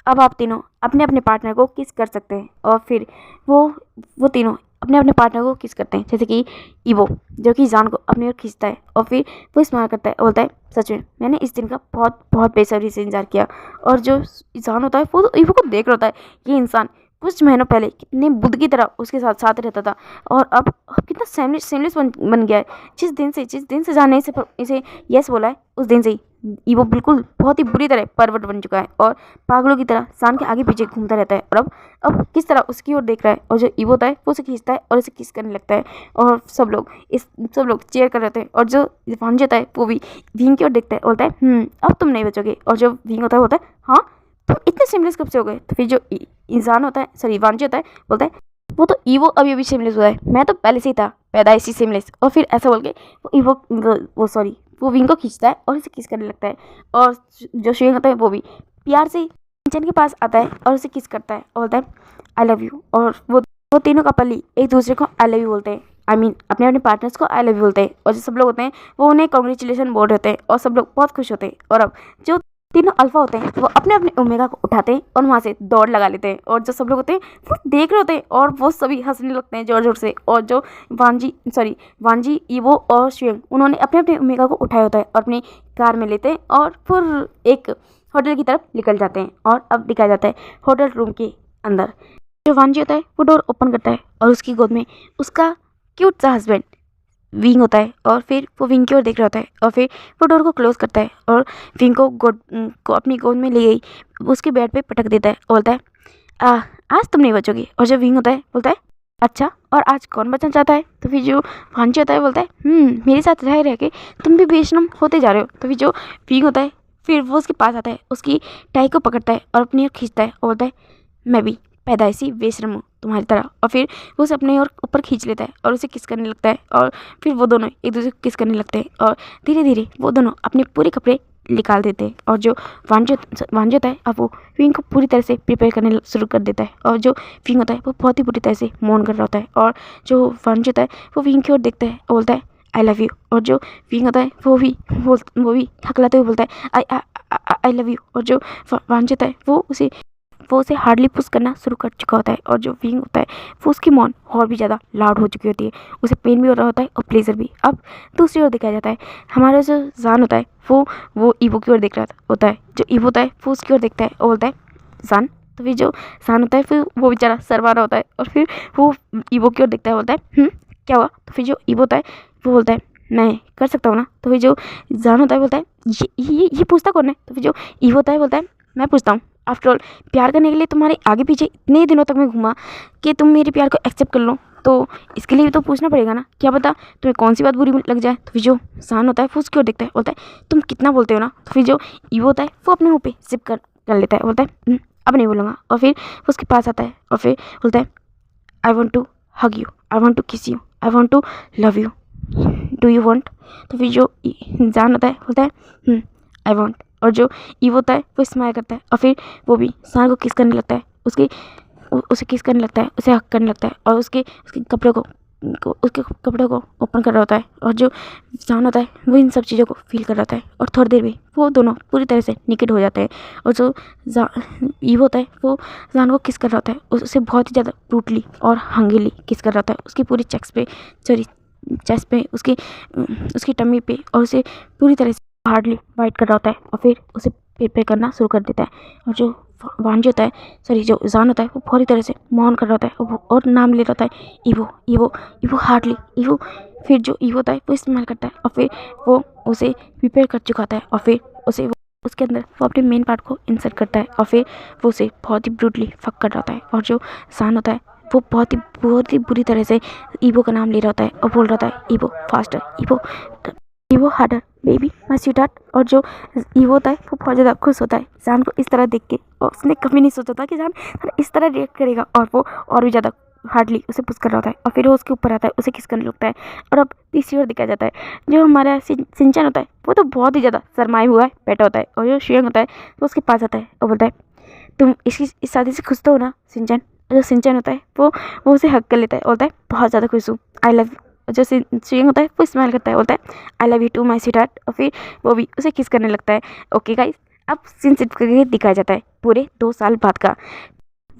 अब आप तीनों अपने अपने पार्टनर को किस कर सकते हैं। और फिर वो तीनों अपने अपने पार्टनर को किस करते हैं, जैसे कि ईवो जो कि जान को अपनी ओर खींचता है और फिर वो स्माइल करता है और बोलता है, सच में मैंने इस दिन का बहुत बहुत बेसब्री से इंतजार किया। और जो जान होता है वो तो ईवो को देख रहा होता है, ये इंसान कुछ महीनों पहले कितने बुद्ध की तरह उसके साथ साथ रहता था और अब कितना सेमलेस बन गया है। जिस दिन से जान ने इसे यस बोला है, उस दिन से ही ईवो बिल्कुल बहुत ही बुरी तरह परवट बन चुका है और पागलों की तरह जान के आगे पीछे घूमता रहता है। और अब किस तरह उसकी ओर देख रहा है और जो ईवो होता है वो उसे खींचता है और उसे किस करने लगता है। और सब लोग चेयर कर रहे थे और जो वांजी होता है वो भी विंग की ओर देखता है, बोलता है अब तुम नहीं बचोगे। और जो विंग होता है बोलता है, हाँ तुम इतने सिमलेस कब से हो गए। तो फिर जो इंसान होता है, सॉरी वांजी होता है, बोलता है, वो तो ईवो अभी अभी सिमलेस हुआ है, मैं तो पहले से ही था पैदाइशी सिमलेस। और फिर ऐसा बोल के वो ईवो वो विंग को खींचता है और उसे किस करने लगता है। और जो शेंग होता है वो भी प्यार से सिंचन के पास आता है और उसे किस करता है और बोलता है, आई लव यू। और वो तीनों कपल ही एक दूसरे को आई लव यू बोलते हैं, अपने अपने पार्टनर्स को आई लव यू बोलते हैं। और जो सब लोग होते हैं वो उन्हें कॉन्ग्रेचुलेशन बोल रहे होते हैं और सब लोग बहुत खुश होते हैं। और अब जो तीनों अल्फा होते हैं वो अपने अपने ओमेगा को उठाते हैं और वहाँ से दौड़ लगा लेते हैं। और जो सब लोग होते हैं वो देख रहे होते हैं और वो सभी हंसने लगते हैं जोर जोर से। और जो वांजी, ईवो और श्वेंग उन्होंने अपने अपने ओमेगा को उठाया होता है और अपनी कार में लेते हैं और फिर एक होटल की तरफ निकल जाते हैं। और अब दिखाया जाता है होटल रूम के अंदर जो वांजी होता है वो डोर ओपन करता है और उसकी गोद में उसका क्यूट सा हस्बैंड विंग होता है। और फिर वो विंग की ओर देख रहा होता है और फिर वो डोर को क्लोज करता है और विंग को अपनी गोद में ले गई उसके बेड पे पटक देता है और बोलता है, आज तुम नहीं बचोगे। और जो विंग होता है बोलता है, अच्छा और आज कौन बचना चाहता है। तो फिर जो वांची होता है बोलता है, मेरे साथ रह के तुम भी बेशरम होते जा रहे हो। तो फिर जो विंग होता है फिर वो उसके पास आता है, उसकी टाई को पकड़ता है और अपनी ओर खींचता है और बोलता है, मैं भी पैदाइशी बेशरम हूँ तुम्हारी तरह। और फिर वो उसे अपने और ऊपर खींच लेता है और उसे किस करने लगता है। और फिर वो दोनों एक दूसरे को किस करने लगते हैं और धीरे धीरे वो दोनों अपने पूरे कपड़े निकाल देते हैं। और जो वांजो होता है अब वो विंग को पूरी तरह से प्रिपेयर करने शुरू कर देता है। और जो विंग होता है वो बहुत ही बुरी तरह से मौन कर रहा होता है। और जो वांजो होता है वो विंग की ओर देखता है और बोलता है, आई लव यू। और जो विंग होता है वो भी हकलाते हुए बोलता है, आई लव यू। और जो वांजो होता है वो उसे हार्डली पुश करना शुरू कर चुका होता है। और जो विंग होता है वो उसकी मौन और भी ज़्यादा लाउड हो चुकी होती है, उसे पेन भी हो रहा होता है और प्लेजर भी। अब दूसरी ओर दिखाया जाता है हमारा जो जान होता है वो ईवो की ओर देख रहा होता है। जो ईवो होता है वो उसकी ओर देखता है और बोलता है, जान। तो फिर जो जान होता है फिर वो बेचारा शर्मा रहा होता है और फिर वो ईवो की ओर देखता है, बोलता है, क्या हुआ। तो फिर जो ईवो होता है वो बोलता है, मैं कर सकता हूँ ना। तो फिर जो जान होता है बोलता है, ये पूछता कौन है। तो फिर जो ईवो होता है बोलता है, मैं पूछता हूँ। आफ्टर ऑल प्यार करने के लिए तुम्हारे आगे पीछे इतने दिनों तक मैं घूमा कि तुम मेरे प्यार को एक्सेप्ट कर लो, तो इसके लिए भी तो पूछना पड़ेगा ना, क्या पता तुम्हें कौन सी बात बुरी लग जाए। तो फिर जो जान होता है वो उसकी ओर देखता है, बोलता है, तुम कितना बोलते हो ना। तो फिर जो ईवो होता है वो अपने मुँह पे सिप कर लेता है, बोलता है, अब नहीं बोलूँगा। और फिर वो उसके पास आता है और फिर बोलता है, I want to hug you, I want to kiss you, I want to love you, do you want. तो फिर जो जान होता है बोलता है, आई वॉन्ट। और जो ईवो होता है वो स्माइल करता है और फिर वो भी जान को किस करने लगता है, उसे किस करने लगता है, उसे हक करने लगता है और उसके कपड़ों को ओपन कर रहा होता है। और जो जान होता है वो इन सब चीज़ों को फील कर रहा होता है और थोड़ी देर में वो दोनों पूरी तरह से निकट हो जाते हैं। और जो ईवो होता है वो जान को किस कर रहा होता है, उसे बहुत ही ज़्यादा ब्रूटली और हंगीली किस कर रहा होता है, उसकी पूरी चेस्ट पे उसकी टम्मी पे, और उसे पूरी तरह से हार्डली बाइट कर रहा होता है और फिर उसे प्रिपेयर करना शुरू कर देता है। और जो वांजी होता है जो जान होता है वो पूरी तरह से मौन कर रहा होता है और नाम ले रहा होता है, evo evo evo hardly evo. फिर जो ईवो होता है वो इस्तेमाल करता है और फिर वो उसे प्रिपेयर कर चुका होता है और फिर उसके अंदर वो अपने मेन पार्ट को इंसर्ट करता है और फिर वो उसे बहुत ही ब्रूटली फक कर रहा होता है। और जो जान होता है वो बहुत ही बुरी तरह से ईवो का नाम ले रहा होता है और बोल रहा होता है, evo faster, evo harder baby my sweetheart. और जो ईवो होता है वो बहुत ज़्यादा खुश होता है जान को इस तरह देख के, और उसने कभी नहीं सोचा था कि जान इस तरह रिएक्ट करेगा। और वो और भी ज़्यादा हार्डली उसे पुश कर रहा होता है और फिर वो उसके ऊपर आता है, उसे किस करने लगता है। और अब तीसरी ओर दिखाया जाता है जो हमारा सिंचन होता है वो तो बहुत ही ज़्यादा शर्माए हुआ है बैठा होता है। और जो शुएंग होता है वो उसके पास आता है और बोलता है, तुम इस शादी से खुश तो हो ना सिंचन। जो सिंचन होता है वो उसे हक कर लेता है, बोलता है, बहुत ज़्यादा खुश हूँ, आई लव और जो स्विंग होता है वो स्माइल करता है, बोलता है I love you too my sweetheart, और फिर वो भी उसे किस करने लगता है। ओके गाइस, अब सीन सेट करके दिखाया जाता है पूरे 2 साल बाद का।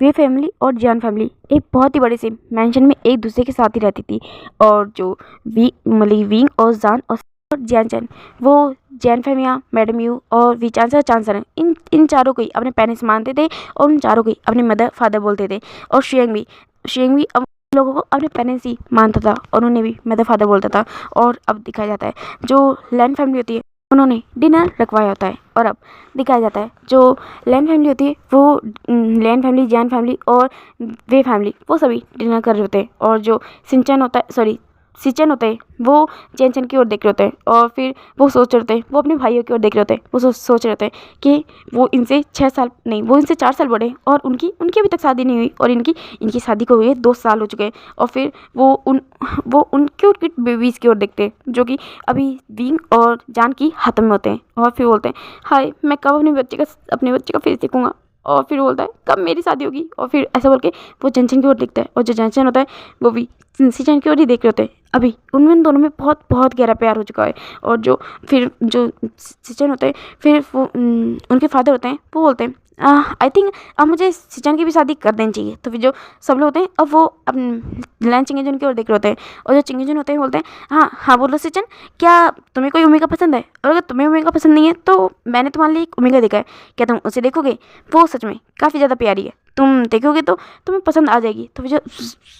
वे फैमिली और जैन फैमिली एक बहुत ही बड़े से मैंशन में एक दूसरे के साथ ही रहती थी, और जो विंग और जान और जैन चैन, वो जैन फैमिया, मैडम यू और वी चांसर चांसर इन चारों को ही अपने पेरेंट्स मानते थे, और उन चारों को ही अपने मदर फादर बोलते थे। और शियंग भी अब लोगों को अपने पेरेंट्स ही मानता था, और उन्हें भी मदर फादर बोलता था। और अब दिखाया जाता है जो लैंड फैमिली होती है उन्होंने डिनर रखवाया होता है, और अब दिखाया जाता है जो लैंड फैमिली होती है वो लैंड फैमिली, जैन फैमिली और वे फैमिली वो सभी डिनर कर रहे होते हैं, और जो सिचन होते हैं वो चैन की ओर देख रहे होते हैं, और फिर वो सोच रहे होते हैं, वो अपने भाइयों की ओर देख रहे होते हैं, वो सोच रहे होते हैं कि वो इनसे 6 साल नहीं, वो इनसे 4 साल बड़े हैं, और उनकी अभी तक शादी नहीं हुई, और इनकी शादी को हुए 2 साल हो चुके हैं। और फिर वो उनकी बेबीज़ की ओर देखते हैं जो कि अभी विंग और जान की हाथ में होते हैं, और फिर बोलते हैं हाय, मैं कब अपने बच्चे का फेस देखूंगा। और फिर बोलता है कब मेरी शादी होगी। और फिर ऐसा बोल के वो जंचन की ओर देखता है, और जो जंचन होता है वो भी सिचन की ओर ही देख रहे होते हैं। अभी उनमें दोनों में बहुत बहुत गहरा प्यार हो चुका है। और जो सिचन होते हैं, फिर वो उनके फादर होते हैं, वो बोलते हैं आई थिंक अब मुझे सिचन की भी शादी कर देनी चाहिए। तो फिर जो सब लोग होते हैं अब वो लैंड चिंगेजन की ओर देख रहे होते हैं, और जो चिंगेजन होते हैं बोलते हैं हाँ हाँ बोलो सिचन, क्या तुम्हें कोई ओमेगा पसंद है? और अगर तुम्हें ओमेगा पसंद नहीं है तो मैंने तुम्हारे लिए एक ओमेगा देखा है, क्या तुम उसे देखोगे? वो सच में काफ़ी ज़्यादा प्यारी है, तुम देखोगे तो तुम्हें पसंद आ जाएगी। तो फिर जो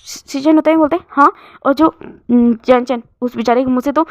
सिचन होते हैं बोलते हैं हाँ। और जो जैनचन, उस बेचारे के मुँह से तो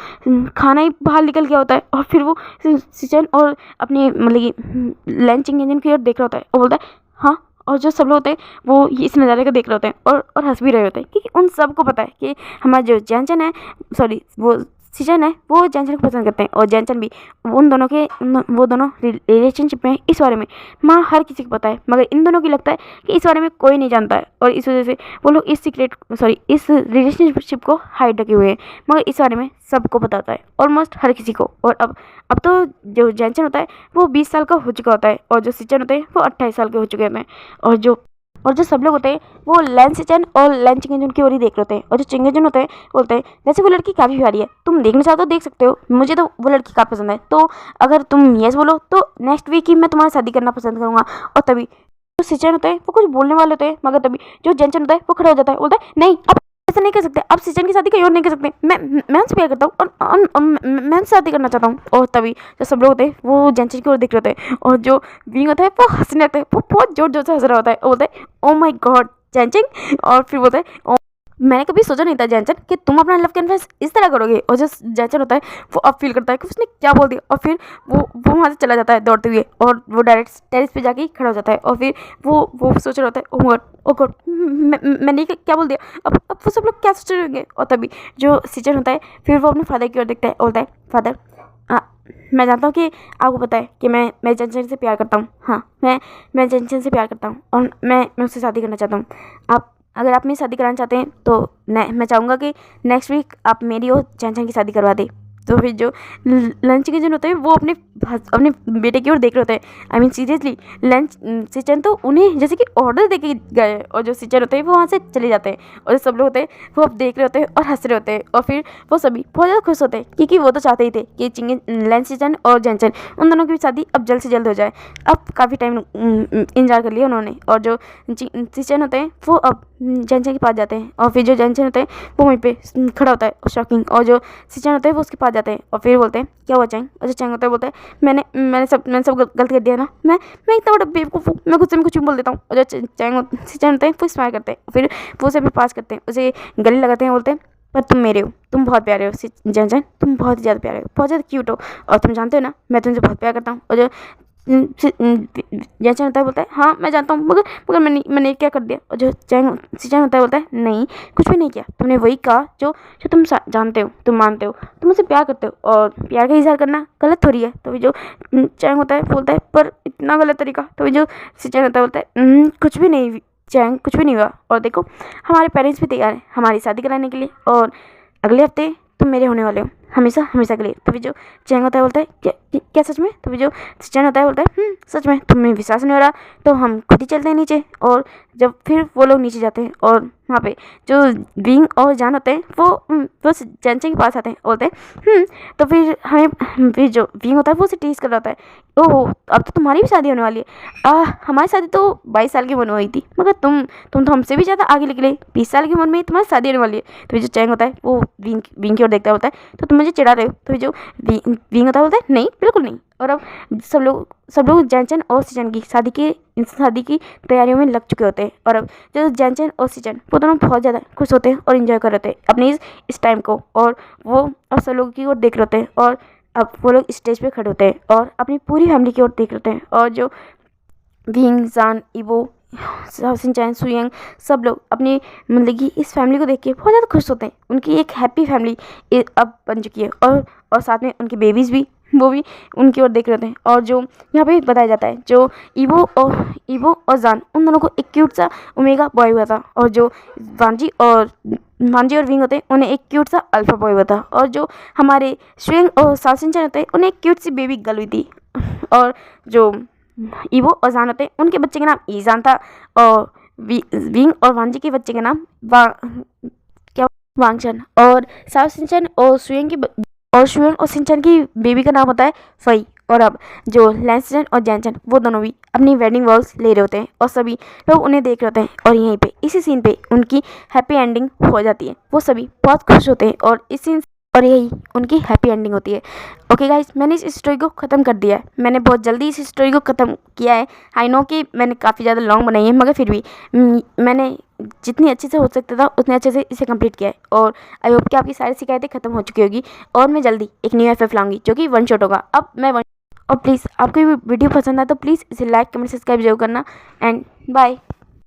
खाना ही बाहर निकल गया होता है, और फिर वो सिचन और अपने मतलब कि लंचिंग इंजन की ओर देख रहा होता है, और बोलता है हाँ। और जो सब लोग होते हैं वो इस नज़ारे को देख रहे होते हैं, और हंस भी रहे होते हैं, क्योंकि उन सबको पता है कि हमारा जो जैनचन है, सॉरी वो सिचन है, वो जैनचन को पसंद करते हैं, और जैनचन भी वो दोनों रिलेशनशिप में हैं। इस बारे में माँ हर किसी को पता है, मगर इन दोनों की लगता है कि इस बारे में कोई नहीं जानता है, और इस वजह से वो लोग इस रिलेशनशिप को हाइड रखे हुए हैं, मगर इस बारे में सबको पता होता है, ऑलमोस्ट हर किसी को। और अब तो जो जैनचन होता है वो 20 साल का हो चुका होता है, और जो सिचन होते हैं वो 28 साल के हो चुके हैं। और जो सब लोग होते हैं वो लैंड सिचन और लैंड चिंगेजन की ओर ही देख रहे होते हैं, और जो चिंगेजन होते हैं बोलते हैं वैसे वो लड़की काफ़ी प्यारी है, तुम देखना चाहो तो देख सकते हो, मुझे तो वो लड़की काफ़ी पसंद है, तो अगर तुम यस बोलो तो नेक्स्ट वीक ही मैं तुम्हारी शादी करना पसंद करूँगा। और तभी जो सिचन होता है वो कुछ बोलने वाले होते हैं, मगर तभी जो जेंचन होता है वो खड़ा हो जाता है, बोलता है नहीं आप ऐसा नहीं कर सकते, आप सिचन की शादी कहीं और नहीं कर सकते, मैं उनसे प्यार करता हूँ और मैं उनसे शादी करना चाहता हूँ। और तभी जो सब लोग होते हैं वो जेंचन की ओर देख रहे होते हैं, और जो विंग होता है वो हंसने लगता है, वो बहुत जोर जोर से हंस रहा होता है, और बोलता है ओ माई गॉड जैनचिंग। और फिर बोलता है मैंने कभी सोचा नहीं था जैनचन कि तुम अपना लव कन्फेस इस तरह करोगे। और जो जैनचन होता है वो अब फील करता है कि उसने क्या बोल दिया, और फिर वो वहाँ से चला जाता है दौड़ते हुए, और वो डायरेक्ट टेरिस पे जाके खड़ा हो जाता है, और फिर वो सोच रहा होता है ओ गॉड मैंने क्या बोल दिया, अब वो सब लोग क्या सोच रहे होंगे। और तभी जो सिचन होता है फिर वो अपने फादर की ओर देखता है, बोलता है फादर मैं जानता हूँ कि आपको पता है कि मैं जैनचन से प्यार करता हूँ, हाँ मैं जैनचन से प्यार करता हूँ, और मैं उससे शादी करना चाहता हूँ। अगर आप मेरी शादी कराना चाहते हैं तो मैं चाहूँगा कि नेक्स्ट वीक आप मेरी और जैनचन की शादी करवा दें। तो फिर जो लंच के जन होते हैं वो अपने बेटे की ओर देख रहे होते हैं। आई मीन सीरियसली लंच सिचन तो उन्हें जैसे कि ऑर्डर दे के गए, और जो सिचन होते हैं वो वहाँ से चले जाते हैं, और जो सब लोग होते हैं वो अब देख रहे होते हैं और हंस रहे होते हैं। और फिर वो सभी बहुत ज़्यादा खुश होते हैं, क्योंकि वो तो चाहते ही थे कि लंच सिचन और जैनचन उन दोनों की भी शादी अब जल्द से जल्द हो जाए। अब काफ़ी टाइम इंतजार कर लिया उन्होंने, और जो सिचन होते हैं वो अब जैनचन के पास जाते हैं, और फिर जो जैनचन होते हैं वो वहीं पे खड़ा होता है शॉकिंग, और जो सिचन होते हैं वो उसके पास जाते हैं, और फिर बोलते हैं क्या हुआ चैंग। और जो चैंग होता है बोलता है मैंने सब गलत कर दिया ना, मैं इतना बड़ा बेवकूफ़ हूँ, मैं खुद से कुछ भी बोल देता हूँ। और जो सिचन होते हैं वो स्माइल करते हैं, फिर वो उसे अपने पास करते हैं, उसे गले लगाते हैं, बोलते हैं पर तुम मेरे हो, तुम बहुत प्यारे हो जैनचन, तुम बहुत ज़्यादा प्यारे हो, बहुत ज़्यादा क्यूट हो, और तुम जानते हो ना मैं तुमसे बहुत प्यार करता हूँ। और जो जैनचन होता है बोलता है हाँ मैं जानता हूँ, मगर मैंने क्या कर दिया। और जो सिचन होता है बोलता है नहीं कुछ भी नहीं किया, तुमने वही कहा जो तुम जानते हो, तुम मानते हो, तुम मुझसे प्यार करते हो, और प्यार का इजहार करना गलत थोड़ी है। तो भी जो चैंग होता है बोलता है पर इतना गलत तरीका। तो भी जो सिचन होता है बोलता है कुछ भी नहीं चैंग, कुछ भी नहीं हुआ, और देखो हमारे पेरेंट्स भी तैयार हैं हमारी शादी कराने के लिए, और अगले हफ्ते तुम मेरे होने वाले हो, हमेशा हमेशा के लिए। तो फिर जो चैंग होता है बोलता है क्या सच में? तो फिर जो चैन होता है बोलता है सच में, तुम्हें विश्वास नहीं हो रहा तो हम खुद ही चलते हैं नीचे। और जब फिर वो लोग नीचे जाते हैं और वहाँ पे जो विंग और जान होते हैं वो चैन के पास आते हैं, बोलते हैं तो फिर फिर जो विंग होता है वो उसे टीज कर रहा होता है, ओहो अब तो तुम्हारी भी शादी होने वाली है। हमारी शादी तो 22 साल की उम्र में हुई थी, मगर तुम तो हमसे भी ज़्यादा आगे निकले, 20 साल की उम्र में तुम्हारी शादी होने वाली है। तो जो चैंग होता है वो विंग की ओर देखता होता है, तो तुम मुझे चिढ़ा रहे हो? तो जो विंग होता है बोलता है नहीं बिल्कुल नहीं। और अब सब लोग जैनचन और सीजन की शादी की तैयारियों में लग चुके होते हैं। और अब जो जैनचन और सीजन वो दोनों बहुत ज़्यादा खुश होते हैं और इन्जॉय कर रहे होते हैं अपनी इस टाइम को। और वो अब सब लोगों की ओर देख रहे होते हैं और अब वो लोग स्टेज पे खड़े होते हैं और अपनी पूरी फैमिली की ओर देख रहे होते हैं। और जो विंग, जान, इवो, शिनचैन, सुयंग सब लोग अपनी मतलब कि इस फैमिली को देख के बहुत ज़्यादा खुश होते हैं। उनकी एक हैप्पी फैमिली अब बन चुकी है और साथ में उनके बेबीज़ भी वो भी उनकी ओर देख रहे होते हैं। और जो यहाँ पे बताया जाता है जो इवो और जान उन दोनों को एक क्यूट सा ओमेगा बॉय हुआ था। और जो वांजी और विंग होते हैं उन्हें एक क्यूट सा अल्फा बॉय हुआ था। और जो हमारे स्विंग और शिनचैन होते हैं उन्हें एक क्यूट सी बेबी गर्ल हुई थी। और जो इवो और जान होते हैं उनके बच्चे का नाम ईजान था। और विंग और वांजी के बच्चे का नाम वांगचन। और शिनचैन और शुएंग और शिनचैन की बेबी का नाम होता है फई। और अब जो लैंसचैन और जैनचैन वो दोनों भी अपनी वेडिंग वॉल्स ले रहे होते हैं और सभी लोग उन्हें देख रहे होते हैं। और यहीं पे इसी सीन पे उनकी हैप्पी एंडिंग हो जाती है, वो सभी बहुत खुश होते हैं और इस सीन और यही उनकी हैप्पी एंडिंग होती है। ओके गाइस, मैंने इस स्टोरी को ख़त्म कर दिया है। मैंने बहुत जल्दी इस स्टोरी को ख़त्म किया है। आई नो कि मैंने काफ़ी ज़्यादा लॉन्ग बनाई है, मगर फिर भी मैंने जितनी अच्छे से हो सकता था उतने अच्छे से इसे कंप्लीट किया है। और आई होप कि आपकी सारी शिकायतें ख़त्म हो चुकी होगी। और मैं जल्दी एक न्यू FF लाऊंगी जो कि वन शॉट होगा। अब मैं और प्लीज़ आपको ये वीडियो पसंद आए तो प्लीज़ इसे लाइक, कमेंट, सब्सक्राइब जरूर करना। And bye.